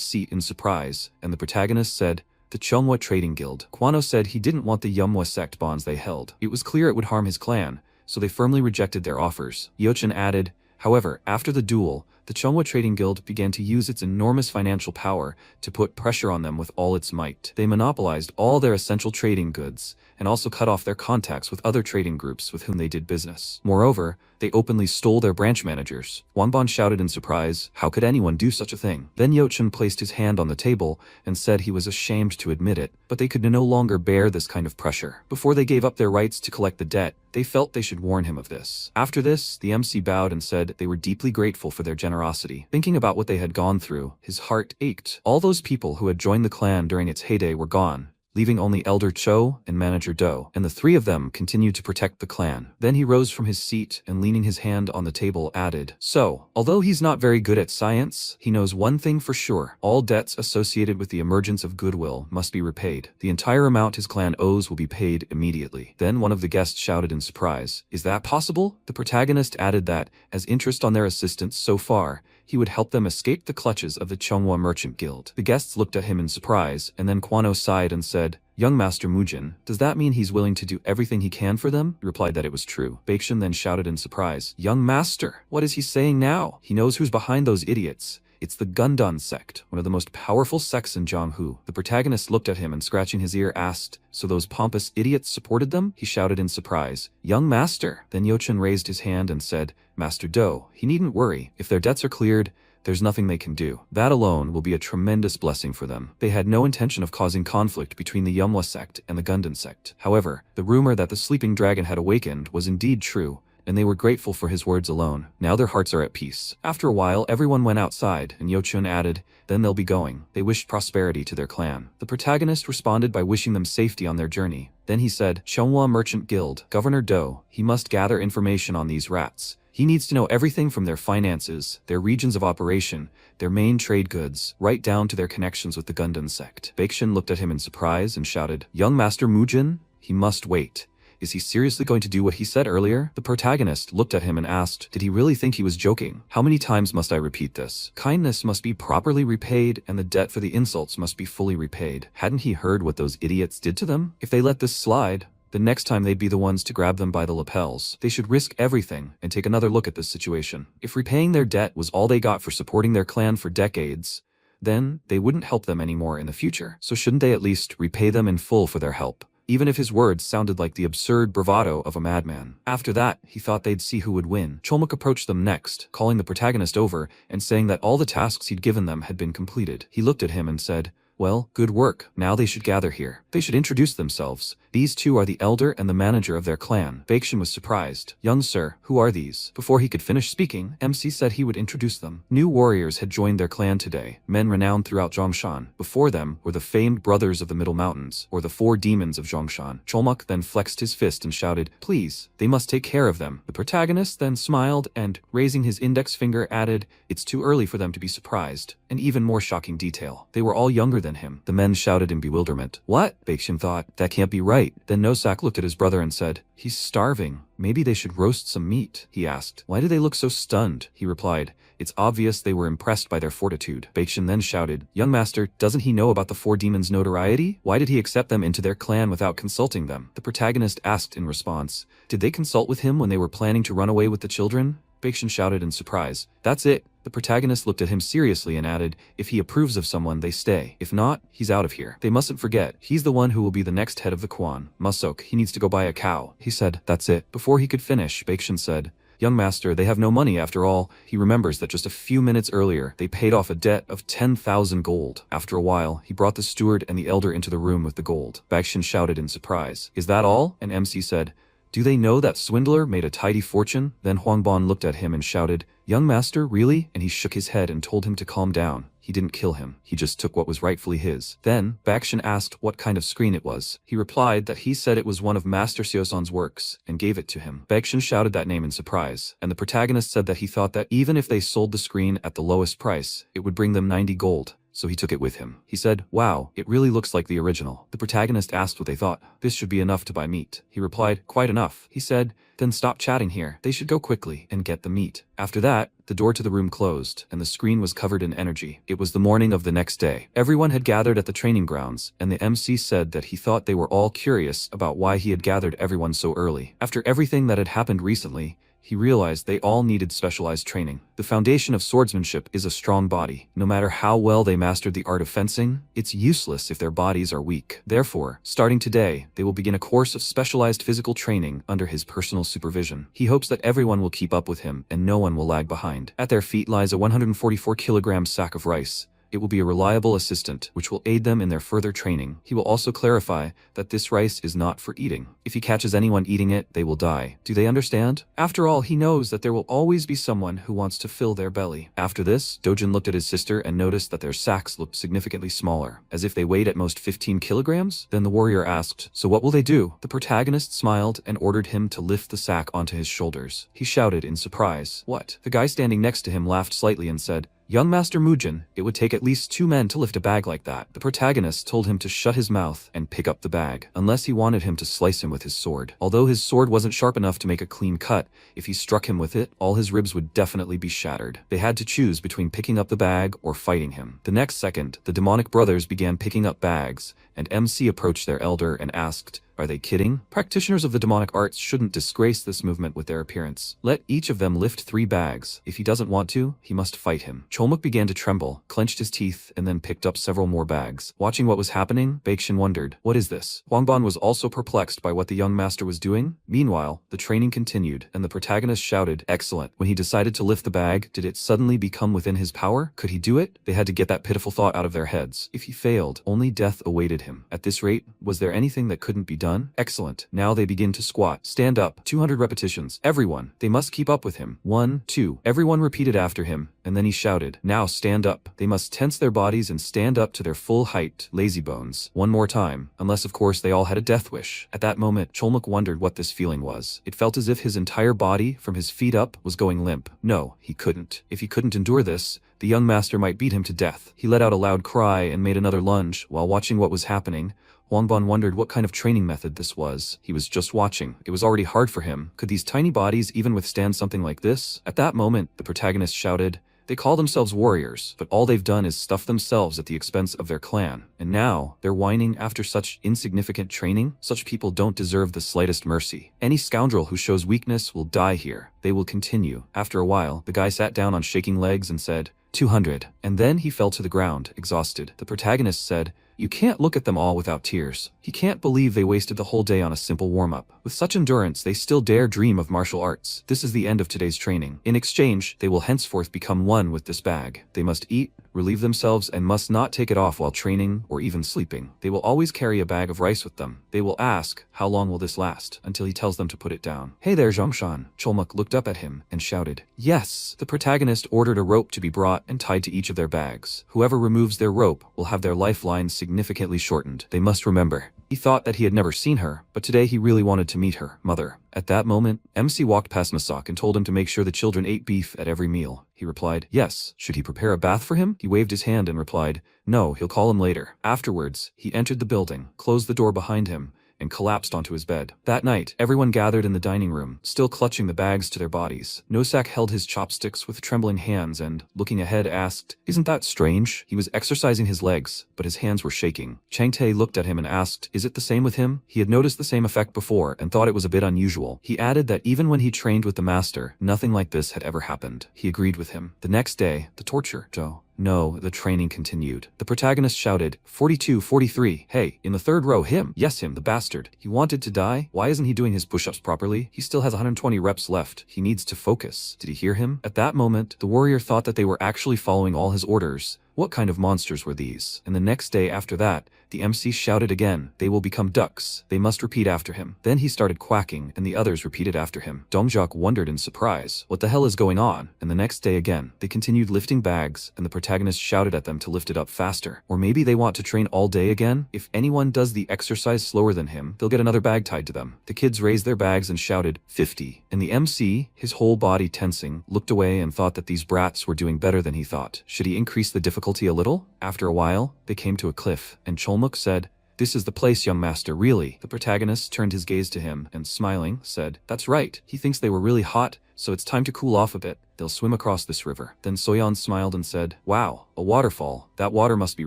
seat in surprise, and the protagonist said, the Cheonghua Trading Guild. Kwano said he didn't want the Yumhwa sect bonds they held. It was clear it would harm his clan, so they firmly rejected their offers. Yochun added, however, after the duel, the Cheonghua Trading Guild began to use its enormous financial power to put pressure on them with all its might. They monopolized all their essential trading goods, and also cut off their contacts with other trading groups with whom they did business. Moreover, they openly stole their branch managers. Wangbon shouted in surprise, how could anyone do such a thing? Then Yochun placed his hand on the table and said he was ashamed to admit it, but they could no longer bear this kind of pressure. Before they gave up their rights to collect the debt, they felt they should warn him of this. After this, the MC bowed and said they were deeply grateful for their generosity. Thinking about what they had gone through, his heart ached. All those people who had joined the clan during its heyday were gone, leaving only Elder Cho and Manager Do, and the 3 of them continued to protect the clan. Then he rose from his seat and leaning his hand on the table added, so, although he's not very good at science, he knows one thing for sure. All debts associated with the emergence of goodwill must be repaid. The entire amount his clan owes will be paid immediately. Then one of the guests shouted in surprise, is that possible? The protagonist added that, as interest on their assistance so far, he would help them escape the clutches of the Cheonghua Merchant Guild. The guests looked at him in surprise, and then Kwano sighed and said, young Master Mujin, does that mean he's willing to do everything he can for them? He replied that it was true. Baekshun then shouted in surprise, young master, what is he saying now? He knows who's behind those idiots. It's the Gundon sect, one of the most powerful sects in Jianghu. The protagonist looked at him and scratching his ear asked, so those pompous idiots supported them? He shouted in surprise, young master. Then Yochun raised his hand and said, Master Do, he needn't worry. If their debts are cleared, there's nothing they can do. That alone will be a tremendous blessing for them. They had no intention of causing conflict between the Yumhwa sect and the Gundon sect. However, the rumor that the sleeping dragon had awakened was indeed true, and they were grateful for his words alone. Now their hearts are at peace. After a while, everyone went outside, and Yochun added, then they'll be going. They wished prosperity to their clan. The protagonist responded by wishing them safety on their journey. Then he said, Chonghua Merchant Guild, Governor Do, he must gather information on these rats. He needs to know everything from their finances, their regions of operation, their main trade goods, right down to their connections with the Gundam sect. Baeksin looked at him in surprise and shouted, Young Master Mujin, he must wait. Is he seriously going to do what he said earlier? The protagonist looked at him and asked, did he really think he was joking? How many times must I repeat this? Kindness must be properly repaid, and the debt for the insults must be fully repaid. Hadn't he heard what those idiots did to them? If they let this slide, the next time they'd be the ones to grab them by the lapels. They should risk everything and take another look at this situation. If repaying their debt was all they got for supporting their clan for decades, then they wouldn't help them anymore in the future. So shouldn't they at least repay them in full for their help? Even if his words sounded like the absurd bravado of a madman. After that, he thought they'd see who would win. Cholmuk approached them next, calling the protagonist over and saying that all the tasks he'd given them had been completed. He looked at him and said, well, good work. Now they should gather here. They should introduce themselves. These two are the elder and the manager of their clan. Baeksin was surprised. Young sir, who are these? Before he could finish speaking, MC said he would introduce them. New warriors had joined their clan today, men renowned throughout Zhongshan. Before them were the famed brothers of the Middle Mountains, or the four demons of Zhongshan. Cholmuk then flexed his fist and shouted, please, they must take care of them. The protagonist then smiled and, raising his index finger, added, it's too early for them to be surprised. An even more shocking detail. They were all younger than him. The men shouted in bewilderment. What? Baeksin thought, that can't be right. Then Nosak looked at his brother and said, he's starving. Maybe they should roast some meat. He asked, why do they look so stunned? He replied, it's obvious they were impressed by their fortitude. Baeksin then shouted, young master, doesn't he know about the four demons' notoriety? Why did he accept them into their clan without consulting them? The protagonist asked in response, did they consult with him when they were planning to run away with the children? Baeksin shouted in surprise, that's it. The protagonist looked at him seriously and added, if he approves of someone, they stay. If not, he's out of here. They mustn't forget, he's the one who will be the next head of the Quan. Musok, he needs to go buy a cow. He said, that's it. Before he could finish, Baeksin said, young master, they have no money after all. He remembers that just a few minutes earlier, they paid off a debt of 10,000 gold. After a while, he brought the steward and the elder into the room with the gold. Baeksin shouted in surprise, is that all? And MC said, do they know that swindler made a tidy fortune? Then Huangban looked at him and shouted, young master, really? And he shook his head and told him to calm down. He didn't kill him. He just took what was rightfully his. Then, Baeksin asked what kind of screen it was. He replied that he said it was one of Master Seosan's works, and gave it to him. Baeksin shouted that name in surprise, and the protagonist said that he thought that even if they sold the screen at the lowest price, it would bring them 90 gold. So he took it with him. He said, wow, it really looks like the original. The protagonist asked what they thought. This should be enough to buy meat. He replied, quite enough. He said, then stop chatting here. They should go quickly and get the meat. After that, the door to the room closed, and the screen was covered in energy. It was the morning of the next day. Everyone had gathered at the training grounds, and the MC said that he thought they were all curious about why he had gathered everyone so early. After everything that had happened recently, he realized they all needed specialized training. The foundation of swordsmanship is a strong body. No matter how well they mastered the art of fencing, it's useless if their bodies are weak. Therefore, starting today, they will begin a course of specialized physical training under his personal supervision. He hopes that everyone will keep up with him and no one will lag behind. At their feet lies a 144-kilogram sack of rice. It will be a reliable assistant, which will aid them in their further training. He will also clarify that this rice is not for eating. If he catches anyone eating it, they will die. Do they understand? After all, he knows that there will always be someone who wants to fill their belly. After this, Dojin looked at his sister and noticed that their sacks looked significantly smaller, as if they weighed at most 15 kilograms. Then the warrior asked, so what will they do? The protagonist smiled and ordered him to lift the sack onto his shoulders. He shouted in surprise, what? The guy standing next to him laughed slightly and said, young Master Mujin, it would take at least 2 men to lift a bag like that. The protagonist told him to shut his mouth and pick up the bag, unless he wanted him to slice him with his sword. Although his sword wasn't sharp enough to make a clean cut, if he struck him with it, all his ribs would definitely be shattered. They had to choose between picking up the bag or fighting him. The next second, the demonic brothers began picking up bags, and MC approached their elder and asked, are they kidding? Practitioners of the demonic arts shouldn't disgrace this movement with their appearance. Let each of them lift 3 bags. If he doesn't want to, he must fight him. Cholmuk began to tremble, clenched his teeth, and then picked up several more bags. Watching what was happening, Baeksin wondered, what is this? Huangban was also perplexed by what the young master was doing. Meanwhile, the training continued, and the protagonist shouted, excellent. When he decided to lift the bag, did it suddenly become within his power? Could he do it? They had to get that pitiful thought out of their heads. If he failed, only death awaited him. At this rate, was there anything that couldn't be done? Excellent. Now they begin to squat. Stand up. 200 repetitions. Everyone. They must keep up with him. 1, 2. Everyone repeated after him, and then he shouted, now stand up. They must tense their bodies and stand up to their full height. Lazybones. One more time. Unless of course they all had a death wish. At that moment, Cholmuk wondered what this feeling was. It felt as if his entire body, from his feet up, was going limp. No, he couldn't. If he couldn't endure this, the young master might beat him to death. He let out a loud cry and made another lunge. While watching what was happening, Huangbon wondered what kind of training method this was. He was just watching. It was already hard for him. Could these tiny bodies even withstand something like this? At that moment, the protagonist shouted, they call themselves warriors, but all they've done is stuff themselves at the expense of their clan. And now, they're whining after such insignificant training? Such people don't deserve the slightest mercy. Any scoundrel who shows weakness will die here. They will continue. After a while, the guy sat down on shaking legs and said, 200. And then he fell to the ground, exhausted. The protagonist said, you can't look at them all without tears. He can't believe they wasted the whole day on a simple warm-up. With such endurance, they still dare dream of martial arts. This is the end of today's training. In exchange, they will henceforth become one with this bag. They must eat, relieve themselves, and must not take it off while training or even sleeping. They will always carry a bag of rice with them. They will ask, how long will this last? Until he tells them to put it down. Hey there, Zhongshan. Cholmuk looked up at him and shouted, yes. The protagonist ordered a rope to be brought and tied to each of their bags. Whoever removes their rope will have their lifeline significantly shortened. They must remember. He thought that he had never seen her, but today he really wanted to meet her mother. At that moment, MC walked past Masak and told him to make sure the children ate beef at every meal. He replied, yes. Should he prepare a bath for him? He waved his hand and replied, no, he'll call him later. Afterwards, he entered the building, closed the door behind him, and collapsed onto his bed. That night, everyone gathered in the dining room, still clutching the bags to their bodies. Nosak held his chopsticks with trembling hands and, looking ahead, asked, isn't that strange? He was exercising his legs, but his hands were shaking. Changtae looked at him and asked, is it the same with him? He had noticed the same effect before and thought it was a bit unusual. He added that even when he trained with the master, nothing like this had ever happened. He agreed with him. The next day, the torture, No, the training continued. The protagonist shouted, 42, 43, hey, in the third row, him. Yes, him, the bastard. He wanted to die? Why isn't he doing his push-ups properly? He still has 120 reps left. He needs to focus. Did he hear him? At that moment, the warrior thought that they were actually following all his orders. What kind of monsters were these? And the next day after that, the MC shouted again, they will become ducks. They must repeat after him. Then he started quacking, and the others repeated after him. Dongjok wondered in surprise, what the hell is going on? And the next day again, they continued lifting bags, and the protagonist shouted at them to lift it up faster. Or maybe they want to train all day again? If anyone does the exercise slower than him, they'll get another bag tied to them. The kids raised their bags and shouted, 50. And the MC, his whole body tensing, looked away and thought that these brats were doing better than he thought. Should he increase the difficulty a little? After a while, they came to a cliff, and Cholmuk said, this is the place, young master, really. The protagonist turned his gaze to him and, smiling, said, that's right. He thinks they were really hot, so it's time to cool off a bit. They'll swim across this river. Then Soyeon smiled and said, wow, a waterfall. That water must be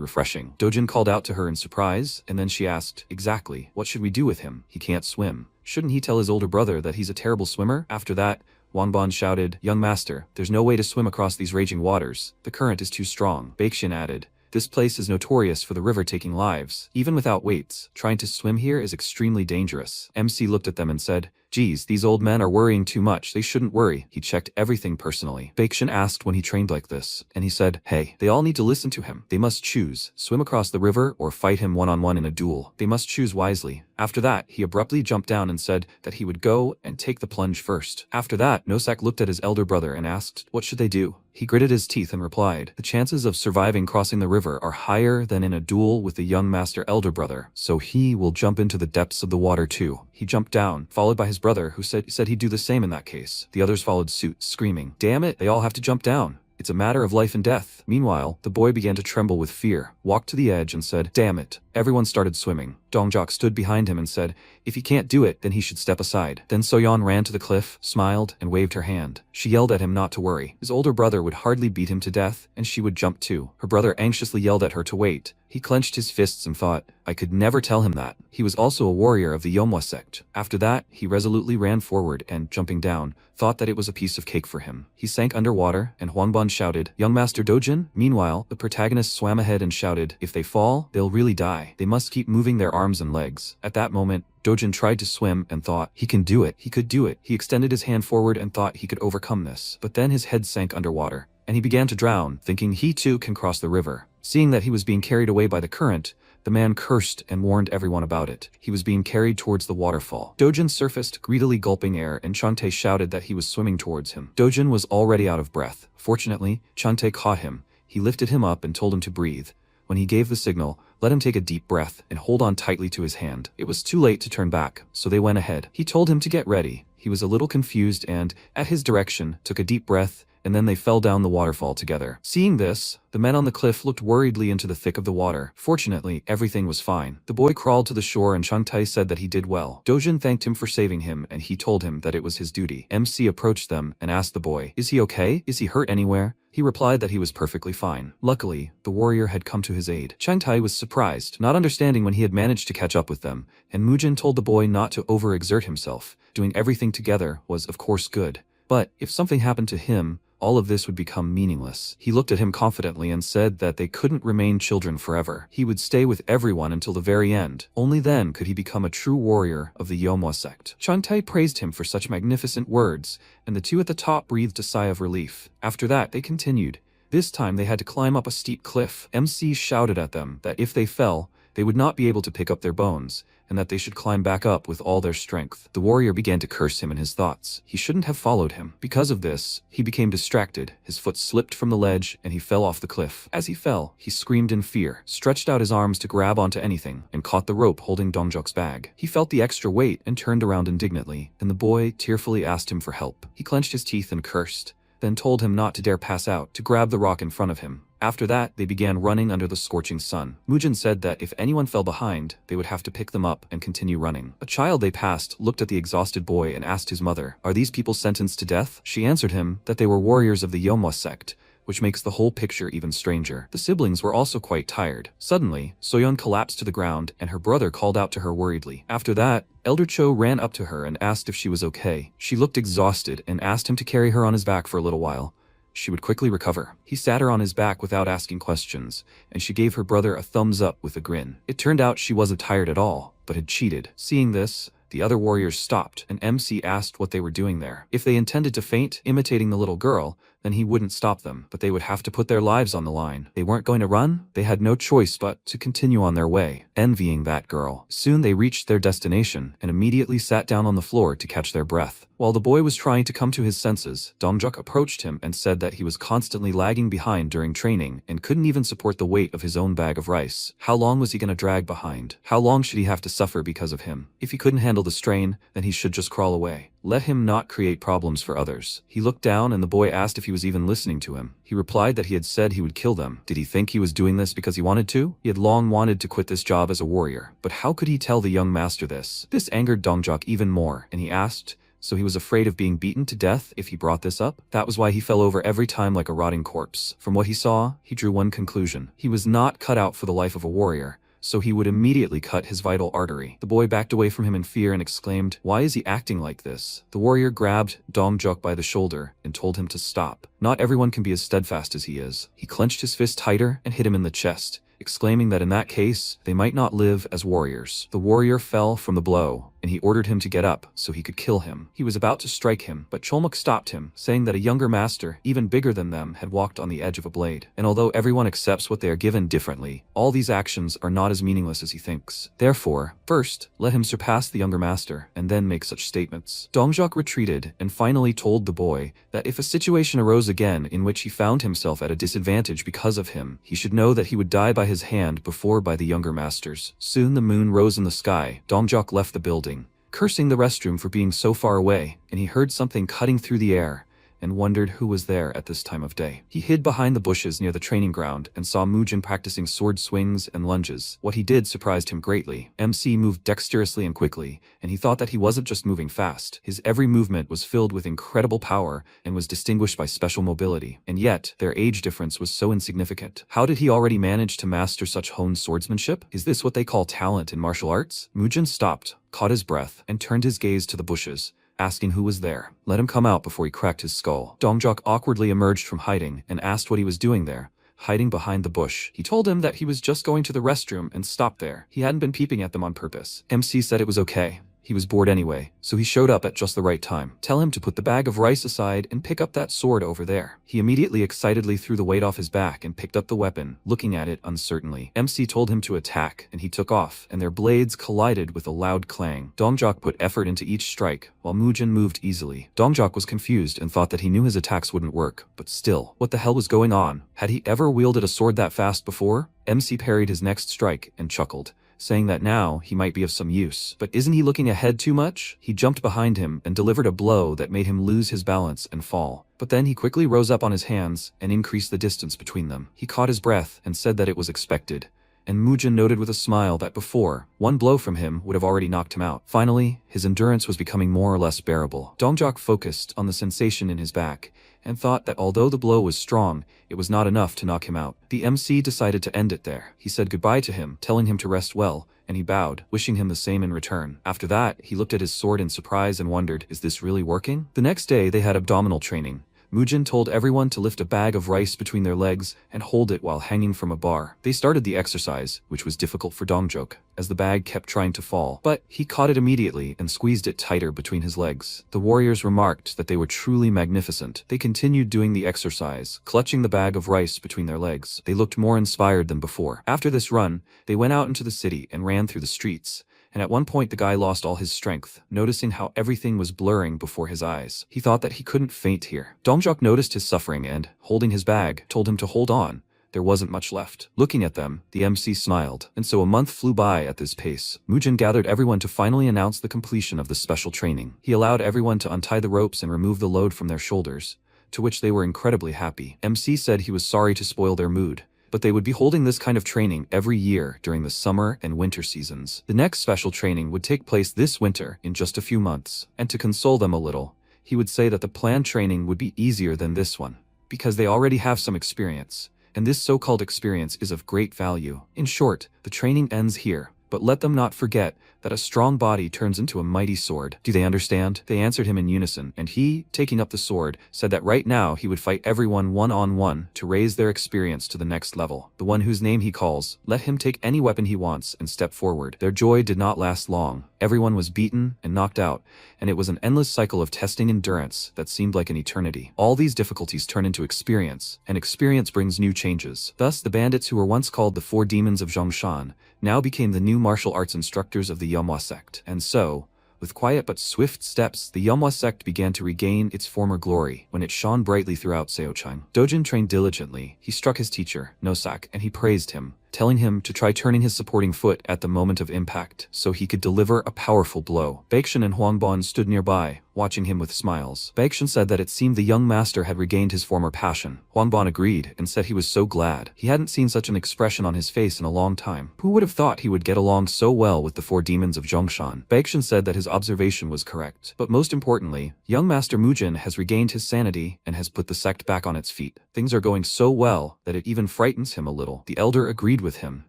refreshing. Dojin called out to her in surprise, and then she asked, exactly, what should we do with him? He can't swim. Shouldn't he tell his older brother that he's a terrible swimmer? After that, Wanban shouted, young master, there's no way to swim across these raging waters. The current is too strong. Baeksin added, this place is notorious for the river taking lives. Even without weights, trying to swim here is extremely dangerous. MC looked at them and said, geez, these old men are worrying too much. They shouldn't worry. He checked everything personally. Baeksin asked when he trained like this, and he said, hey, they all need to listen to him. They must choose, swim across the river or fight him one-on-one in a duel. They must choose wisely. After that, he abruptly jumped down and said that he would go and take the plunge first. After that, Nosak looked at his elder brother and asked, what should they do? He gritted his teeth and replied, the chances of surviving crossing the river are higher than in a duel with the young master elder brother, so he will jump into the depths of the water too. He jumped down, followed by his brother, who said he'd do the same in that case. The others followed suit, screaming, damn it, they all have to jump down. It's a matter of life and death. Meanwhile, the boy began to tremble with fear, walked to the edge and said, damn it. Everyone started swimming. Dongjok stood behind him and said, if he can't do it, then he should step aside. Then Soyeon ran to the cliff, smiled, and waved her hand. She yelled at him not to worry. His older brother would hardly beat him to death, and she would jump too. Her brother anxiously yelled at her to wait. He clenched his fists and thought, I could never tell him that. He was also a warrior of the Yomwa sect. After that, he resolutely ran forward and, jumping down, thought that it was a piece of cake for him. He sank underwater, and Hwangbon shouted, young master Dojin? Meanwhile, the protagonist swam ahead and shouted, if they fall, they'll really die. They must keep moving their arms and legs. At that moment, Dojin tried to swim and thought, he can do it, he could do it. He extended his hand forward and thought he could overcome this. But then his head sank underwater, and he began to drown, thinking he too can cross the river. Seeing that he was being carried away by the current, The man cursed and warned everyone about it. He was being carried towards the waterfall. Dojin surfaced, greedily gulping air, and Chante shouted that he was swimming towards him. Dojin was already out of breath. Fortunately, Chante caught him. He lifted him up and told him to breathe. When he gave the signal, let him take a deep breath and hold on tightly to his hand. It was too late to turn back, so they went ahead. He told him to get ready. He was a little confused and, at his direction, took a deep breath, and then they fell down the waterfall together. Seeing this, the men on the cliff looked worriedly into the thick of the water. Fortunately, everything was fine. The boy crawled to the shore and Changtai said that he did well. Dojin thanked him for saving him and he told him that it was his duty. MC approached them and asked the boy, "Is he okay? Is he hurt anywhere?" He replied that he was perfectly fine. Luckily, the warrior had come to his aid. Changtai was surprised, not understanding when he had managed to catch up with them, and Mujin told the boy not to overexert himself. Doing everything together was of course good. But if something happened to him, all of this would become meaningless. He looked at him confidently and said that they couldn't remain children forever. He would stay with everyone until the very end. Only then could he become a true warrior of the Yomwa sect. Changtai praised him for such magnificent words, and the two at the top breathed a sigh of relief. After that, they continued. This time they had to climb up a steep cliff. MC shouted at them that if they fell, they would not be able to pick up their bones, and that they should climb back up with all their strength. The warrior began to curse him in his thoughts. He shouldn't have followed him. Because of this, he became distracted. His foot slipped from the ledge, and he fell off the cliff. As he fell, he screamed in fear, stretched out his arms to grab onto anything, and caught the rope holding Dongjok's bag. He felt the extra weight and turned around indignantly, and the boy tearfully asked him for help. He clenched his teeth and cursed, then told him not to dare pass out, to grab the rock in front of him. After that, they began running under the scorching sun. Mujin said that if anyone fell behind, they would have to pick them up and continue running. A child they passed looked at the exhausted boy and asked his mother, "Are these people sentenced to death?" She answered him that they were warriors of the Yomwa sect, which makes the whole picture even stranger. The siblings were also quite tired. Suddenly, Soyeon collapsed to the ground and her brother called out to her worriedly. After that, Elder Cho ran up to her and asked if she was okay. She looked exhausted and asked him to carry her on his back for a little while. She would quickly recover. He sat her on his back without asking questions, and she gave her brother a thumbs up with a grin. It turned out she wasn't tired at all, but had cheated. Seeing this, the other warriors stopped, and MC asked what they were doing there. If they intended to faint, imitating the little girl, then he wouldn't stop them, but they would have to put their lives on the line. They weren't going to run, they had no choice but to continue on their way, envying that girl. Soon they reached their destination, and immediately sat down on the floor to catch their breath. While the boy was trying to come to his senses, Dongjok approached him and said that he was constantly lagging behind during training and couldn't even support the weight of his own bag of rice. How long was he going to drag behind? How long should he have to suffer because of him? If he couldn't handle the strain, then he should just crawl away. Let him not create problems for others. He looked down and the boy asked if he was even listening to him. He replied that he had said he would kill them. Did he think he was doing this because he wanted to? He had long wanted to quit this job as a warrior, but how could he tell the young master this? This angered Dongjok even more, and he asked, so he was afraid of being beaten to death if he brought this up? That was why he fell over every time like a rotting corpse. From what he saw, he drew one conclusion. He was not cut out for the life of a warrior, so he would immediately cut his vital artery. The boy backed away from him in fear and exclaimed, "Why is he acting like this?" The warrior grabbed Dongjok by the shoulder and told him to stop. Not everyone can be as steadfast as he is. He clenched his fist tighter and hit him in the chest, exclaiming that in that case, they might not live as warriors. The warrior fell from the blow, and he ordered him to get up so he could kill him. He was about to strike him, but Cholmuk stopped him, saying that a younger master, even bigger than them, had walked on the edge of a blade. And although everyone accepts what they are given differently, all these actions are not as meaningless as he thinks. Therefore, first, let him surpass the younger master, and then make such statements. Dongjok retreated, and finally told the boy that if a situation arose again in which he found himself at a disadvantage because of him, he should know that he would die by his hand before by the younger masters. Soon the moon rose in the sky. Dongjok left the building, cursing the restroom for being so far away, and he heard something cutting through the air and wondered who was there at this time of day. He hid behind the bushes near the training ground and saw Mujin practicing sword swings and lunges. What he did surprised him greatly. MC moved dexterously and quickly, and he thought that he wasn't just moving fast. His every movement was filled with incredible power and was distinguished by special mobility. And yet, their age difference was so insignificant. How did he already manage to master such honed swordsmanship? Is this what they call talent in martial arts? Mujin stopped, caught his breath, and turned his gaze to the bushes, asking who was there. Let him come out before he cracked his skull. Dongjok awkwardly emerged from hiding and asked what he was doing there, hiding behind the bush. He told him that he was just going to the restroom and stopped there. He hadn't been peeping at them on purpose. MC said it was okay. He was bored anyway, so he showed up at just the right time. Tell him to put the bag of rice aside and pick up that sword over there. He immediately excitedly threw the weight off his back and picked up the weapon, looking at it uncertainly. MC told him to attack, and he took off, and their blades collided with a loud clang. Dongjok put effort into each strike, while Mujin moved easily. Dongjok was confused and thought that he knew his attacks wouldn't work, but still, what the hell was going on? Had he ever wielded a sword that fast before? MC parried his next strike and chuckled, saying that now he might be of some use. But isn't he looking ahead too much? He jumped behind him and delivered a blow that made him lose his balance and fall. But then he quickly rose up on his hands and increased the distance between them. He caught his breath and said that it was expected. And Mujin noted with a smile that before, one blow from him would have already knocked him out. Finally, his endurance was becoming more or less bearable. Dongjok focused on the sensation in his back, and thought that although the blow was strong, it was not enough to knock him out. The MC decided to end it there. He said goodbye to him, telling him to rest well, and he bowed, wishing him the same in return. After that, he looked at his sword in surprise and wondered, is this really working? The next day, they had abdominal training. Mujin told everyone to lift a bag of rice between their legs and hold it while hanging from a bar. They started the exercise, which was difficult for Dongjok, as the bag kept trying to fall. But he caught it immediately and squeezed it tighter between his legs. The warriors remarked that they were truly magnificent. They continued doing the exercise, clutching the bag of rice between their legs. They looked more inspired than before. After this run, they went out into the city and ran through the streets. And at one point the guy lost all his strength, noticing how everything was blurring before his eyes. He thought that he couldn't faint here. Dongjok noticed his suffering and, holding his bag, told him to hold on. There wasn't much left. Looking at them, the MC smiled, and so a month flew by at this pace. Mujin gathered everyone to finally announce the completion of the special training. He allowed everyone to untie the ropes and remove the load from their shoulders, to which they were incredibly happy. MC said he was sorry to spoil their mood, but they would be holding this kind of training every year during the summer and winter seasons. The next special training would take place this winter in just a few months, and to console them a little, he would say that the planned training would be easier than this one, because they already have some experience, and this so-called experience is of great value. In short, the training ends here, but let them not forget that a strong body turns into a mighty sword. Do they understand? They answered him in unison, and he, taking up the sword, said that right now he would fight everyone one-on-one to raise their experience to the next level. The one whose name he calls, let him take any weapon he wants and step forward. Their joy did not last long. Everyone was beaten and knocked out, and it was an endless cycle of testing endurance that seemed like an eternity. All these difficulties turn into experience, and experience brings new changes. Thus, the bandits who were once called the Four Demons of Zhongshan now became the new martial arts instructors of the Manhwa sect. And so, with quiet but swift steps, the Manhwa sect began to regain its former glory when it shone brightly throughout Seochang. Dojin trained diligently. He struck his teacher, Nosak, and he praised him, telling him to try turning his supporting foot at the moment of impact so he could deliver a powerful blow. Baekshun and Huangbon stood nearby, watching him with smiles. Baekshun said that it seemed the young master had regained his former passion. Huangbon agreed and said he was so glad. He hadn't seen such an expression on his face in a long time. Who would have thought he would get along so well with the Four Demons of Zhongshan? Baekshun said that his observation was correct. But most importantly, young Master Mujin has regained his sanity and has put the sect back on its feet. Things are going so well that it even frightens him a little. The elder agreed with him,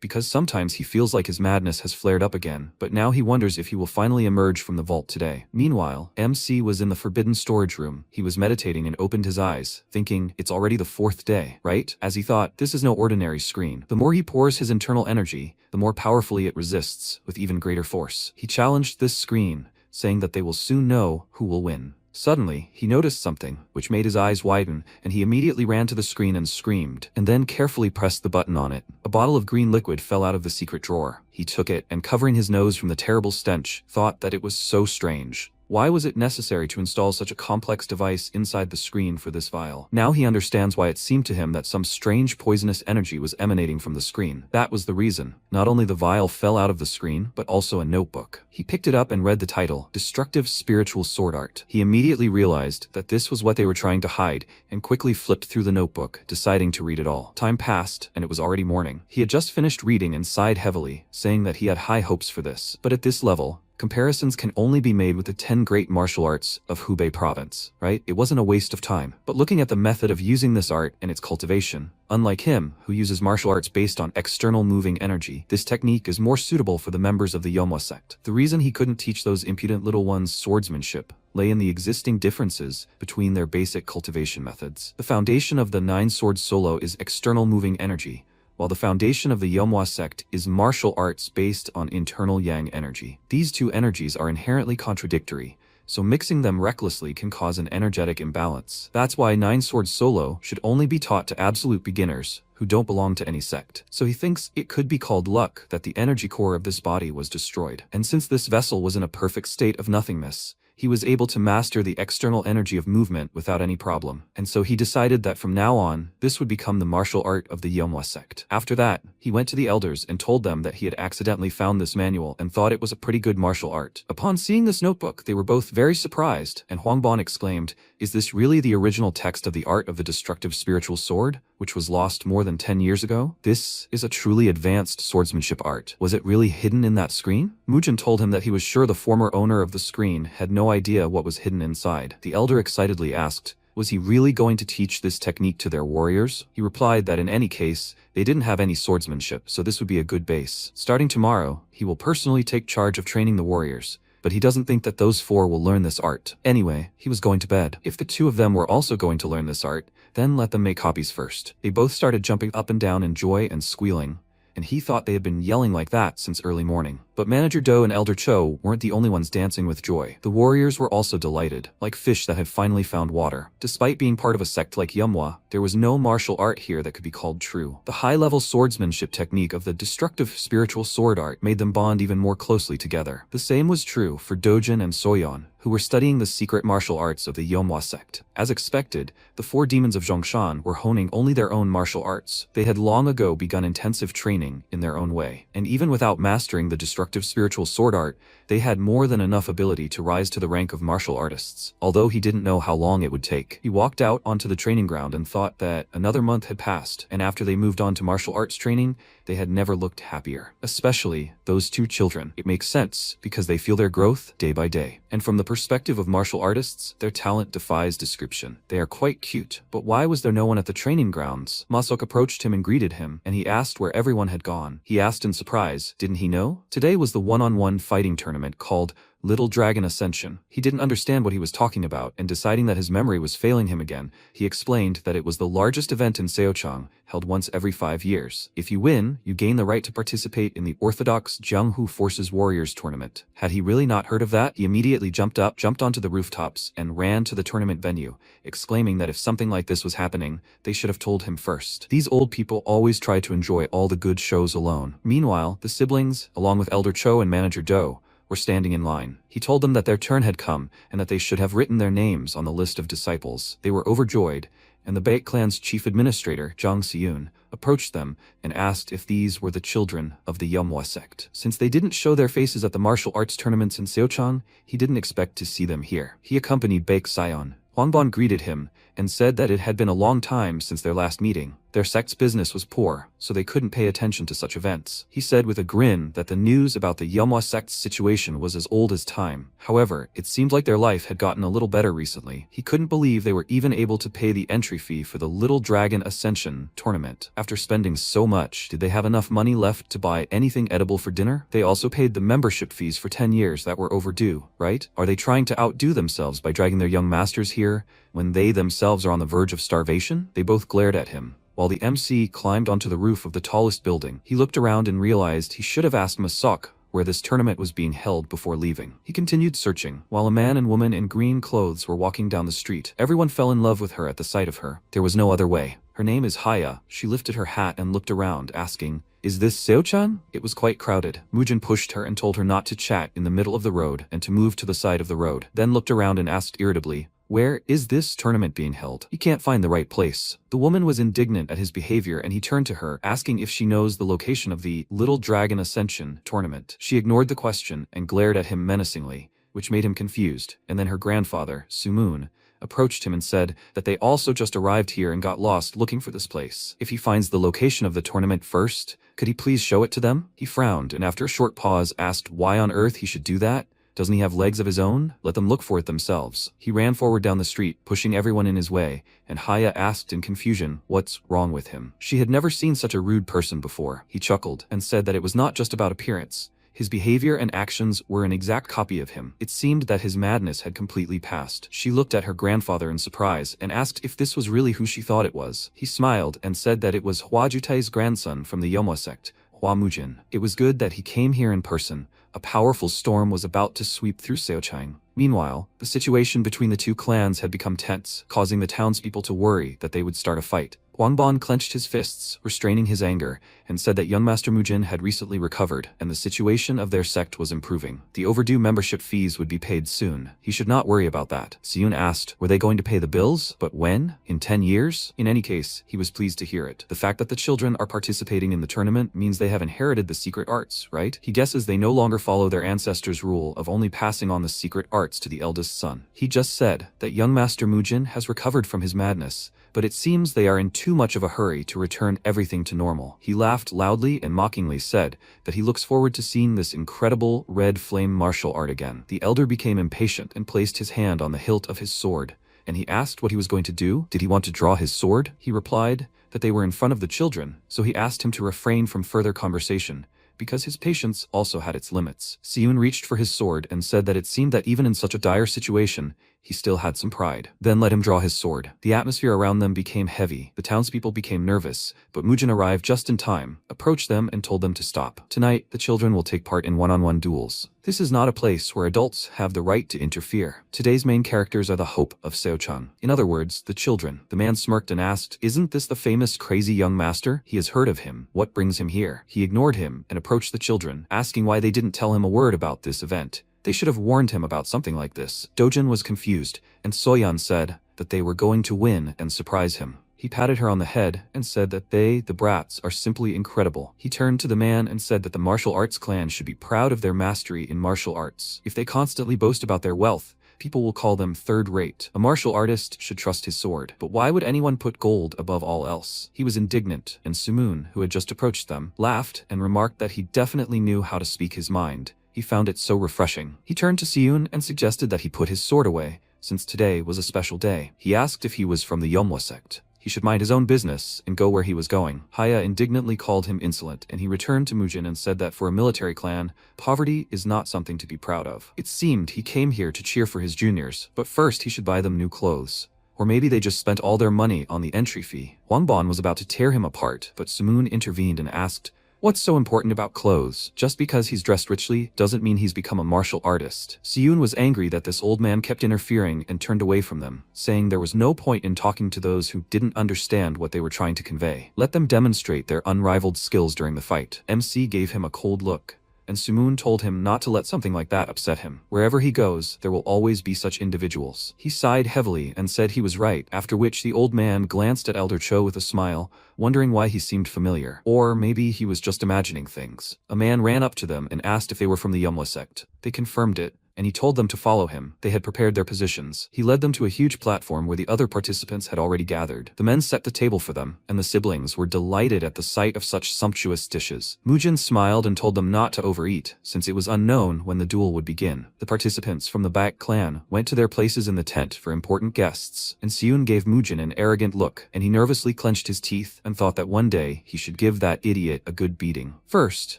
because sometimes he feels like his madness has flared up again, but now he wonders if he will finally emerge from the vault today. Meanwhile, MC was in the forbidden storage room. He was meditating and opened his eyes, thinking, it's already the 4th day, right? As he thought, this is no ordinary screen. The more he pours his internal energy, the more powerfully it resists, with even greater force. He challenged this screen, saying that they will soon know who will win. Suddenly, he noticed something, which made his eyes widen, and he immediately ran to the screen and screamed, and then carefully pressed the button on it. A bottle of green liquid fell out of the secret drawer. He took it, and covering his nose from the terrible stench, thought that it was so strange. Why was it necessary to install such a complex device inside the screen for this vial? Now he understands why it seemed to him that some strange poisonous energy was emanating from the screen. That was the reason. Not only the vial fell out of the screen, but also a notebook. He picked it up and read the title, Destructive Spiritual Sword Art. He immediately realized that this was what they were trying to hide, and quickly flipped through the notebook, deciding to read it all. Time passed, and it was already morning. He had just finished reading and sighed heavily, saying that he had high hopes for this. But at this level, comparisons can only be made with the 10 great martial arts of Hubei province, right? It wasn't a waste of time. But looking at the method of using this art and its cultivation, unlike him, who uses martial arts based on external moving energy, this technique is more suitable for the members of the Manhwa sect. The reason he couldn't teach those impudent little ones swordsmanship lay in the existing differences between their basic cultivation methods. The foundation of the 9-sword solo is external moving energy, while the foundation of the Manhwa sect is martial arts based on internal yang energy. These two energies are inherently contradictory, so mixing them recklessly can cause an energetic imbalance. That's why Nine Swords Solo should only be taught to absolute beginners who don't belong to any sect. So he thinks it could be called luck that the energy core of this body was destroyed. And since this vessel was in a perfect state of nothingness, he was able to master the external energy of movement without any problem. And so he decided that from now on, this would become the martial art of the Manhwa sect. After that, he went to the elders and told them that he had accidentally found this manual and thought it was a pretty good martial art. Upon seeing this notebook, they were both very surprised, and Huangban exclaimed, "Is this really the original text of the art of the destructive spiritual sword, which was lost more than 10 years ago? This is a truly advanced swordsmanship art. Was it really hidden in that screen?" Mujin told him that he was sure the former owner of the screen had no idea what was hidden inside. The elder excitedly asked, was he really going to teach this technique to their warriors? He replied that in any case, they didn't have any swordsmanship, so this would be a good base. Starting tomorrow, he will personally take charge of training the warriors, but he doesn't think that those four will learn this art. Anyway, he was going to bed. If the two of them were also going to learn this art, then let them make copies first. They both started jumping up and down in joy and squealing, and he thought they had been yelling like that since early morning. But Manager Do and Elder Cho weren't the only ones dancing with joy. The warriors were also delighted, like fish that had finally found water. Despite being part of a sect like Manhwa, there was no martial art here that could be called true. The high-level swordsmanship technique of the destructive spiritual sword art made them bond even more closely together. The same was true for Dojin and Soyeon, who were studying the secret martial arts of the Manhwa sect. As expected, the four demons of Zhongshan were honing only their own martial arts. They had long ago begun intensive training in their own way, and even without mastering the destructive spiritual sword art, they had more than enough ability to rise to the rank of martial artists. Although he didn't know how long it would take, he walked out onto the training ground and thought that another month had passed, and after they moved on to martial arts training, they had never looked happier. Especially those two children. It makes sense, because they feel their growth day by day. And from the perspective of martial artists, their talent defies description. They are quite cute, but why was there no one at the training grounds? Masok approached him and greeted him, and he asked where everyone had gone. He asked in surprise, didn't he know? Today was the one-on-one fighting tournament called Little Dragon Ascension. He didn't understand what he was talking about, and deciding that his memory was failing him again, he explained that it was the largest event in Seochang, held once every 5 years. If you win, you gain the right to participate in the Orthodox Jianghu Forces Warriors tournament. Had he really not heard of that? He immediately jumped onto the rooftops, and ran to the tournament venue, exclaiming that if something like this was happening, they should have told him first. These old people always try to enjoy all the good shows alone. Meanwhile, the siblings, along with Elder Cho and Manager Do, were standing in line. He told them that their turn had come, and that they should have written their names on the list of disciples. They were overjoyed, and the Baek clan's chief administrator, Jang Seun, approached them and asked if these were the children of the Manhwa sect. Since they didn't show their faces at the martial arts tournaments in Seochang, he didn't expect to see them here. He accompanied Baek Sion. Huangban greeted him and said that it had been a long time since their last meeting. Their sect's business was poor, so they couldn't pay attention to such events. He said with a grin that the news about the Manhwa sect's situation was as old as time. However, it seemed like their life had gotten a little better recently. He couldn't believe they were even able to pay the entry fee for the Little Dragon Ascension tournament. After spending so much, did they have enough money left to buy anything edible for dinner? They also paid the membership fees for 10 years that were overdue, right? Are they trying to outdo themselves by dragging their young masters here when they themselves are on the verge of starvation? They both glared at him. While the MC climbed onto the roof of the tallest building, he looked around and realized he should have asked Masok where this tournament was being held before leaving. He continued searching, while a man and woman in green clothes were walking down the street. Everyone fell in love with her at the sight of her. There was no other way. Her name is Haya. She lifted her hat and looked around, asking, "Is this Seo-chan?" It was quite crowded. Mujin pushed her and told her not to chat in the middle of the road and to move to the side of the road, then looked around and asked irritably, "Where is this tournament being held? He can't find the right place." The woman was indignant at his behavior, and he turned to her, asking if she knows the location of the Little Dragon Ascension tournament. She ignored the question and glared at him menacingly, which made him confused, and then her grandfather, Sumoon, approached him and said that they also just arrived here and got lost looking for this place. If he finds the location of the tournament first, could he please show it to them? He frowned, and after a short pause asked why on earth he should do that. Doesn't he have legs of his own? Let them look for it themselves. He ran forward down the street, pushing everyone in his way, and Haya asked in confusion what's wrong with him. She had never seen such a rude person before. He chuckled and said that it was not just about appearance. His behavior and actions were an exact copy of him. It seemed that his madness had completely passed. She looked at her grandfather in surprise and asked if this was really who she thought it was. He smiled and said that it was Hua Jutai's grandson from the Yomwa sect, Hua Mujin. It was good that he came here in person. A powerful storm was about to sweep through Seochang. Meanwhile, the situation between the two clans had become tense, causing the townspeople to worry that they would start a fight. Huangbon clenched his fists, restraining his anger, and said that young Master Mujin had recently recovered, and the situation of their sect was improving. The overdue membership fees would be paid soon. He should not worry about that. Siyun asked, were they going to pay the bills? But when? In 10 years? In any case, he was pleased to hear it. The fact that the children are participating in the tournament means they have inherited the secret arts, right? He guesses they no longer follow their ancestors' rule of only passing on the secret arts to the eldest son. He just said that young Master Mujin has recovered from his madness, but it seems they are in too much of a hurry to return everything to normal. He laughed loudly and mockingly said that he looks forward to seeing this incredible red flame martial art again. The elder became impatient and placed his hand on the hilt of his sword, and he asked what he was going to do. Did he want to draw his sword? He replied that they were in front of the children, so he asked him to refrain from further conversation, because his patience also had its limits. Siyun reached for his sword and said that it seemed that even in such a dire situation, he still had some pride. Then let him draw his sword. The atmosphere around them became heavy. The townspeople became nervous, but Mujin arrived just in time, approached them and told them to stop. Tonight, the children will take part in one-on-one duels. This is not a place where adults have the right to interfere. Today's main characters are the hope of Seochang. In other words, the children. The man smirked and asked, isn't this the famous crazy young master? He has heard of him. What brings him here? He ignored him and approached the children, asking why they didn't tell him a word about this event. They should have warned him about something like this. Dojin was confused, and Soyeon said that they were going to win and surprise him. He patted her on the head and said that they, the brats, are simply incredible. He turned to the man and said that the martial arts clan should be proud of their mastery in martial arts. If they constantly boast about their wealth, people will call them third-rate. A martial artist should trust his sword. But why would anyone put gold above all else? He was indignant, and Sumoon, who had just approached them, laughed and remarked that he definitely knew how to speak his mind. He found it so refreshing. He turned to Siyun and suggested that he put his sword away, since today was a special day. He asked if he was from the Yomwa sect. He should mind his own business and go where he was going. Haya indignantly called him insolent, and he returned to Mujin and said that for a military clan, poverty is not something to be proud of. It seemed he came here to cheer for his juniors, but first he should buy them new clothes. Or maybe they just spent all their money on the entry fee. Huangbon was about to tear him apart, but Sumoon intervened and asked, what's so important about clothes? Just because he's dressed richly doesn't mean he's become a martial artist. Siyun was angry that this old man kept interfering and turned away from them, saying there was no point in talking to those who didn't understand what they were trying to convey. Let them demonstrate their unrivaled skills during the fight. MC gave him a cold look, and Sumoon told him not to let something like that upset him. Wherever he goes, there will always be such individuals. He sighed heavily and said he was right, after which the old man glanced at Elder Cho with a smile, wondering why he seemed familiar. Or maybe he was just imagining things. A man ran up to them and asked if they were from the Yomwa sect. They confirmed it, and he told them to follow him. They had prepared their positions. He led them to a huge platform where the other participants had already gathered. The men set the table for them, and the siblings were delighted at the sight of such sumptuous dishes. Mujin smiled and told them not to overeat, since it was unknown when the duel would begin. The participants from the Baek clan went to their places in the tent for important guests, and Siyun gave Mujin an arrogant look, and he nervously clenched his teeth and thought that one day he should give that idiot a good beating. First,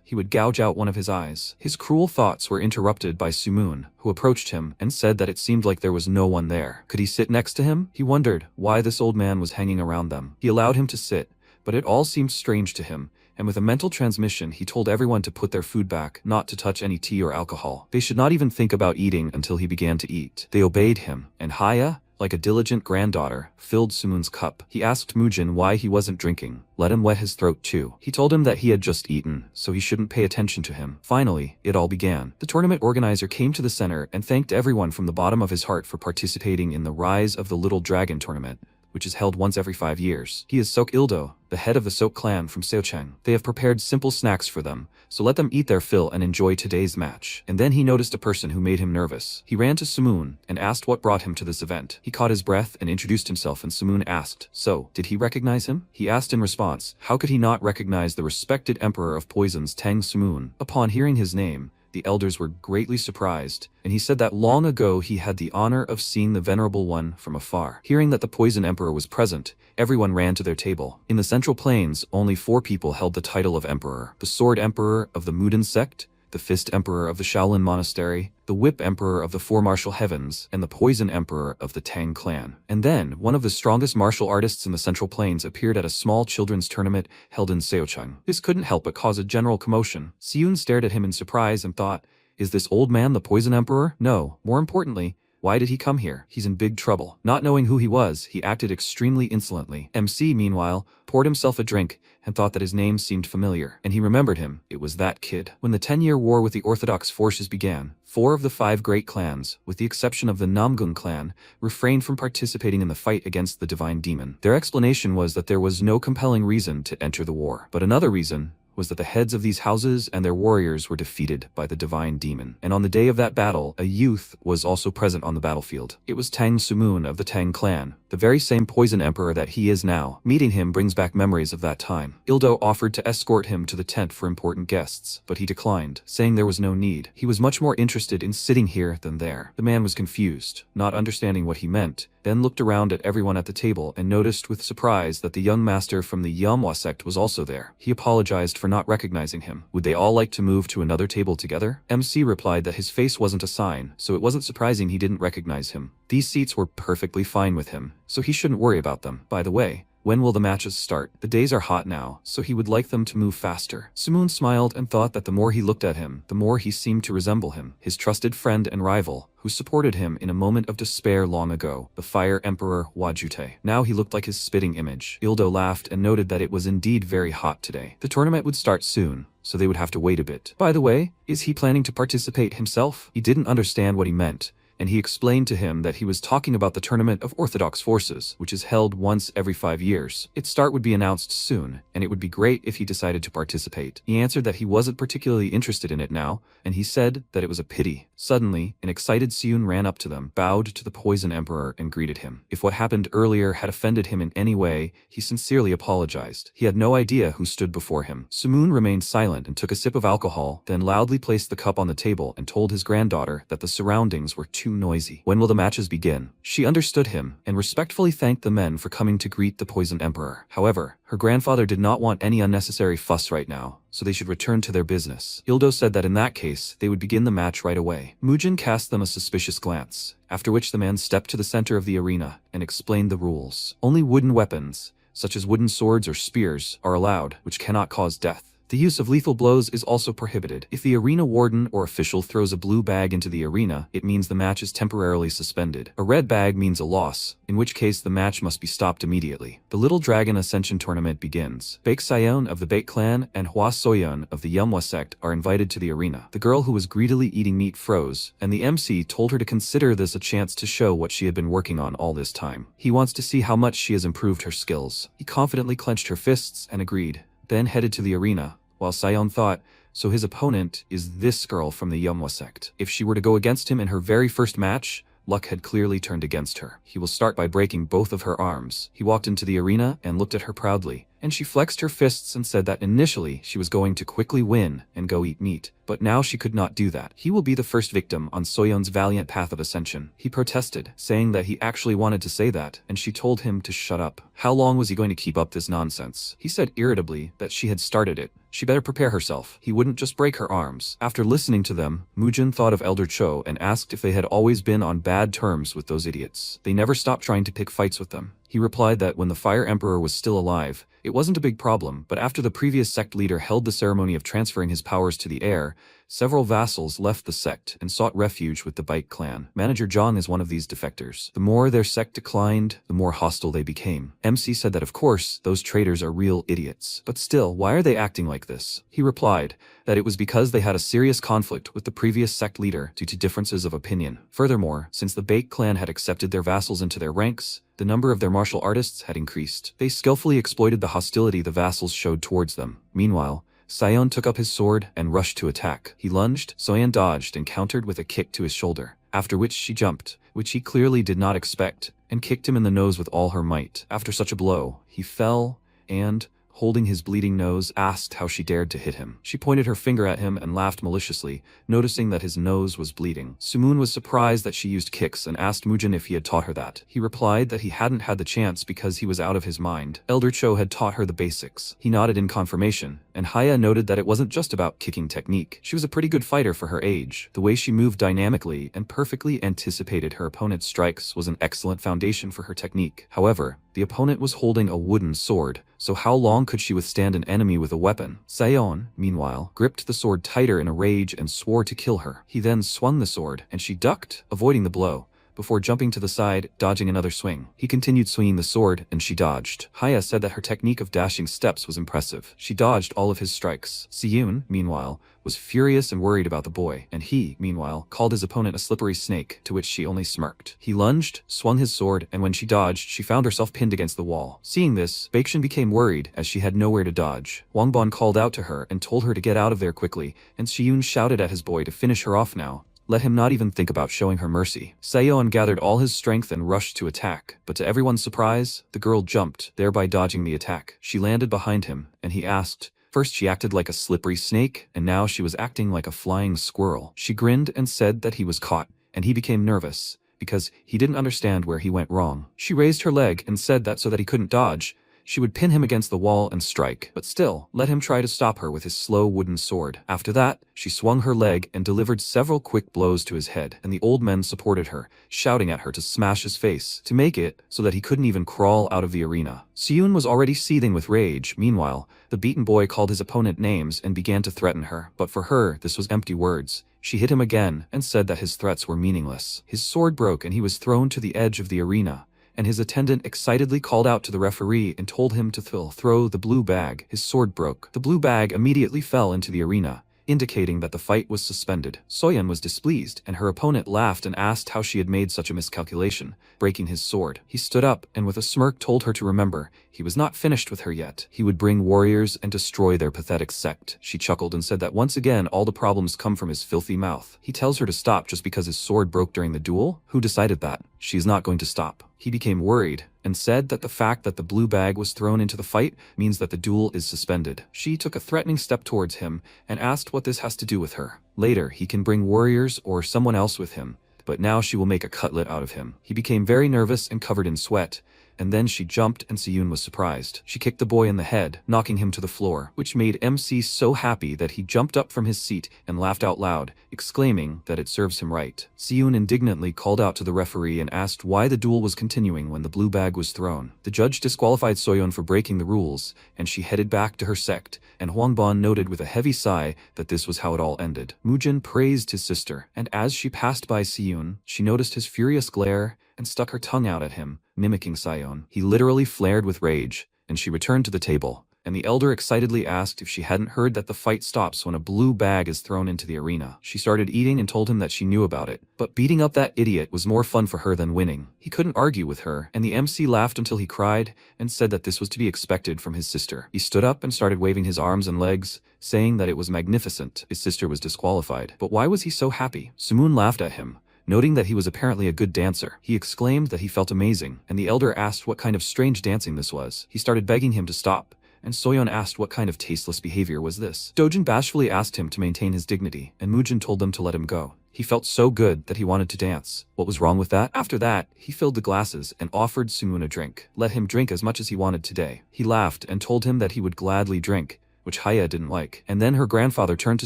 he would gouge out one of his eyes. His cruel thoughts were interrupted by Sumoon, who approached him and said that it seemed like there was no one there. Could he sit next to him? He wondered why this old man was hanging around them. He allowed him to sit, but it all seemed strange to him, and with a mental transmission he told everyone to put their food back, not to touch any tea or alcohol. They should not even think about eating until he began to eat. They obeyed him, and Haya, like a diligent granddaughter, filled Sumoon's cup. He asked Mujin why he wasn't drinking. Let him wet his throat too. He told him that he had just eaten, so he shouldn't pay attention to him. Finally, it all began. The tournament organizer came to the center and thanked everyone from the bottom of his heart for participating in the Rise of the Little Dragon tournament, which is held once every 5 years. He is Sok Ildo, the head of the Sok clan from Seochang. They have prepared simple snacks for them, so let them eat their fill and enjoy today's match. And then he noticed a person who made him nervous. He ran to Sumoon and asked what brought him to this event. He caught his breath and introduced himself, and Sumoon asked, so, did he recognize him? He asked in response, how could he not recognize the respected emperor of poisons Tang Sumoon? Upon hearing his name, the elders were greatly surprised, and he said that long ago he had the honor of seeing the Venerable One from afar. Hearing that the Poison Emperor was present, everyone ran to their table. In the Central Plains, only 4 people held the title of Emperor: the Sword Emperor of the Muden sect, the Fist Emperor of the Shaolin Monastery, the Whip Emperor of the Four Martial Heavens, and the Poison Emperor of the Tang clan. And then, one of the strongest martial artists in the Central Plains appeared at a small children's tournament held in Seochang. This couldn't help but cause a general commotion. Seoon stared at him in surprise and thought, is this old man the Poison Emperor? No, more importantly, why did he come here? He's in big trouble. Not knowing who he was, he acted extremely insolently. MC, meanwhile, poured himself a drink and thought that his name seemed familiar, and he remembered him. It was that kid. When the 10-year war with the Orthodox forces began, 4 of the 5 great clans, with the exception of the Namgung clan, refrained from participating in the fight against the divine demon. Their explanation was that there was no compelling reason to enter the war. But another reason was that the heads of these houses and their warriors were defeated by the divine demon. And on the day of that battle, a youth was also present on the battlefield. It was Tang Sumun of the Tang clan, the very same Poison Emperor that he is now. Meeting him brings back memories of that time. Ildo offered to escort him to the tent for important guests, but he declined, saying there was no need. He was much more interested in sitting here than there. The man was confused, not understanding what he meant, then looked around at everyone at the table and noticed with surprise that the young master from the Manhwa sect was also there. He apologized for not recognizing him. Would they all like to move to another table together? MC replied that his face wasn't a sign, so it wasn't surprising he didn't recognize him. These seats were perfectly fine with him, so he shouldn't worry about them. By the way, when will the matches start? The days are hot now, so he would like them to move faster. Sumun smiled and thought that the more he looked at him, the more he seemed to resemble him, his trusted friend and rival, who supported him in a moment of despair long ago, the Fire Emperor Wajute. Now he looked like his spitting image. Ildo laughed and noted that it was indeed very hot today. The tournament would start soon, so they would have to wait a bit. By the way, is he planning to participate himself? He didn't understand what he meant, and he explained to him that he was talking about the Tournament of Orthodox Forces, which is held once every 5 years. Its start would be announced soon, and it would be great if he decided to participate. He answered that he wasn't particularly interested in it now, and he said that it was a pity. Suddenly, an excited Seoon ran up to them, bowed to the Poison Emperor, and greeted him. If what happened earlier had offended him in any way, he sincerely apologized. He had no idea who stood before him. Sumun remained silent and took a sip of alcohol, then loudly placed the cup on the table and told his granddaughter that the surroundings were too noisy. When will the matches begin? She understood him and respectfully thanked the men for coming to greet the Poison Emperor. However, her grandfather did not want any unnecessary fuss right now, so they should return to their business. Ildo said that in that case, they would begin the match right away. Mujin cast them a suspicious glance, after which the man stepped to the center of the arena and explained the rules. Only wooden weapons, such as wooden swords or spears, are allowed, which cannot cause death. The use of lethal blows is also prohibited. If the arena warden or official throws a blue bag into the arena, it means the match is temporarily suspended. A red bag means a loss, in which case the match must be stopped immediately. The Little Dragon Ascension Tournament begins. Baek Sayon of the Baek clan and Hwa Soyeon of the Manhwa sect are invited to the arena. The girl who was greedily eating meat froze, and the MC told her to consider this a chance to show what she had been working on all this time. He wants to see how much she has improved her skills. He confidently clenched her fists and agreed, then headed to the arena, while Sayon thought, so his opponent is this girl from the Manhwa sect. If she were to go against him in her very first match, luck had clearly turned against her. He will start by breaking both of her arms. He walked into the arena and looked at her proudly, and she flexed her fists and said that initially she was going to quickly win and go eat meat, but now she could not do that. He will be the first victim on Soyeon's valiant path of ascension. He protested, saying that he actually wanted to say that, and she told him to shut up. How long was he going to keep up this nonsense? He said irritably that she had started it. She better prepare herself. He wouldn't just break her arms. After listening to them, Mujin thought of Elder Cho and asked if they had always been on bad terms with those idiots. They never stopped trying to pick fights with them. He replied that when the Fire Emperor was still alive, it wasn't a big problem, but after the previous sect leader held the ceremony of transferring his powers to the heir, several vassals left the sect and sought refuge with the Baek clan. Manager Zhang is one of these defectors. The more their sect declined, the more hostile they became. MC said that of course, those traitors are real idiots. But still, why are they acting like this? He replied that it was because they had a serious conflict with the previous sect leader due to differences of opinion. Furthermore, since the Baek clan had accepted their vassals into their ranks, the number of their martial artists had increased. They skillfully exploited the hostility the vassals showed towards them. Meanwhile, Sayon took up his sword and rushed to attack. He lunged, Soyeon dodged and countered with a kick to his shoulder, after which she jumped, which he clearly did not expect, and kicked him in the nose with all her might. After such a blow, he fell and, holding his bleeding nose, asked how she dared to hit him. She pointed her finger at him and laughed maliciously, noticing that his nose was bleeding. Sumoon was surprised that she used kicks and asked Mujin if he had taught her that. He replied that he hadn't had the chance because he was out of his mind. Elder Cho had taught her the basics. He nodded in confirmation, and Haya noted that it wasn't just about kicking technique. She was a pretty good fighter for her age. The way she moved dynamically and perfectly anticipated her opponent's strikes was an excellent foundation for her technique. However, the opponent was holding a wooden sword, so how long could she withstand an enemy with a weapon? Sayon, meanwhile, gripped the sword tighter in a rage and swore to kill her. He then swung the sword, and she ducked, avoiding the blow, before jumping to the side, dodging another swing. He continued swinging the sword, and she dodged. Haya said that her technique of dashing steps was impressive. She dodged all of his strikes. Siyun, meanwhile, was furious and worried about the boy, and he, meanwhile, called his opponent a slippery snake, to which she only smirked. He lunged, swung his sword, and when she dodged, she found herself pinned against the wall. Seeing this, Baekshun became worried, as she had nowhere to dodge. Wangbon called out to her and told her to get out of there quickly, and Siyun shouted at his boy to finish her off now. Let him not even think about showing her mercy. Sayon gathered all his strength and rushed to attack, but to everyone's surprise, the girl jumped, thereby dodging the attack. She landed behind him, and he asked, first she acted like a slippery snake, and now she was acting like a flying squirrel. She grinned and said that he was caught, and he became nervous, because he didn't understand where he went wrong. She raised her leg and said that so that he couldn't dodge, she would pin him against the wall and strike, but still, let him try to stop her with his slow wooden sword. After that, she swung her leg and delivered several quick blows to his head, and the old men supported her, shouting at her to smash his face, to make it so that he couldn't even crawl out of the arena. Siyun was already seething with rage. Meanwhile, the beaten boy called his opponent names and began to threaten her, but for her, this was empty words. She hit him again and said that his threats were meaningless. His sword broke and he was thrown to the edge of the arena, and his attendant excitedly called out to the referee and told him to throw the blue bag. His sword broke. The blue bag immediately fell into the arena, indicating that the fight was suspended. Soyeon was displeased, and her opponent laughed and asked how she had made such a miscalculation, breaking his sword. He stood up and with a smirk told her to remember, he was not finished with her yet. He would bring warriors and destroy their pathetic sect. She chuckled and said that once again all the problems come from his filthy mouth. He tells her to stop just because his sword broke during the duel? Who decided that? She's not going to stop. He became worried and said that the fact that the blue bag was thrown into the fight means that the duel is suspended. She took a threatening step towards him and asked what this has to do with her. Later, he can bring warriors or someone else with him, but now she will make a cutlet out of him. He became very nervous and covered in sweat, and then she jumped and Siyun was surprised. She kicked the boy in the head, knocking him to the floor, which made MC so happy that he jumped up from his seat and laughed out loud, exclaiming that it serves him right. Siyun indignantly called out to the referee and asked why the duel was continuing when the blue bag was thrown. The judge disqualified Soyeon for breaking the rules, and she headed back to her sect, and Hwangbon noted with a heavy sigh that this was how it all ended. Mujin praised his sister, and as she passed by Siyun, she noticed his furious glare and stuck her tongue out at him, mimicking Sayon. He literally flared with rage, and she returned to the table, and the elder excitedly asked if she hadn't heard that the fight stops when a blue bag is thrown into the arena. She started eating and told him that she knew about it, but beating up that idiot was more fun for her than winning. He couldn't argue with her, and the MC laughed until he cried and said that this was to be expected from his sister. He stood up and started waving his arms and legs, saying that it was magnificent. His sister was disqualified. But why was he so happy? Sumoon laughed at him, noting that he was apparently a good dancer. He exclaimed that he felt amazing, and the elder asked what kind of strange dancing this was. He started begging him to stop, and Soyeon asked what kind of tasteless behavior was this. Dojin bashfully asked him to maintain his dignity, and Mujin told them to let him go. He felt so good that he wanted to dance. What was wrong with that? After that, he filled the glasses and offered Sumoon a drink. Let him drink as much as he wanted today. He laughed and told him that he would gladly drink, which Haya didn't like. And then her grandfather turned to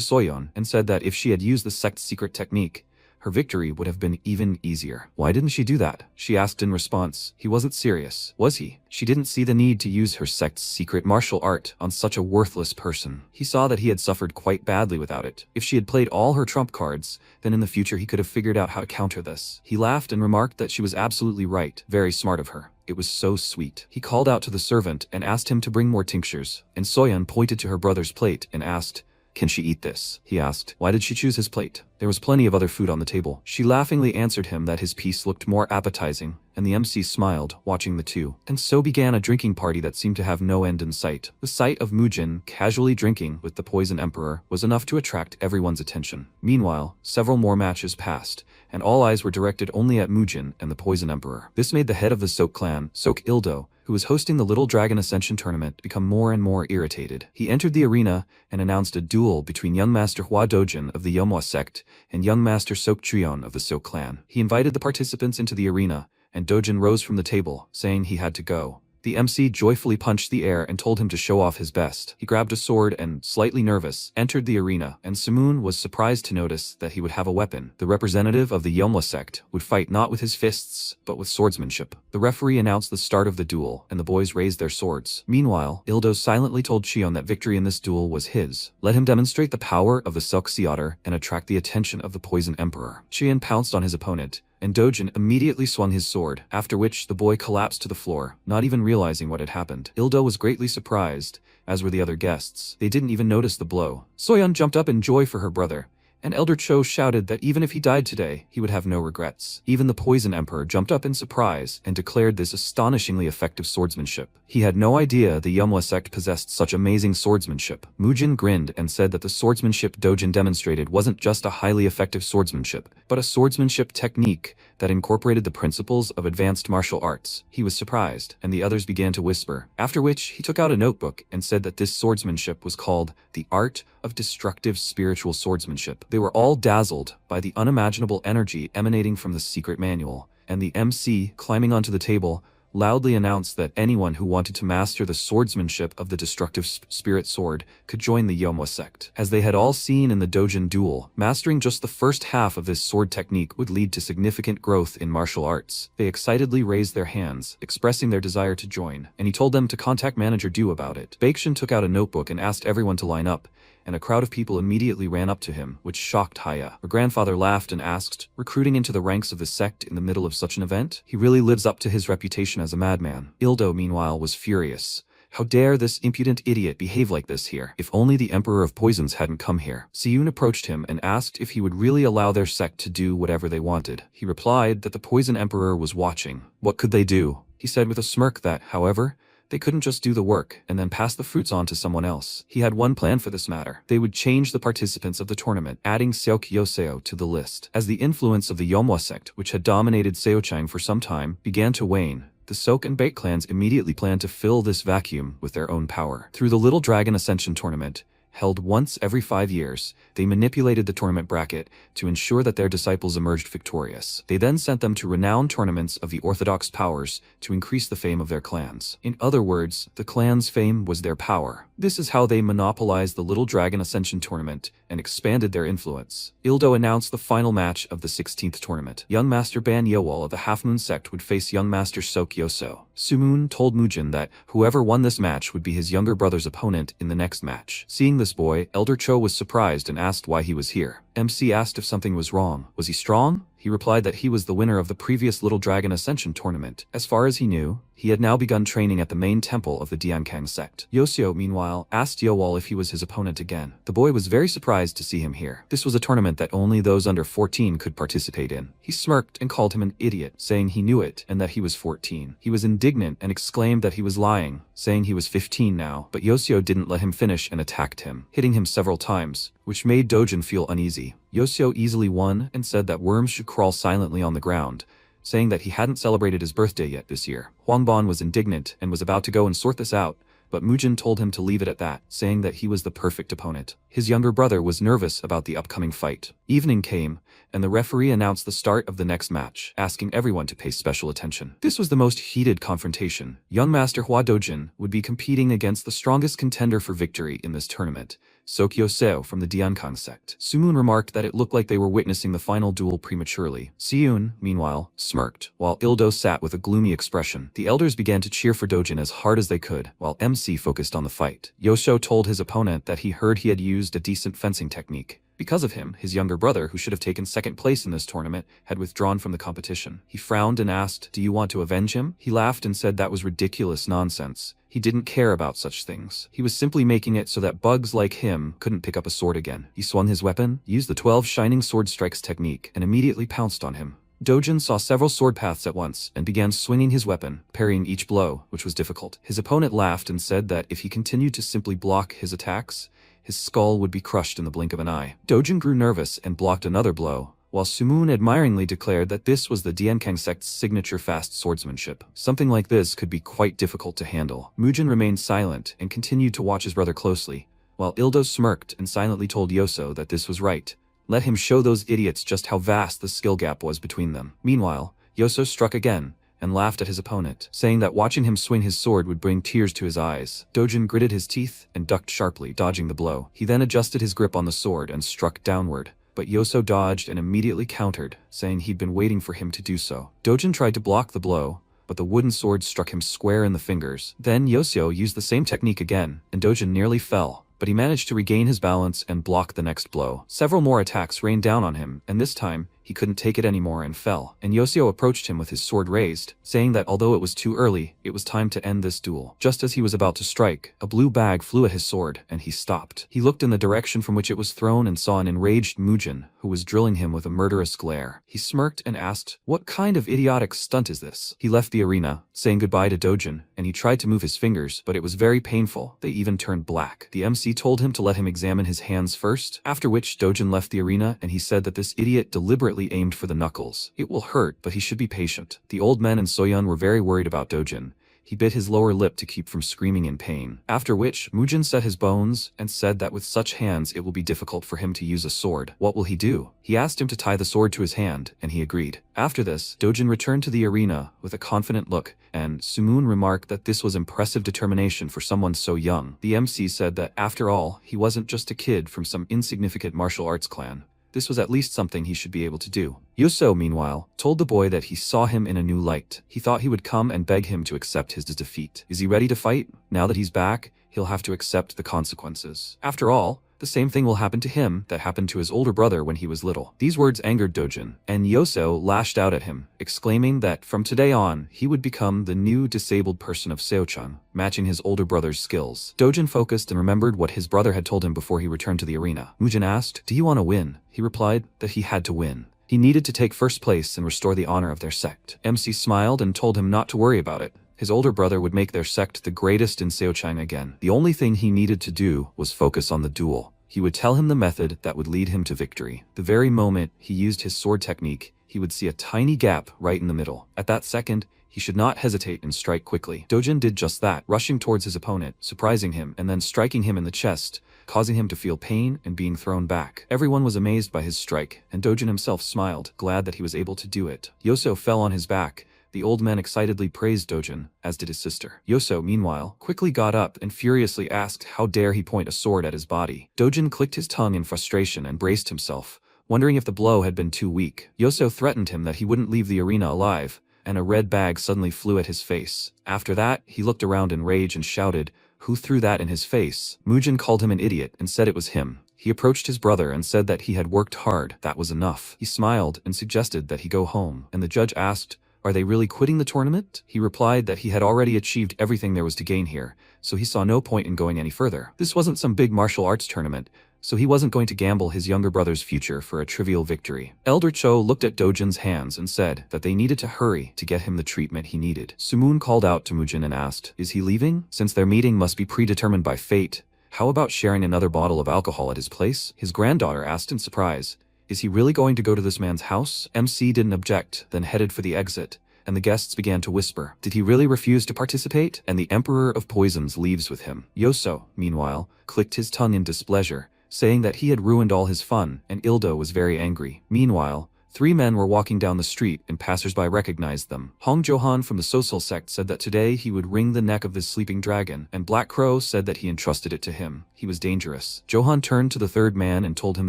Soyeon and said that if she had used the sect's secret technique, her victory would have been even easier. Why didn't she do that? She asked in response. He wasn't serious, was he? She didn't see the need to use her sect's secret martial art on such a worthless person. He saw that he had suffered quite badly without it. If she had played all her trump cards, then in the future he could have figured out how to counter this. He laughed and remarked that she was absolutely right. Very smart of her. It was so sweet. He called out to the servant and asked him to bring more tinctures, and Soyeon pointed to her brother's plate and asked, "Can she eat this?" He asked. Why did she choose his plate? There was plenty of other food on the table. She laughingly answered him that his piece looked more appetizing, and the MC smiled, watching the two. And so began a drinking party that seemed to have no end in sight. The sight of Mujin casually drinking with the Poison Emperor was enough to attract everyone's attention. Meanwhile, several more matches passed, and all eyes were directed only at Mujin and the Poison Emperor. This made the head of the Sok clan, Sok Ildo, who was hosting the Little Dragon Ascension tournament, become more and more irritated. He entered the arena and announced a duel between young Master Hua Dojin of the Manhwa sect and young Master Sok Chuyeon of the Sok clan. He invited the participants into the arena, and Dojin rose from the table, saying he had to go. The MC joyfully punched the air and told him to show off his best. He grabbed a sword and, slightly nervous, entered the arena, and Sumoon was surprised to notice that he would have a weapon. The representative of the Manhwa sect would fight not with his fists, but with swordsmanship. The referee announced the start of the duel, and the boys raised their swords. Meanwhile, Ildo silently told Cheon that victory in this duel was his. Let him demonstrate the power of the Silk Sea Otter and attract the attention of the Poison Emperor. Cheon pounced on his opponent, and Dojin immediately swung his sword, after which the boy collapsed to the floor, not even realizing what had happened. Ildo was greatly surprised, as were the other guests. They didn't even notice the blow. Soyeon jumped up in joy for her brother, and Elder Cho shouted that even if he died today, he would have no regrets. Even the Poison Emperor jumped up in surprise and declared this astonishingly effective swordsmanship. He had no idea the Manhwa sect possessed such amazing swordsmanship. Mujin grinned and said that the swordsmanship Dojin demonstrated wasn't just a highly effective swordsmanship, but a swordsmanship technique that incorporated the principles of advanced martial arts. He was surprised, and the others began to whisper, after which he took out a notebook and said that this swordsmanship was called the art of destructive spiritual swordsmanship. They were all dazzled by the unimaginable energy emanating from the secret manual, and the MC, climbing onto the table, loudly announced that anyone who wanted to master the swordsmanship of the destructive spirit sword could join the Manhwa sect. As they had all seen in the Dojin duel, mastering just the first half of this sword technique would lead to significant growth in martial arts. They excitedly raised their hands, expressing their desire to join, and he told them to contact Manager Du about it. Baekshun took out a notebook and asked everyone to line up, and a crowd of people immediately ran up to him, which shocked Haya. Her grandfather laughed and asked, recruiting into the ranks of the sect in the middle of such an event? He really lives up to his reputation as a madman. Ildo, meanwhile, was furious. How dare this impudent idiot behave like this here? If only the Emperor of Poisons hadn't come here. Siyun approached him and asked if he would really allow their sect to do whatever they wanted. He replied that the Poison Emperor was watching. What could they do? He said with a smirk that, however, they couldn't just do the work and then pass the fruits on to someone else. He had one plan for this matter. They would change the participants of the tournament, adding Seok Yoseo to the list. As the influence of the Manhwa sect, which had dominated Seochang for some time, began to wane, the Sok and Baek clans immediately planned to fill this vacuum with their own power. Through the Little Dragon Ascension tournament, held once every 5 years, they manipulated the tournament bracket to ensure that their disciples emerged victorious. They then sent them to renowned tournaments of the Orthodox powers to increase the fame of their clans. In other words, the clan's fame was their power. This is how they monopolized the Little Dragon Ascension tournament and expanded their influence. Ildo announced the final match of the 16th tournament. Young Master Ban Yeowol of the Half Moon sect would face young Master Sok Yoso. Sumoon told Mujin that whoever won this match would be his younger brother's opponent in the next match. Seeing this boy, Elder Cho was surprised and asked why he was here. MC asked if something was wrong. Was he strong? He replied that he was the winner of the previous Little Dragon Ascension tournament. As far as he knew, he had now begun training at the main temple of the Diankang sect. Yoseo, meanwhile, asked Yeowol if he was his opponent again. The boy was very surprised to see him here. This was a tournament that only those under 14 could participate in. He smirked and called him an idiot, saying he knew it and that he was 14. He was indignant and exclaimed that he was lying, saying he was 15 now, but Yoseo didn't let him finish and attacked him, hitting him several times, which made Dojin feel uneasy. Yoseo easily won and said that worms should crawl silently on the ground, saying that he hadn't celebrated his birthday yet this year. Huangban was indignant and was about to go and sort this out, but Mujin told him to leave it at that, saying that he was the perfect opponent. His younger brother was nervous about the upcoming fight. Evening came, and the referee announced the start of the next match, asking everyone to pay special attention. This was the most heated confrontation. Young Master Hua Dojin would be competing against the strongest contender for victory in this tournament, Sok Yoseo from the Diankang sect. Sumoon remarked that it looked like they were witnessing the final duel prematurely. Siyun, meanwhile, smirked, while Ildo sat with a gloomy expression. The elders began to cheer for Dojin as hard as they could, while MC focused on the fight. Yosho told his opponent that he heard he had used a decent fencing technique. Because of him, his younger brother, who should have taken second place in this tournament, had withdrawn from the competition. He frowned and asked, "Do you want to avenge him?" He laughed and said that was ridiculous nonsense. He didn't care about such things. He was simply making it so that bugs like him couldn't pick up a sword again. He swung his weapon, used the 12 shining sword strikes technique, and immediately pounced on him. Dojin saw several sword paths at once and began swinging his weapon, parrying each blow, which was difficult. His opponent laughed and said that if he continued to simply block his attacks, his skull would be crushed in the blink of an eye. Dojin grew nervous and blocked another blow, while Sumoon admiringly declared that this was the Dienkang sect's signature fast swordsmanship. Something like this could be quite difficult to handle. Mujin remained silent and continued to watch his brother closely, while Ildo smirked and silently told Yoso that this was right. Let him show those idiots just how vast the skill gap was between them. Meanwhile, Yoso struck again, and laughed at his opponent, saying that watching him swing his sword would bring tears to his eyes. Dojin gritted his teeth and ducked sharply, dodging the blow. He then adjusted his grip on the sword and struck downward, but Yoso dodged and immediately countered, saying he'd been waiting for him to do so. Dojin tried to block the blow, but the wooden sword struck him square in the fingers. Then Yoso used the same technique again, and Dojin nearly fell, but he managed to regain his balance and block the next blow. Several more attacks rained down on him, and this time, he couldn't take it anymore and fell, and Yosio approached him with his sword raised, saying that although it was too early, it was time to end this duel. Just as he was about to strike, a blue bag flew at his sword, and he stopped. He looked in the direction from which it was thrown and saw an enraged Mujin, who was drilling him with a murderous glare. He smirked and asked, "What kind of idiotic stunt is this?" He left the arena, saying goodbye to Dojin, and he tried to move his fingers, but it was very painful. They even turned black. The MC told him to let him examine his hands first, after which Dojin left the arena, and he said that this idiot deliberately aimed for the knuckles. It will hurt, but he should be patient. The old men and Soyun were very worried about Dojin. He bit his lower lip to keep from screaming in pain. After which, Mujin set his bones and said that with such hands it will be difficult for him to use a sword. What will he do? He asked him to tie the sword to his hand, and he agreed. After this, Dojin returned to the arena with a confident look, and Sumoon remarked that this was impressive determination for someone so young. The MC said that after all, he wasn't just a kid from some insignificant martial arts clan. This was at least something he should be able to do. Yuso, meanwhile, told the boy that he saw him in a new light. He thought he would come and beg him to accept his defeat. Is he ready to fight? Now that he's back, he'll have to accept the consequences. After all, the same thing will happen to him that happened to his older brother when he was little. These words angered Dojin, and Yoso lashed out at him, exclaiming that from today on, he would become the new disabled person of Seochan, matching his older brother's skills. Dojin focused and remembered what his brother had told him before he returned to the arena. Mujin asked, "Do you want to win?" He replied that he had to win. He needed to take first place and restore the honor of their sect. MC smiled and told him not to worry about it. His older brother would make their sect the greatest in Seochang again. The only thing he needed to do was focus on the duel. He would tell him the method that would lead him to victory. The very moment he used his sword technique, he would see a tiny gap right in the middle. At that second, he should not hesitate and strike quickly. Dojin did just that, rushing towards his opponent, surprising him, and then striking him in the chest, causing him to feel pain and being thrown back. Everyone was amazed by his strike, and Dojin himself smiled, glad that he was able to do it. Yoso fell on his back. The old man excitedly praised Dojin, as did his sister. Yoso, meanwhile, quickly got up and furiously asked how dare he point a sword at his body. Dojin clicked his tongue in frustration and braced himself, wondering if the blow had been too weak. Yoso threatened him that he wouldn't leave the arena alive, and a red bag suddenly flew at his face. After that, he looked around in rage and shouted, "Who threw that in his face?" Mujin called him an idiot and said it was him. He approached his brother and said that he had worked hard. That was enough. He smiled and suggested that he go home, and the judge asked, "Are they really quitting the tournament?" He replied that he had already achieved everything there was to gain here, so he saw no point in going any further. This wasn't some big martial arts tournament, so he wasn't going to gamble his younger brother's future for a trivial victory. Elder Cho looked at Dojin's hands and said that they needed to hurry to get him the treatment he needed. Sumoon called out to Mujin and asked, "Is he leaving? Since their meeting must be predetermined by fate, how about sharing another bottle of alcohol at his place?" His granddaughter asked in surprise, "Is he really going to go to this man's house?" MC didn't object, then headed for the exit, and the guests began to whisper, "Did he really refuse to participate? And the Emperor of Poisons leaves with him." Yoso, meanwhile, clicked his tongue in displeasure, saying that he had ruined all his fun, and Ildo was very angry. Meanwhile, 3 men were walking down the street and passersby recognized them. Hong Johan from the Social sect said that today he would wring the neck of this sleeping dragon, and Black Crow said that he entrusted it to him. He was dangerous. Johan turned to the 3rd man and told him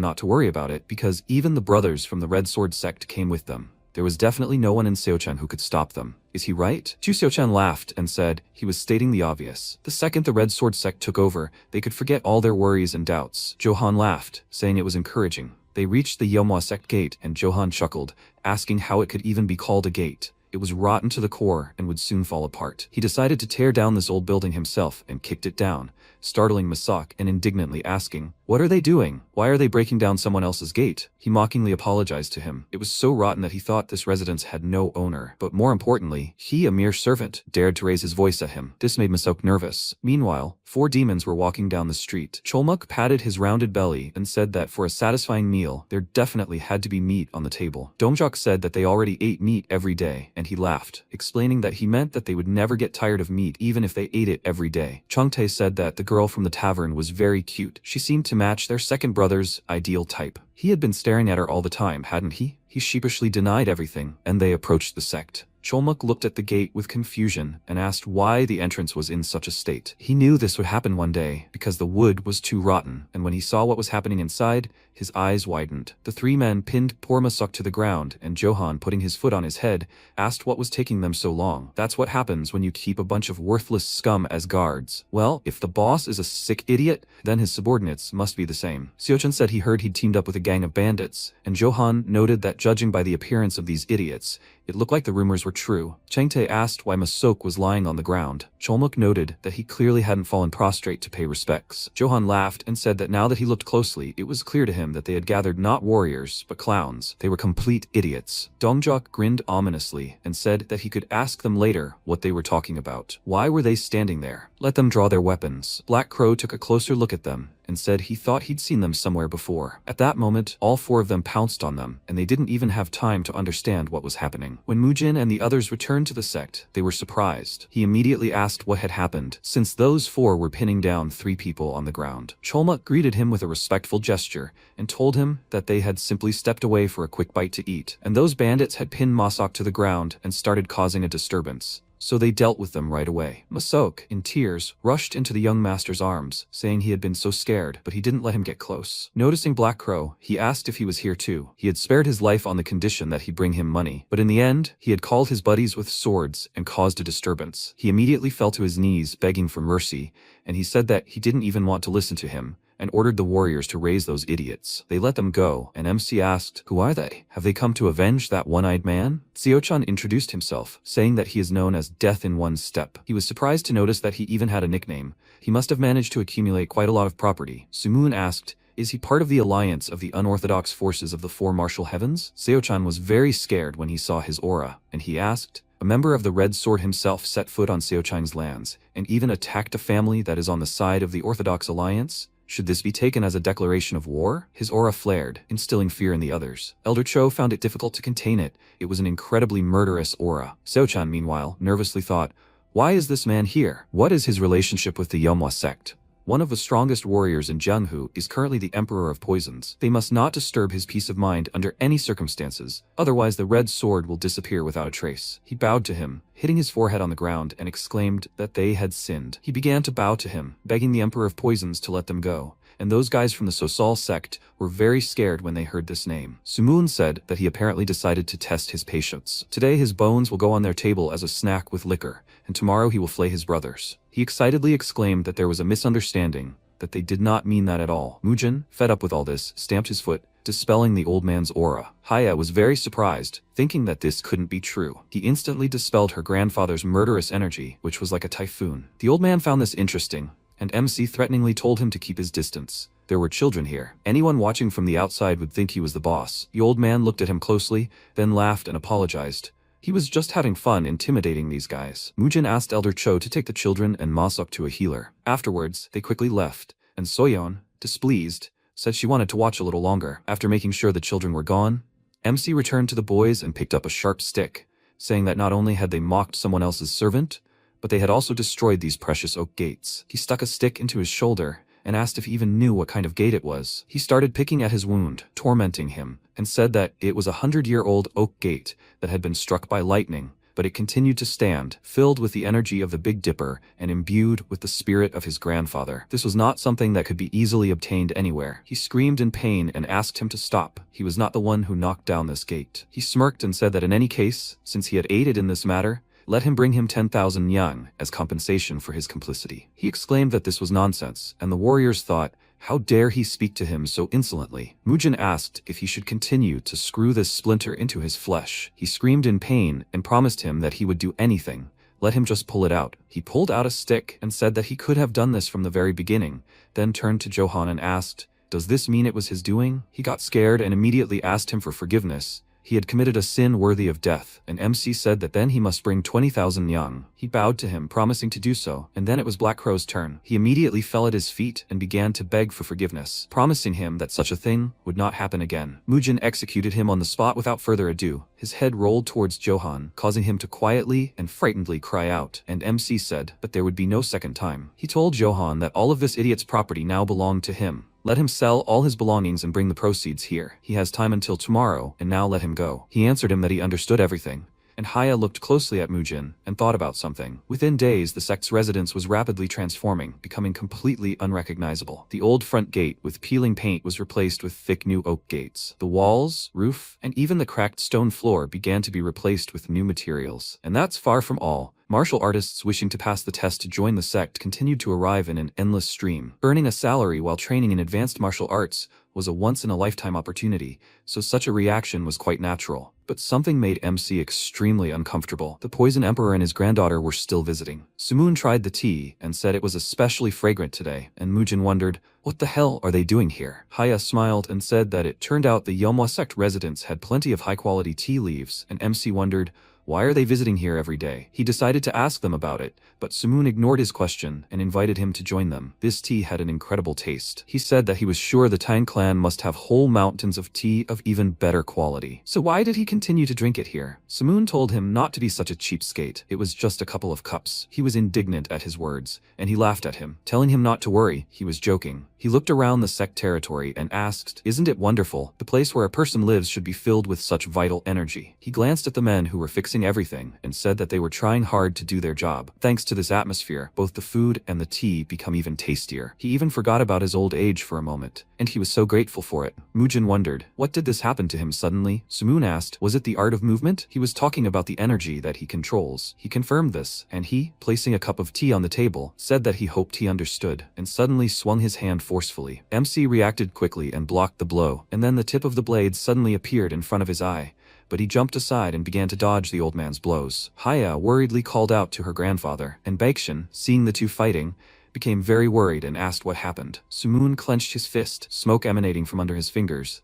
not to worry about it because even the brothers from the Red Sword sect came with them. There was definitely no one in Seochan who could stop them. Is he right? Chu Seochan laughed and said he was stating the obvious. The second the Red Sword sect took over, they could forget all their worries and doubts. Johan laughed, saying it was encouraging. They reached the Yomwa sect gate and Johan chuckled, asking how it could even be called a gate. It was rotten to the core and would soon fall apart. He decided to tear down this old building himself and kicked it down, startling Masok and indignantly asking, "What are they doing? Why are they breaking down someone else's gate?" He mockingly apologized to him. It was so rotten that he thought this residence had no owner, but more importantly, he, a mere servant, dared to raise his voice at him. This made Masok nervous. Meanwhile, 4 demons were walking down the street. Cholmuk patted his rounded belly and said that for a satisfying meal, there definitely had to be meat on the table. Domjok said that they already ate meat every day, and he laughed, explaining that he meant that they would never get tired of meat even if they ate it every day. Changtae said that the girl from the tavern was very cute. She seemed to match their second brother's ideal type. He had been staring at her all the time, hadn't he? He sheepishly denied everything, and they approached the sect. Cholmuk looked at the gate with confusion and asked why the entrance was in such a state. He knew this would happen one day because the wood was too rotten, and when he saw what was happening inside, his eyes widened. The 3 men pinned poor Masok to the ground, and Johan, putting his foot on his head, asked what was taking them so long. That's what happens when you keep a bunch of worthless scum as guards. Well, if the boss is a sick idiot, then his subordinates must be the same. Seochan said he heard he'd teamed up with a gang of bandits, and Johan noted that judging by the appearance of these idiots, it looked like the rumors were true. Changtae asked why Masok was lying on the ground. Cholmuk noted that he clearly hadn't fallen prostrate to pay respects. Johan laughed and said that now that he looked closely, it was clear to him that they had gathered not warriors, but clowns. They were complete idiots. Dongjok grinned ominously and said that he could ask them later what they were talking about. Why were they standing there? Let them draw their weapons. Black Crow took a closer look at them and said he thought he'd seen them somewhere before. At that moment, all 4 of them pounced on them, and they didn't even have time to understand what was happening. When Mujin and the others returned to the sect, they were surprised. He immediately asked what had happened, since those 4 were pinning down 3 people on the ground. Cholmuk greeted him with a respectful gesture and told him that they had simply stepped away for a quick bite to eat, and those bandits had pinned Masok to the ground and started causing a disturbance. So they dealt with them right away. Masok, in tears, rushed into the young master's arms, saying he had been so scared, but he didn't let him get close. Noticing Black Crow, he asked if he was here too. He had spared his life on the condition that he'd bring him money, but in the end, he had called his buddies with swords and caused a disturbance. He immediately fell to his knees, begging for mercy, and he said that he didn't even want to listen to him, and ordered the warriors to raise those idiots. They let them go, and MC asked, "Who are they? Have they come to avenge that one-eyed man?" Seochan introduced himself, saying that he is known as Death in One Step. He was surprised to notice that he even had a nickname. He must have managed to accumulate quite a lot of property. Sumoon asked, "Is he part of the alliance of the unorthodox forces of the 4 martial heavens?" Seochan was very scared when he saw his aura, and he asked, "A member of the Red Sword himself set foot on Seochang's lands, and even attacked a family that is on the side of the Orthodox Alliance? Should this be taken as a declaration of war?" His aura flared, instilling fear in the others. Elder Cho found it difficult to contain it. It was an incredibly murderous aura. Seochan, meanwhile, nervously thought, "Why is this man here? What is his relationship with the Yomwa sect? One of the strongest warriors in Jianghu is currently the Emperor of Poisons. They must not disturb his peace of mind under any circumstances, otherwise the Red Sword will disappear without a trace." He bowed to him, hitting his forehead on the ground, and exclaimed that they had sinned. He began to bow to him, begging the Emperor of Poisons to let them go, and those guys from the Sosal sect were very scared when they heard this name. Sumoon said that he apparently decided to test his patience. Today his bones will go on their table as a snack with liquor, and tomorrow he will flay his brothers. He excitedly exclaimed that there was a misunderstanding, that they did not mean that at all. Mujin, fed up with all this, stamped his foot, dispelling the old man's aura. Haya was very surprised, thinking that this couldn't be true. He instantly dispelled her grandfather's murderous energy, which was like a typhoon. The old man found this interesting, and MC threateningly told him to keep his distance. There were children here. Anyone watching from the outside would think he was the boss. The old man looked at him closely, then laughed and apologized. He was just having fun intimidating these guys. Mujin asked Elder Cho to take the children and Masok to a healer. Afterwards, they quickly left, and Soyeon, displeased, said she wanted to watch a little longer. After making sure the children were gone, MC returned to the boys and picked up a sharp stick, saying that not only had they mocked someone else's servant, but they had also destroyed these precious oak gates. He stuck a stick into his shoulder and asked if he even knew what kind of gate it was. He started picking at his wound, tormenting him, and said that it was a 100-year-old oak gate that had been struck by lightning, but it continued to stand, filled with the energy of the Big Dipper and imbued with the spirit of his grandfather. This was not something that could be easily obtained anywhere. He screamed in pain and asked him to stop. He was not the one who knocked down this gate. He smirked and said that in any case, since he had aided in this matter, let him bring him 10,000 yang as compensation for his complicity. He exclaimed that this was nonsense, and the warriors thought, How dare he speak to him so insolently? Mujin asked if he should continue to screw this splinter into his flesh. He screamed in pain and promised him that he would do anything. Let him just pull it out. He pulled out a stick and said that he could have done this from the very beginning, then turned to Johan and asked, "Does this mean it was his doing?" He got scared and immediately asked him for forgiveness. He had committed a sin worthy of death, and MC said that then he must bring 20,000 yang. He bowed to him, promising to do so, and then it was Black Crow's turn. He immediately fell at his feet and began to beg for forgiveness, promising him that such a thing would not happen again. Mujin executed him on the spot without further ado. His head rolled towards Johan, causing him to quietly and frightenedly cry out, and MC said that there would be no second time. He told Johan that all of this idiot's property now belonged to him. Let him sell all his belongings and bring the proceeds here. He has time until tomorrow, and now let him go. He answered him that he understood everything. And Haya looked closely at Mujin and thought about something. Within days, the sect's residence was rapidly transforming, becoming completely unrecognizable. The old front gate with peeling paint was replaced with thick new oak gates. The walls, roof, and even the cracked stone floor began to be replaced with new materials. And that's far from all. Martial artists wishing to pass the test to join the sect continued to arrive in an endless stream. Earning a salary while training in advanced martial arts was a once-in-a-lifetime opportunity, so such a reaction was quite natural. But something made MC extremely uncomfortable. The Poison Emperor and his granddaughter were still visiting. Sumoon tried the tea and said it was especially fragrant today, and Mujin wondered, what the hell are they doing here? Haya smiled and said that it turned out the Yomwa sect residents had plenty of high-quality tea leaves, and MC wondered, why are they visiting here every day? He decided to ask them about it, but Sumoon ignored his question and invited him to join them. This tea had an incredible taste. He said that he was sure the Tang clan must have whole mountains of tea of even better quality. So why did he continue to drink it here? Sumoon told him not to be such a cheapskate. It was just a couple of cups. He was indignant at his words, and he laughed at him, telling him not to worry. He was joking. He looked around the sect territory and asked, isn't it wonderful? The place where a person lives should be filled with such vital energy. He glanced at the men who were fixing everything and said that they were trying hard to do their job. Thanks to this atmosphere, both the food and the tea become even tastier. He even forgot about his old age for a moment, and he was so grateful for it. Mujin wondered, what did this happen to him suddenly? Sumoon asked, was it the art of movement? He was talking about the energy that he controls. He confirmed this, and he, placing a cup of tea on the table, said that he hoped he understood, and suddenly swung his hand forcefully. MC reacted quickly and blocked the blow, and then the tip of the blade suddenly appeared in front of his eye. But he jumped aside and began to dodge the old man's blows. Haya worriedly called out to her grandfather, and Baekshun, seeing the two fighting, became very worried and asked what happened. Sumoon clenched his fist, smoke emanating from under his fingers,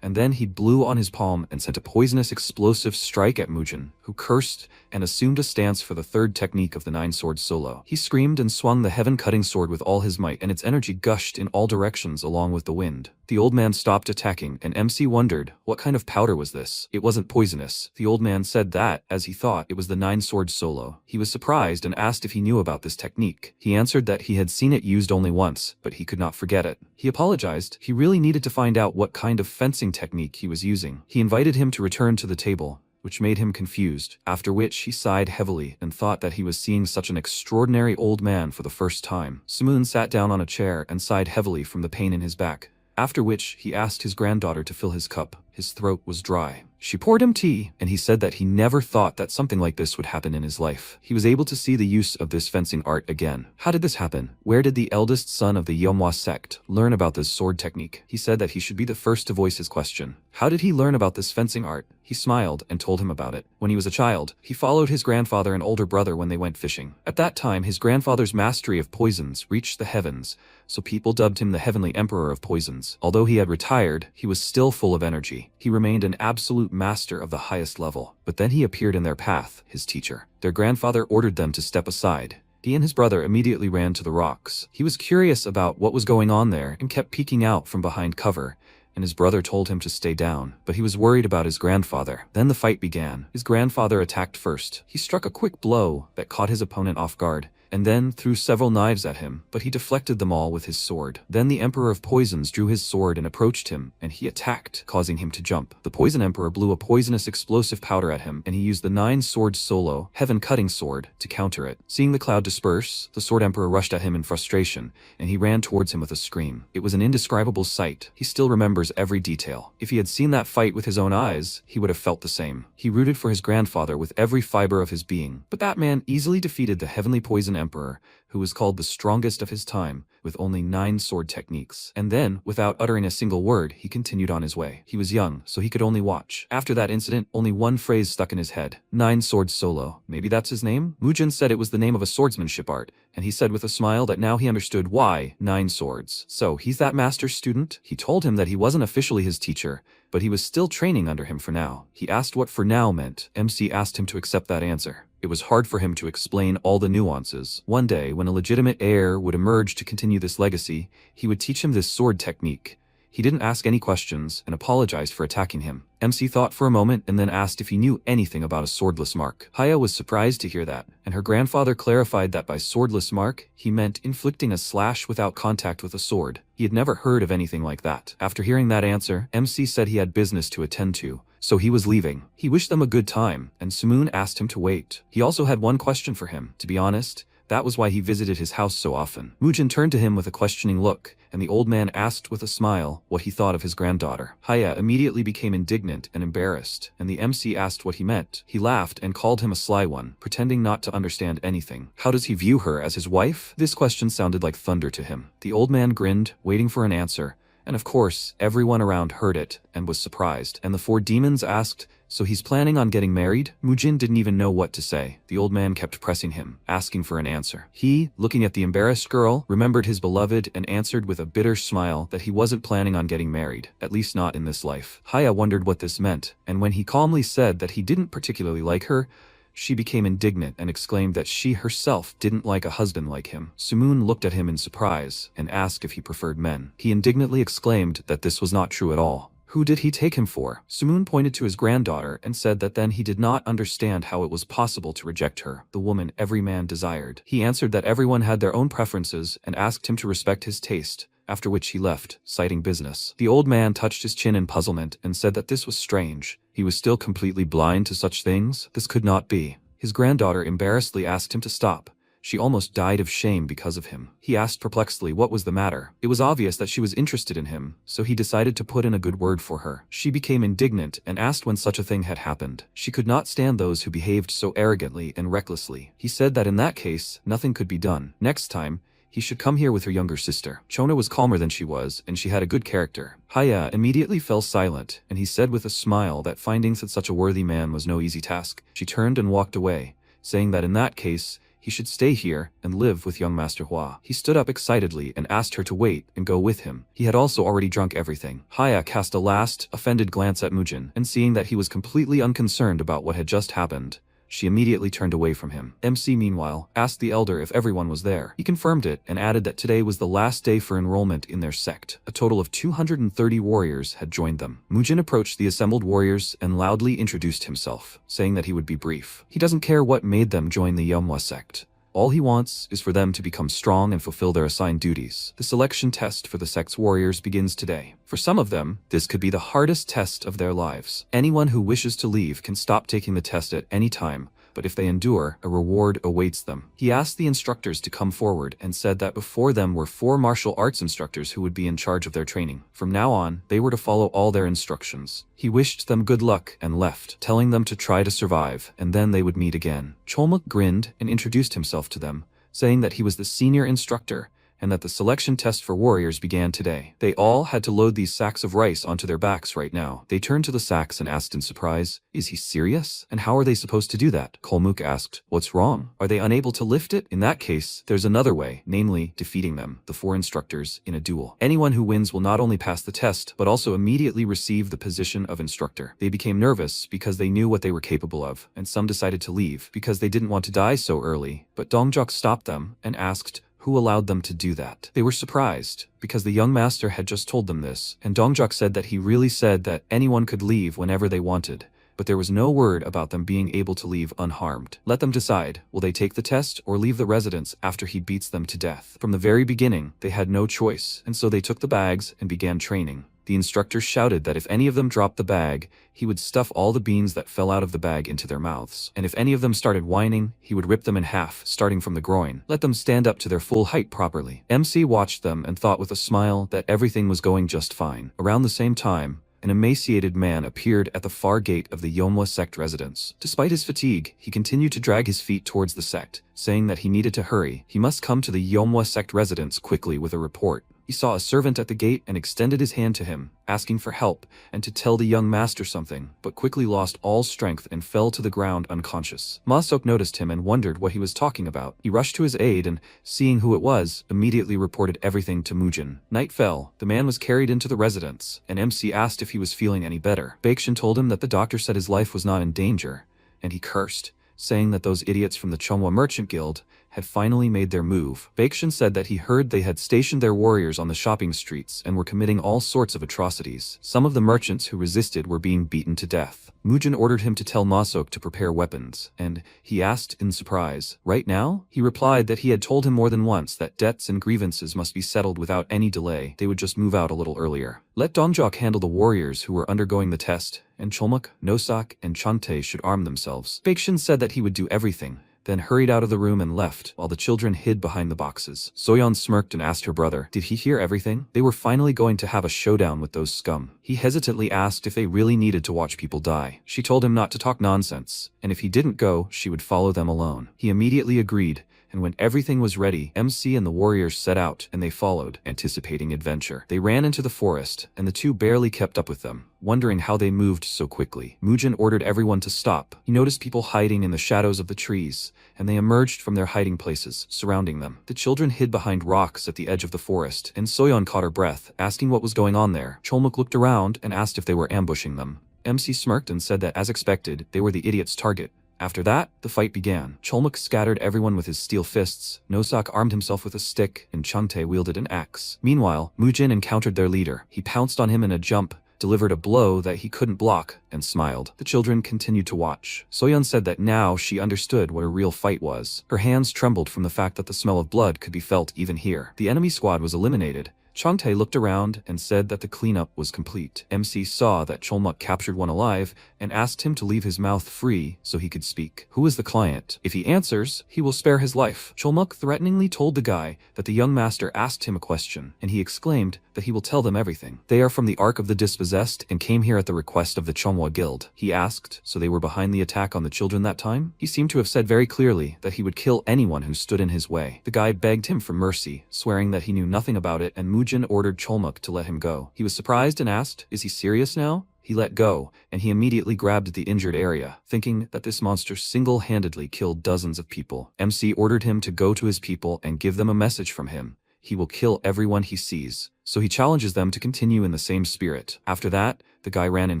and then he blew on his palm and sent a poisonous explosive strike at Mujin, who cursed and assumed a stance for the third technique of the nine-sword solo. He screamed and swung the heaven-cutting sword with all his might, and its energy gushed in all directions along with the wind. The old man stopped attacking, and MC wondered, what kind of powder was this? It wasn't poisonous. The old man said that, as he thought, it was the nine-sword solo. He was surprised and asked if he knew about this technique. He answered that he had seen it used only once, but he could not forget it. He apologized. He really needed to find out what kind of fencing technique he was using. He invited him to return to the table, which made him confused, after which he sighed heavily and thought that he was seeing such an extraordinary old man for the first time. Sumoon sat down on a chair and sighed heavily from the pain in his back, after which he asked his granddaughter to fill his cup. His throat was dry. She poured him tea, and he said that he never thought that something like this would happen in his life. He was able to see the use of this fencing art again. How did this happen? Where did the eldest son of the Yomwa sect learn about this sword technique? He said that he should be the first to voice his question. How did he learn about this fencing art? He smiled and told him about it. When he was a child, he followed his grandfather and older brother when they went fishing. At that time, his grandfather's mastery of poisons reached the heavens, so people dubbed him the Heavenly Emperor of Poisons. Although he had retired, he was still full of energy. He remained an absolute master of the highest level. But then he appeared in their path, his teacher. Their grandfather ordered them to step aside. He and his brother immediately ran to the rocks. He was curious about what was going on there and kept peeking out from behind cover, and his brother told him to stay down, but he was worried about his grandfather. Then the fight began. His grandfather attacked first. He struck a quick blow that caught his opponent off guard, and then threw several knives at him, but he deflected them all with his sword. Then the Emperor of Poisons drew his sword and approached him, and he attacked, causing him to jump. The Poison Emperor blew a poisonous explosive powder at him, and he used the nine-sword solo, heaven-cutting sword, to counter it. Seeing the cloud disperse, the Sword Emperor rushed at him in frustration, and he ran towards him with a scream. It was an indescribable sight. He still remembers every detail. If he had seen that fight with his own eyes, he would have felt the same. He rooted for his grandfather with every fiber of his being, but that man easily defeated the Heavenly Poison emperor, who was called the strongest of his time, with only 9 sword techniques. And then, without uttering a single word, he continued on his way. He was young, so he could only watch. After that incident, only one phrase stuck in his head. 9 swords solo. Maybe that's his name? Mujin said it was the name of a swordsmanship art, and he said with a smile that now he understood why 9 swords. So, he's that master's student? He told him that he wasn't officially his teacher, but he was still training under him for now. He asked what for now meant. MC asked him to accept that answer. It was hard for him to explain all the nuances. One day, when a legitimate heir would emerge to continue this legacy, he would teach him this sword technique. He didn't ask any questions and apologized for attacking him. MC thought for a moment and then asked if he knew anything about a swordless mark. Haya was surprised to hear that, and her grandfather clarified that by swordless mark, he meant inflicting a slash without contact with a sword. He had never heard of anything like that. After hearing that answer, MC said he had business to attend to, so he was leaving. He wished them a good time, and Sumoon asked him to wait. He also had one question for him. To be honest, that was why he visited his house so often. Mujin turned to him with a questioning look, and the old man asked with a smile what he thought of his granddaughter. Haya immediately became indignant and embarrassed, and the MC asked what he meant. He laughed and called him a sly one, pretending not to understand anything. How does he view her, as his wife? This question sounded like thunder to him. The old man grinned, waiting for an answer, and of course, everyone around heard it and was surprised. And the 4 demons asked, "So he's planning on getting married?" Mujin didn't even know what to say. The old man kept pressing him, asking for an answer. He, looking at the embarrassed girl, remembered his beloved and answered with a bitter smile that he wasn't planning on getting married, at least not in this life. Haya wondered what this meant, and when he calmly said that he didn't particularly like her, she became indignant and exclaimed that she herself didn't like a husband like him. Sumoon looked at him in surprise and asked if he preferred men. He indignantly exclaimed that this was not true at all. Who did he take him for? Sumoon pointed to his granddaughter and said that then he did not understand how it was possible to reject her, the woman every man desired. He answered that everyone had their own preferences and asked him to respect his taste, after which he left, citing business. The old man touched his chin in puzzlement and said that this was strange. He was still completely blind to such things? This could not be. His granddaughter embarrassedly asked him to stop. She almost died of shame because of him. He asked perplexedly what was the matter. It was obvious that she was interested in him, so he decided to put in a good word for her. She became indignant and asked when such a thing had happened. She could not stand those who behaved so arrogantly and recklessly. He said that in that case, nothing could be done. Next time, he should come here with her younger sister. Chona was calmer than she was, and she had a good character. Haya immediately fell silent, and he said with a smile that finding such a worthy man was no easy task. She turned and walked away, saying that in that case, he should stay here and live with young Master Hua. He stood up excitedly and asked her to wait and go with him. He had also already drunk everything. Haya cast a last, offended glance at Mujin, and seeing that he was completely unconcerned about what had just happened, she immediately turned away from him. MC, meanwhile, asked the elder if everyone was there. He confirmed it and added that today was the last day for enrollment in their sect. A total of 230 warriors had joined them. Mujin approached the assembled warriors and loudly introduced himself, saying that he would be brief. He doesn't care what made them join the Manhwa sect. All he wants is for them to become strong and fulfill their assigned duties. The selection test for the sect's warriors begins today. For some of them, this could be the hardest test of their lives. Anyone who wishes to leave can stop taking the test at any time, but if they endure, a reward awaits them. He asked the instructors to come forward and said that before them were 4 martial arts instructors who would be in charge of their training. From now on, they were to follow all their instructions. He wished them good luck and left, telling them to try to survive, and then they would meet again. Cholmuk grinned and introduced himself to them, saying that he was the senior instructor, and that the selection test for warriors began today. They all had to load these sacks of rice onto their backs right now. They turned to the sacks and asked in surprise, "Is he serious? And how are they supposed to do that?" Kolmuk asked, "What's wrong? Are they unable to lift it?" In that case, there's another way, namely, defeating them, the 4 instructors, in a duel. Anyone who wins will not only pass the test, but also immediately receive the position of instructor. They became nervous because they knew what they were capable of, and some decided to leave because they didn't want to die so early, but Dongjok stopped them and asked, who allowed them to do that? They were surprised, because the young master had just told them this, and Dongjok said that he really said that anyone could leave whenever they wanted, but there was no word about them being able to leave unharmed. Let them decide, will they take the test or leave the residence after he beats them to death? From the very beginning, they had no choice, and so they took the bags and began training. The instructor shouted that if any of them dropped the bag, he would stuff all the beans that fell out of the bag into their mouths. And if any of them started whining, he would rip them in half, starting from the groin. Let them stand up to their full height properly. MC watched them and thought with a smile that everything was going just fine. Around the same time, an emaciated man appeared at the far gate of the Manhwa sect residence. Despite his fatigue, he continued to drag his feet towards the sect, saying that he needed to hurry. He must come to the Manhwa sect residence quickly with a report. He saw a servant at the gate and extended his hand to him, asking for help and to tell the young master something, but quickly lost all strength and fell to the ground unconscious. Masok noticed him and wondered what he was talking about. He rushed to his aid and, seeing who it was, immediately reported everything to Mujin. Night fell, the man was carried into the residence, and MC asked if he was feeling any better. Baekshun told him that the doctor said his life was not in danger, and he cursed, saying that those idiots from the Chonghua Merchant Guild had finally made their move. Baekshun said that he heard they had stationed their warriors on the shopping streets and were committing all sorts of atrocities. Some of the merchants who resisted were being beaten to death. Mujin ordered him to tell Masok to prepare weapons, and he asked in surprise, "Right now?" He replied that he had told him more than once that debts and grievances must be settled without any delay. They would just move out a little earlier. Let Dongjok handle the warriors who were undergoing the test, and Cholmuk, Nosak, and Chante should arm themselves. Baekshun said that he would do everything, then hurried out of the room and left, while the children hid behind the boxes. Soyeon smirked and asked her brother, did he hear everything? They were finally going to have a showdown with those scum. He hesitantly asked if they really needed to watch people die. She told him not to talk nonsense, and if he didn't go, she would follow them alone. He immediately agreed, and when everything was ready, MC and the warriors set out, and they followed, anticipating adventure. They ran into the forest, and the two barely kept up with them, wondering how they moved so quickly. Mujin ordered everyone to stop. He noticed people hiding in the shadows of the trees, and they emerged from their hiding places, surrounding them. The children hid behind rocks at the edge of the forest, and Soyeon caught her breath, asking what was going on there. Cholmuk looked around and asked if they were ambushing them. MC smirked and said that, as expected, they were the idiot's target. After that, the fight began. Cholmuk scattered everyone with his steel fists, Nosak armed himself with a stick, and Chante wielded an axe. Meanwhile, Mujin encountered their leader. He pounced on him in a jump, delivered a blow that he couldn't block, and smiled. The children continued to watch. Soyeon said that now she understood what a real fight was. Her hands trembled from the fact that the smell of blood could be felt even here. The enemy squad was eliminated. Chante looked around and said that the cleanup was complete. MC saw that Cholmuk captured one alive and asked him to leave his mouth free so he could speak. Who is the client? If he answers, he will spare his life. Cholmuk threateningly told the guy that the young master asked him a question, and he exclaimed that he will tell them everything. They are from the Ark of the Dispossessed and came here at the request of the Chonghua Guild. He asked, so they were behind the attack on the children that time? He seemed to have said very clearly that he would kill anyone who stood in his way. The guy begged him for mercy, swearing that he knew nothing about it, and Mujin ordered Cholmuk to let him go. He was surprised and asked, is he serious now? He let go, and he immediately grabbed the injured area, thinking that this monster single-handedly killed dozens of people. MC ordered him to go to his people and give them a message from him. He will kill everyone he sees. So he challenges them to continue in the same spirit. After that, the guy ran in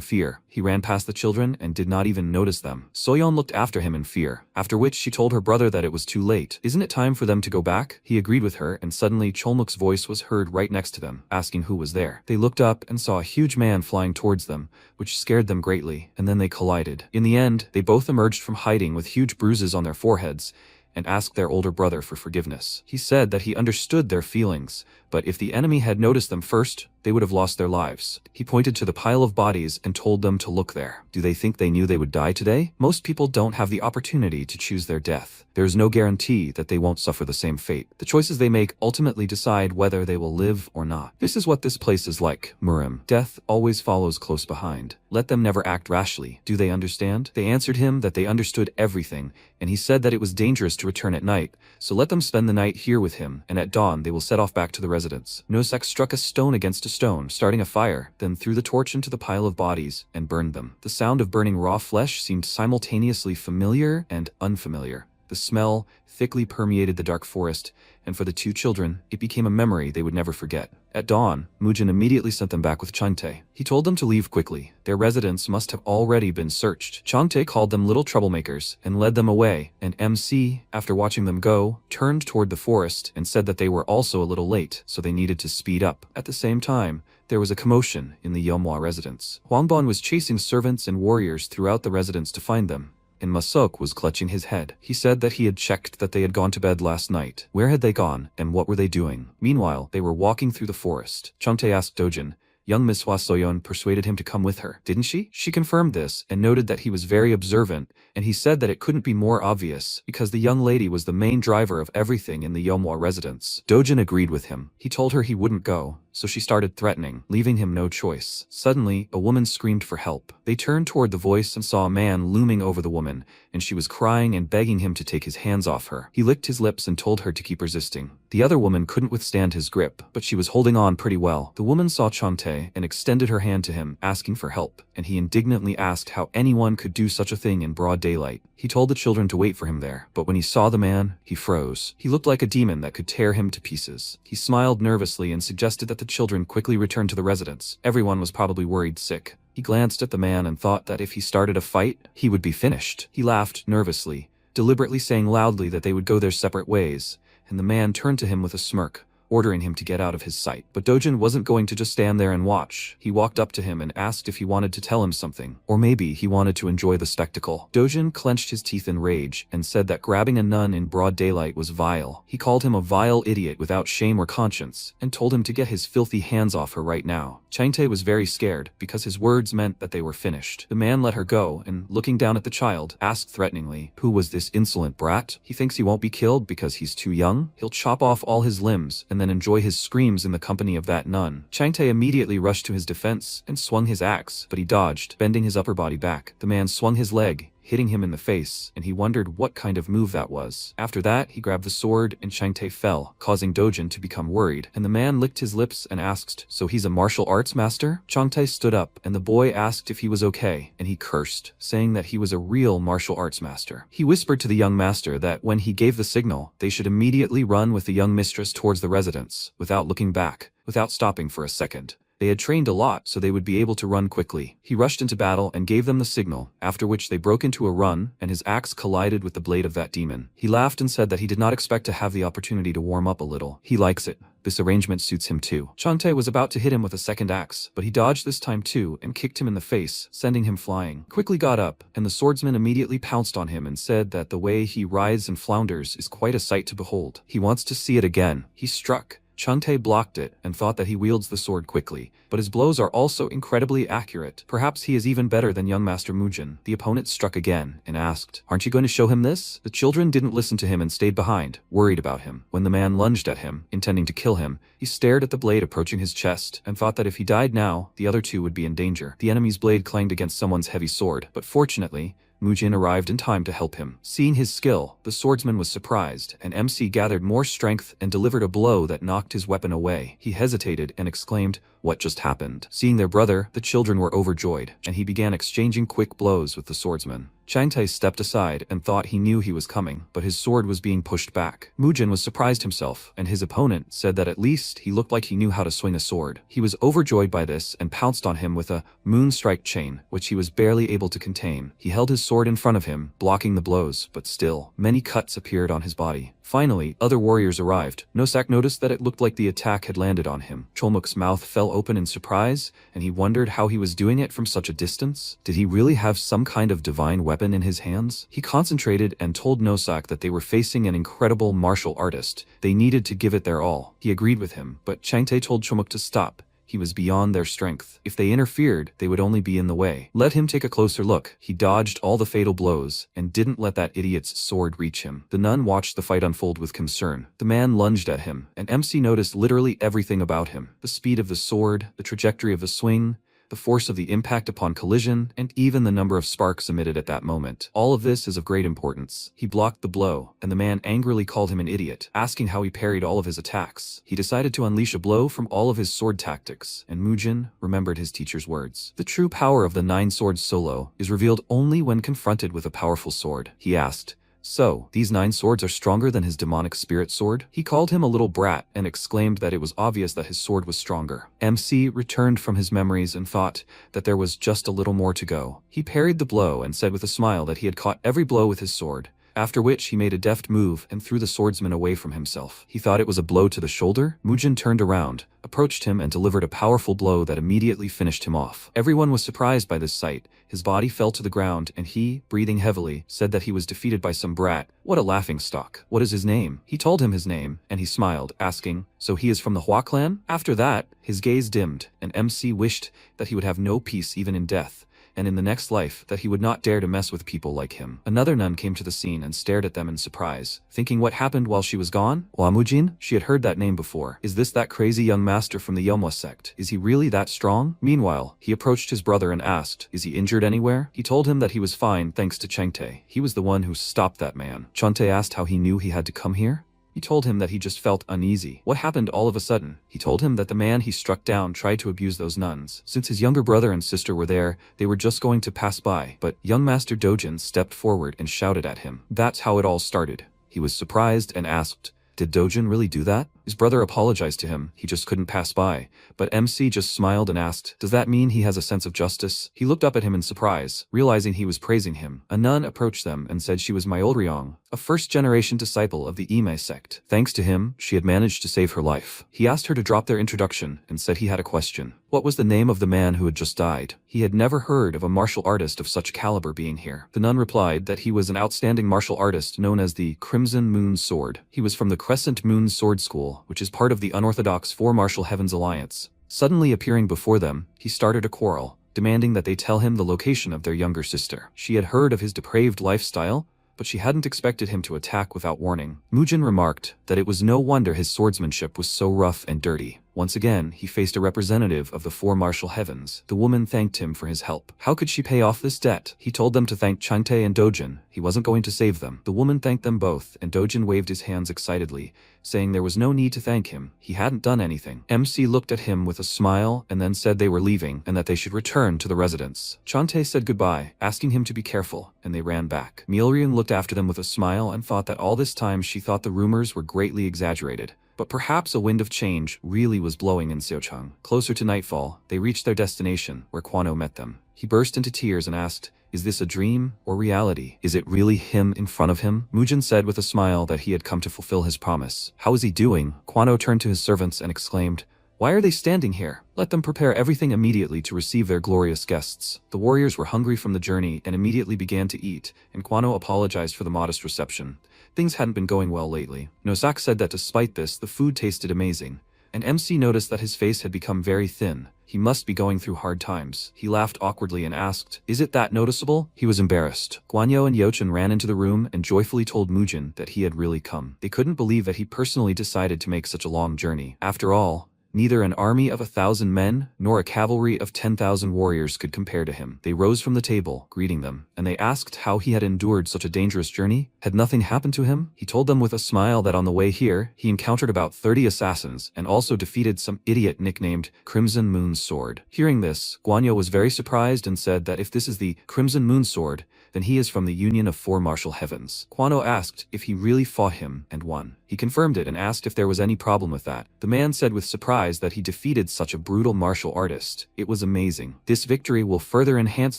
fear. He ran past the children and did not even notice them. Soyeon looked after him in fear, after which she told her brother that it was too late. Isn't it time for them to go back? He agreed with her, and suddenly Cholmuk's voice was heard right next to them, asking who was there. They looked up and saw a huge man flying towards them, which scared them greatly, and then they collided. In the end, they both emerged from hiding with huge bruises on their foreheads, and asked their older brother for forgiveness. He said that he understood their feelings, but if the enemy had noticed them first, they would have lost their lives. He pointed to the pile of bodies and told them to look there. Do they think they knew they would die today? Most people don't have the opportunity to choose their death. There is no guarantee that they won't suffer the same fate. The choices they make ultimately decide whether they will live or not. This is what this place is like, Murim. Death always follows close behind. Let them never act rashly. Do they understand? They answered him that they understood everything, and he said that it was dangerous to return at night, so let them spend the night here with him, and at dawn they will set off back to the residence. Nosek struck a stone against a stone, starting a fire, then threw the torch into the pile of bodies and burned them. The sound of burning raw flesh seemed simultaneously familiar and unfamiliar. The smell thickly permeated the dark forest, and for the two children, it became a memory they would never forget. At dawn, Mujin immediately sent them back with Chante. He told them to leave quickly. Their residence must have already been searched. Chante called them little troublemakers and led them away, and MC, after watching them go, turned toward the forest and said that they were also a little late, so they needed to speed up. At the same time, there was a commotion in the Yeomhwa residence. Hwangbon was chasing servants and warriors throughout the residence to find them, and Masok was clutching his head. He said that he had checked that they had gone to bed last night. Where had they gone, and what were they doing? Meanwhile, they were walking through the forest. Chante asked Dojin. Young Miss Hwa Soyeon persuaded him to come with her, didn't she? She confirmed this, and noted that he was very observant, and he said that it couldn't be more obvious, because the young lady was the main driver of everything in the Yeomhwa residence. Dojin agreed with him. He told her he wouldn't go, so she started threatening, leaving him no choice. Suddenly, a woman screamed for help. They turned toward the voice and saw a man looming over the woman, and she was crying and begging him to take his hands off her. He licked his lips and told her to keep resisting. The other woman couldn't withstand his grip, but she was holding on pretty well. The woman saw Changtae and extended her hand to him, asking for help, and he indignantly asked how anyone could do such a thing in broad daylight. He told the children to wait for him there, but when he saw the man, he froze. He looked like a demon that could tear him to pieces. He smiled nervously and suggested that the children quickly return to the residence. Everyone was probably worried sick. He glanced at the man and thought that if he started a fight, he would be finished. He laughed nervously, deliberately saying loudly that they would go their separate ways, and the man turned to him with a smirk, ordering him to get out of his sight. But Dojin wasn't going to just stand there and watch. He walked up to him and asked if he wanted to tell him something, or maybe he wanted to enjoy the spectacle. Dojin clenched his teeth in rage and said that grabbing a nun in broad daylight was vile. He called him a vile idiot without shame or conscience, and told him to get his filthy hands off her right now. Changtae was very scared, because his words meant that they were finished. The man let her go, and looking down at the child, asked threateningly, "Who was this insolent brat? He thinks he won't be killed because he's too young? He'll chop off all his limbs, and then enjoy his screams in the company of that nun." Changtae immediately rushed to his defense and swung his axe, but he dodged, bending his upper body back. The man swung his leg, hitting him in the face, and he wondered what kind of move that was. After that, he grabbed the sword and Changtae fell, causing Dojin to become worried, and the man licked his lips and asked, "So he's a martial arts master?" Changtae stood up, and the boy asked if he was okay, and he cursed, saying that he was a real martial arts master. He whispered to the young master that when he gave the signal, they should immediately run with the young mistress towards the residence, without looking back, without stopping for a second. They had trained a lot, so they would be able to run quickly. He rushed into battle and gave them the signal, after which they broke into a run, and his axe collided with the blade of that demon. He laughed and said that he did not expect to have the opportunity to warm up a little. He likes it. This arrangement suits him too. Changtae was about to hit him with a second axe, but he dodged this time too and kicked him in the face, sending him flying. Quickly got up, and the swordsman immediately pounced on him and said that the way he writhes and flounders is quite a sight to behold. He wants to see it again. He struck. Changtae blocked it and thought that he wields the sword quickly, but his blows are also incredibly accurate. Perhaps he is even better than young Master Mujin. The opponent struck again and asked, "Aren't you going to show him this?" The children didn't listen to him and stayed behind, worried about him. When the man lunged at him, intending to kill him, he stared at the blade approaching his chest and thought that if he died now, the other two would be in danger. The enemy's blade clanged against someone's heavy sword, but fortunately, Mujin arrived in time to help him. Seeing his skill, the swordsman was surprised, and MC gathered more strength and delivered a blow that knocked his weapon away. He hesitated and exclaimed, "What just happened?" Seeing their brother, the children were overjoyed, and he began exchanging quick blows with the swordsman. Changtae stepped aside and thought he knew he was coming, but his sword was being pushed back. Mujin was surprised himself, and his opponent said that at least he looked like he knew how to swing a sword. He was overjoyed by this and pounced on him with a moonstrike chain, which he was barely able to contain. He held his sword in front of him, blocking the blows, but still, many cuts appeared on his body. Finally, other warriors arrived. Nosak noticed that it looked like the attack had landed on him. Cholmuk's mouth fell open in surprise, and he wondered how he was doing it from such a distance. Did he really have some kind of divine weapon in his hands? He concentrated and told Nosak that they were facing an incredible martial artist. They needed to give it their all. He agreed with him, but Changtae told Cholmuk to stop. He was beyond their strength. If they interfered, they would only be in the way. Let him take a closer look. He dodged all the fatal blows and didn't let that idiot's sword reach him. The nun watched the fight unfold with concern. The man lunged at him, and MC noticed literally everything about him. The speed of the sword, the trajectory of the swing, the force of the impact upon collision, and even the number of sparks emitted at that moment. All of this is of great importance. He blocked the blow, and the man angrily called him an idiot, asking how he parried all of his attacks. He decided to unleash a blow from all of his sword tactics, and Mujin remembered his teacher's words. The true power of the 9 swords solo is revealed only when confronted with a powerful sword. He asked, "So, these 9 swords are stronger than his demonic spirit sword?" He called him a little brat and exclaimed that it was obvious that his sword was stronger. MC returned from his memories and thought that there was just a little more to go. He parried the blow and said with a smile that he had caught every blow with his sword, after which he made a deft move and threw the swordsman away from himself. He thought it was a blow to the shoulder. Mujin turned around, approached him and delivered a powerful blow that immediately finished him off. Everyone was surprised by this sight. His body fell to the ground and he, breathing heavily, said that he was defeated by some brat. What a laughingstock. What is his name? He told him his name, and he smiled, asking, "So he is from the Hua clan?" After that, his gaze dimmed, and MC wished that he would have no peace even in death, and in the next life that he would not dare to mess with people like him. Another nun came to the scene and stared at them in surprise, thinking what happened while she was gone? Wamujin? She had heard that name before. Is this that crazy young master from the Yomwa sect? Is he really that strong? Meanwhile, he approached his brother and asked, is he injured anywhere? He told him that he was fine thanks to Chengte. He was the one who stopped that man. Chengte asked how he knew he had to come here. He told him that he just felt uneasy. What happened all of a sudden? He told him that the man he struck down tried to abuse those nuns. Since his younger brother and sister were there, they were just going to pass by, but young Master Dojin stepped forward and shouted at him. That's how it all started. He was surprised and asked, did Dojin really do that? His brother apologized to him, he just couldn't pass by, but MC just smiled and asked, does that mean he has a sense of justice? He looked up at him in surprise, realizing he was praising him. A nun approached them and said she was Myeolryong, a first-generation disciple of the Ime sect. Thanks to him, she had managed to save her life. He asked her to drop their introduction and said he had a question. What was the name of the man who had just died? He had never heard of a martial artist of such caliber being here. The nun replied that he was an outstanding martial artist known as the Crimson Moon Sword. He was from the Crescent Moon Sword School, which is part of the unorthodox Four Martial Heavens Alliance. Suddenly appearing before them, he started a quarrel, demanding that they tell him the location of their younger sister. She had heard of his depraved lifestyle, but she hadn't expected him to attack without warning. Mujin remarked that it was no wonder his swordsmanship was so rough and dirty. Once again, he faced a representative of the Four Martial Heavens. The woman thanked him for his help. How could she pay off this debt? He told them to thank Changtae and Dojin. He wasn't going to save them. The woman thanked them both, and Dojin waved his hands excitedly, saying there was no need to thank him. He hadn't done anything. MC looked at him with a smile and then said they were leaving and that they should return to the residence. Changtae said goodbye, asking him to be careful, and they ran back. Myeolryong looked after them with a smile and thought that all this time she thought the rumors were greatly exaggerated. But perhaps a wind of change really was blowing in Seochang. Closer to nightfall, they reached their destination, where Kwano met them. He burst into tears and asked, is this a dream or reality? Is it really him in front of him? Mujin said with a smile that he had come to fulfill his promise. How is he doing? Kwano turned to his servants and exclaimed, why are they standing here? Let them prepare everything immediately to receive their glorious guests. The warriors were hungry from the journey and immediately began to eat, and Kwano apologized for the modest reception. Things hadn't been going well lately. Nosak said that despite this, the food tasted amazing, and MC noticed that his face had become very thin. He must be going through hard times. He laughed awkwardly and asked, is it that noticeable? He was embarrassed. Guanyo and Yochin ran into the room and joyfully told Mujin that he had really come. They couldn't believe that he personally decided to make such a long journey. After all, neither an army of 1,000 men nor a cavalry of 10,000 warriors could compare to him. They rose from the table, greeting them, and they asked how he had endured such a dangerous journey. Had nothing happened to him? He told them with a smile that on the way here, he encountered about 30 assassins and also defeated some idiot nicknamed Crimson Moon Sword. Hearing this, Guanyo was very surprised and said that if this is the Crimson Moon Sword, then he is from the Union of Four Martial Heavens. Kwano asked if he really fought him and won. He confirmed it and asked if there was any problem with that. The man said with surprise that he defeated such a brutal martial artist. It was amazing. This victory will further enhance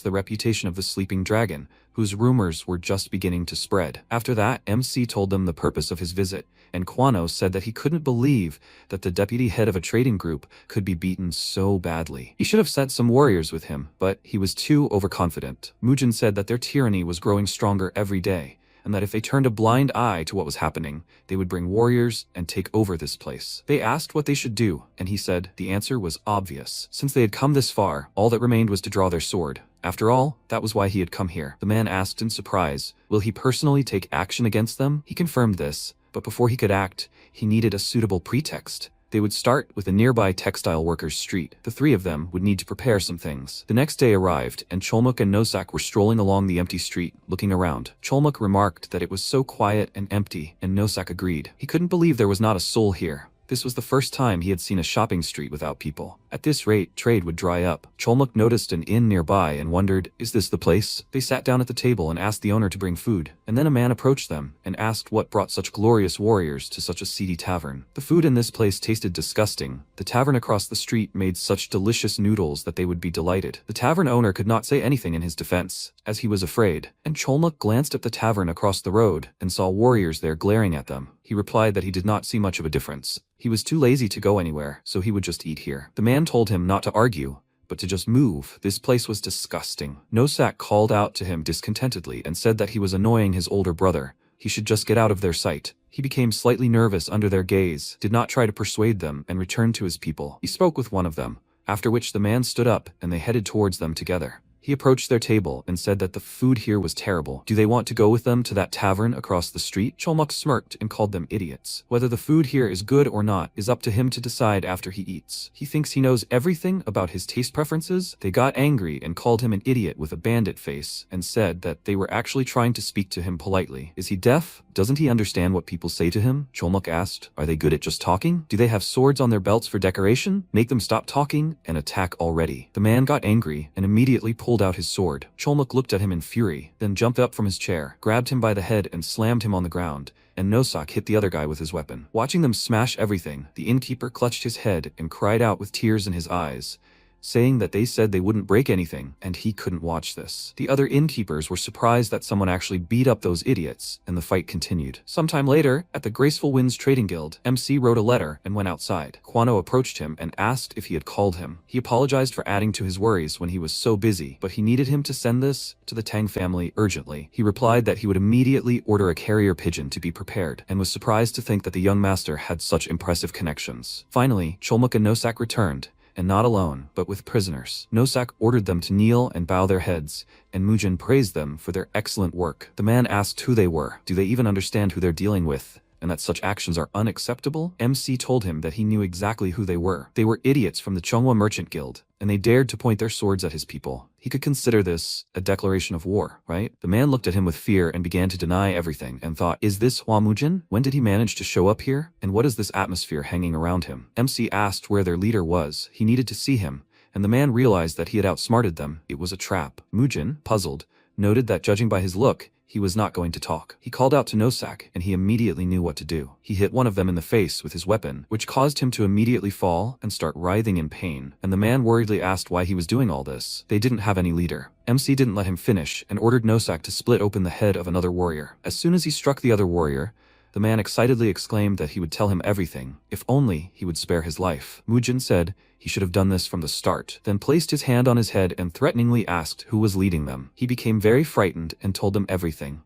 the reputation of the Sleeping Dragon, whose rumors were just beginning to spread. After that, MC told them the purpose of his visit, and Kwano said that he couldn't believe that the deputy head of a trading group could be beaten so badly. He should have sent some warriors with him, but he was too overconfident. Mujin said that their tyranny was growing stronger every day, and that if they turned a blind eye to what was happening, they would bring warriors and take over this place. They asked what they should do, and he said the answer was obvious. Since they had come this far, all that remained was to draw their sword. After all, that was why he had come here. The man asked in surprise, will he personally take action against them? He confirmed this, but before he could act, he needed a suitable pretext. They would start with a nearby textile workers' street. The three of them would need to prepare some things. The next day arrived, and Cholmuk and Nosak were strolling along the empty street, looking around. Cholmuk remarked that it was so quiet and empty, and Nosak agreed. He couldn't believe there was not a soul here. This was the first time he had seen a shopping street without people. At this rate, trade would dry up. Cholmuk noticed an inn nearby and wondered, is this the place? They sat down at the table and asked the owner to bring food, and then a man approached them and asked what brought such glorious warriors to such a seedy tavern. The food in this place tasted disgusting. The tavern across the street made such delicious noodles that they would be delighted. The tavern owner could not say anything in his defense, as he was afraid, and Cholmuk glanced at the tavern across the road and saw warriors there glaring at them. He replied that he did not see much of a difference. He was too lazy to go anywhere, so he would just eat here. The man told him not to argue, but to just move. This place was disgusting. Nosak called out to him discontentedly and said that he was annoying his older brother. He should just get out of their sight. He became slightly nervous under their gaze, did not try to persuade them, and returned to his people. He spoke with one of them, after which the man stood up and they headed towards them together. He approached their table and said that the food here was terrible. Do they want to go with them to that tavern across the street? Cholmuk smirked and called them idiots. Whether the food here is good or not is up to him to decide after he eats. He thinks he knows everything about his taste preferences. They got angry and called him an idiot with a bandit face and said that they were actually trying to speak to him politely. Is he deaf? Doesn't he understand what people say to him? Cholmuk asked. Are they good at just talking? Do they have swords on their belts for decoration? Make them stop talking and attack already. The man got angry and immediately pulled out his sword. Cholmuk looked at him in fury, then jumped up from his chair, grabbed him by the head and slammed him on the ground, and Nosak hit the other guy with his weapon. Watching them smash everything, the innkeeper clutched his head and cried out with tears in his eyes, saying that they said they wouldn't break anything, and he couldn't watch this. The other innkeepers were surprised that someone actually beat up those idiots, and the fight continued. Sometime later, at the Graceful Winds Trading Guild, MC wrote a letter and went outside. Kwano approached him and asked if he had called him. He apologized for adding to his worries when he was so busy, but he needed him to send this to the Tang family urgently. He replied that he would immediately order a carrier pigeon to be prepared, and was surprised to think that the young master had such impressive connections. Finally, Cholmuk and Nosak returned, and not alone, but with prisoners. Nosak ordered them to kneel and bow their heads, and Mujin praised them for their excellent work. The man asked who they were. Do they even understand who they're dealing with, and that such actions are unacceptable? MC told him that he knew exactly who they were. They were idiots from the Chonghua Merchant Guild, and they dared to point their swords at his people. He could consider this a declaration of war, right? The man looked at him with fear and began to deny everything and thought, is this Hua Mujin? When did he manage to show up here? And what is this atmosphere hanging around him? MC asked where their leader was. He needed to see him, and the man realized that he had outsmarted them. It was a trap. Mujin, puzzled, noted that judging by his look, he was not going to talk. He called out to Nosak, and he immediately knew what to do. He hit one of them in the face with his weapon, which caused him to immediately fall and start writhing in pain, and the man worriedly asked why he was doing all this. They didn't have any leader. MC didn't let him finish and ordered Nosak to split open the head of another warrior. As soon as he struck the other warrior, the man excitedly exclaimed that he would tell him everything, if only he would spare his life. Mujin said he should have done this from the start, then placed his hand on his head and threateningly asked who was leading them. He became very frightened and told them everything.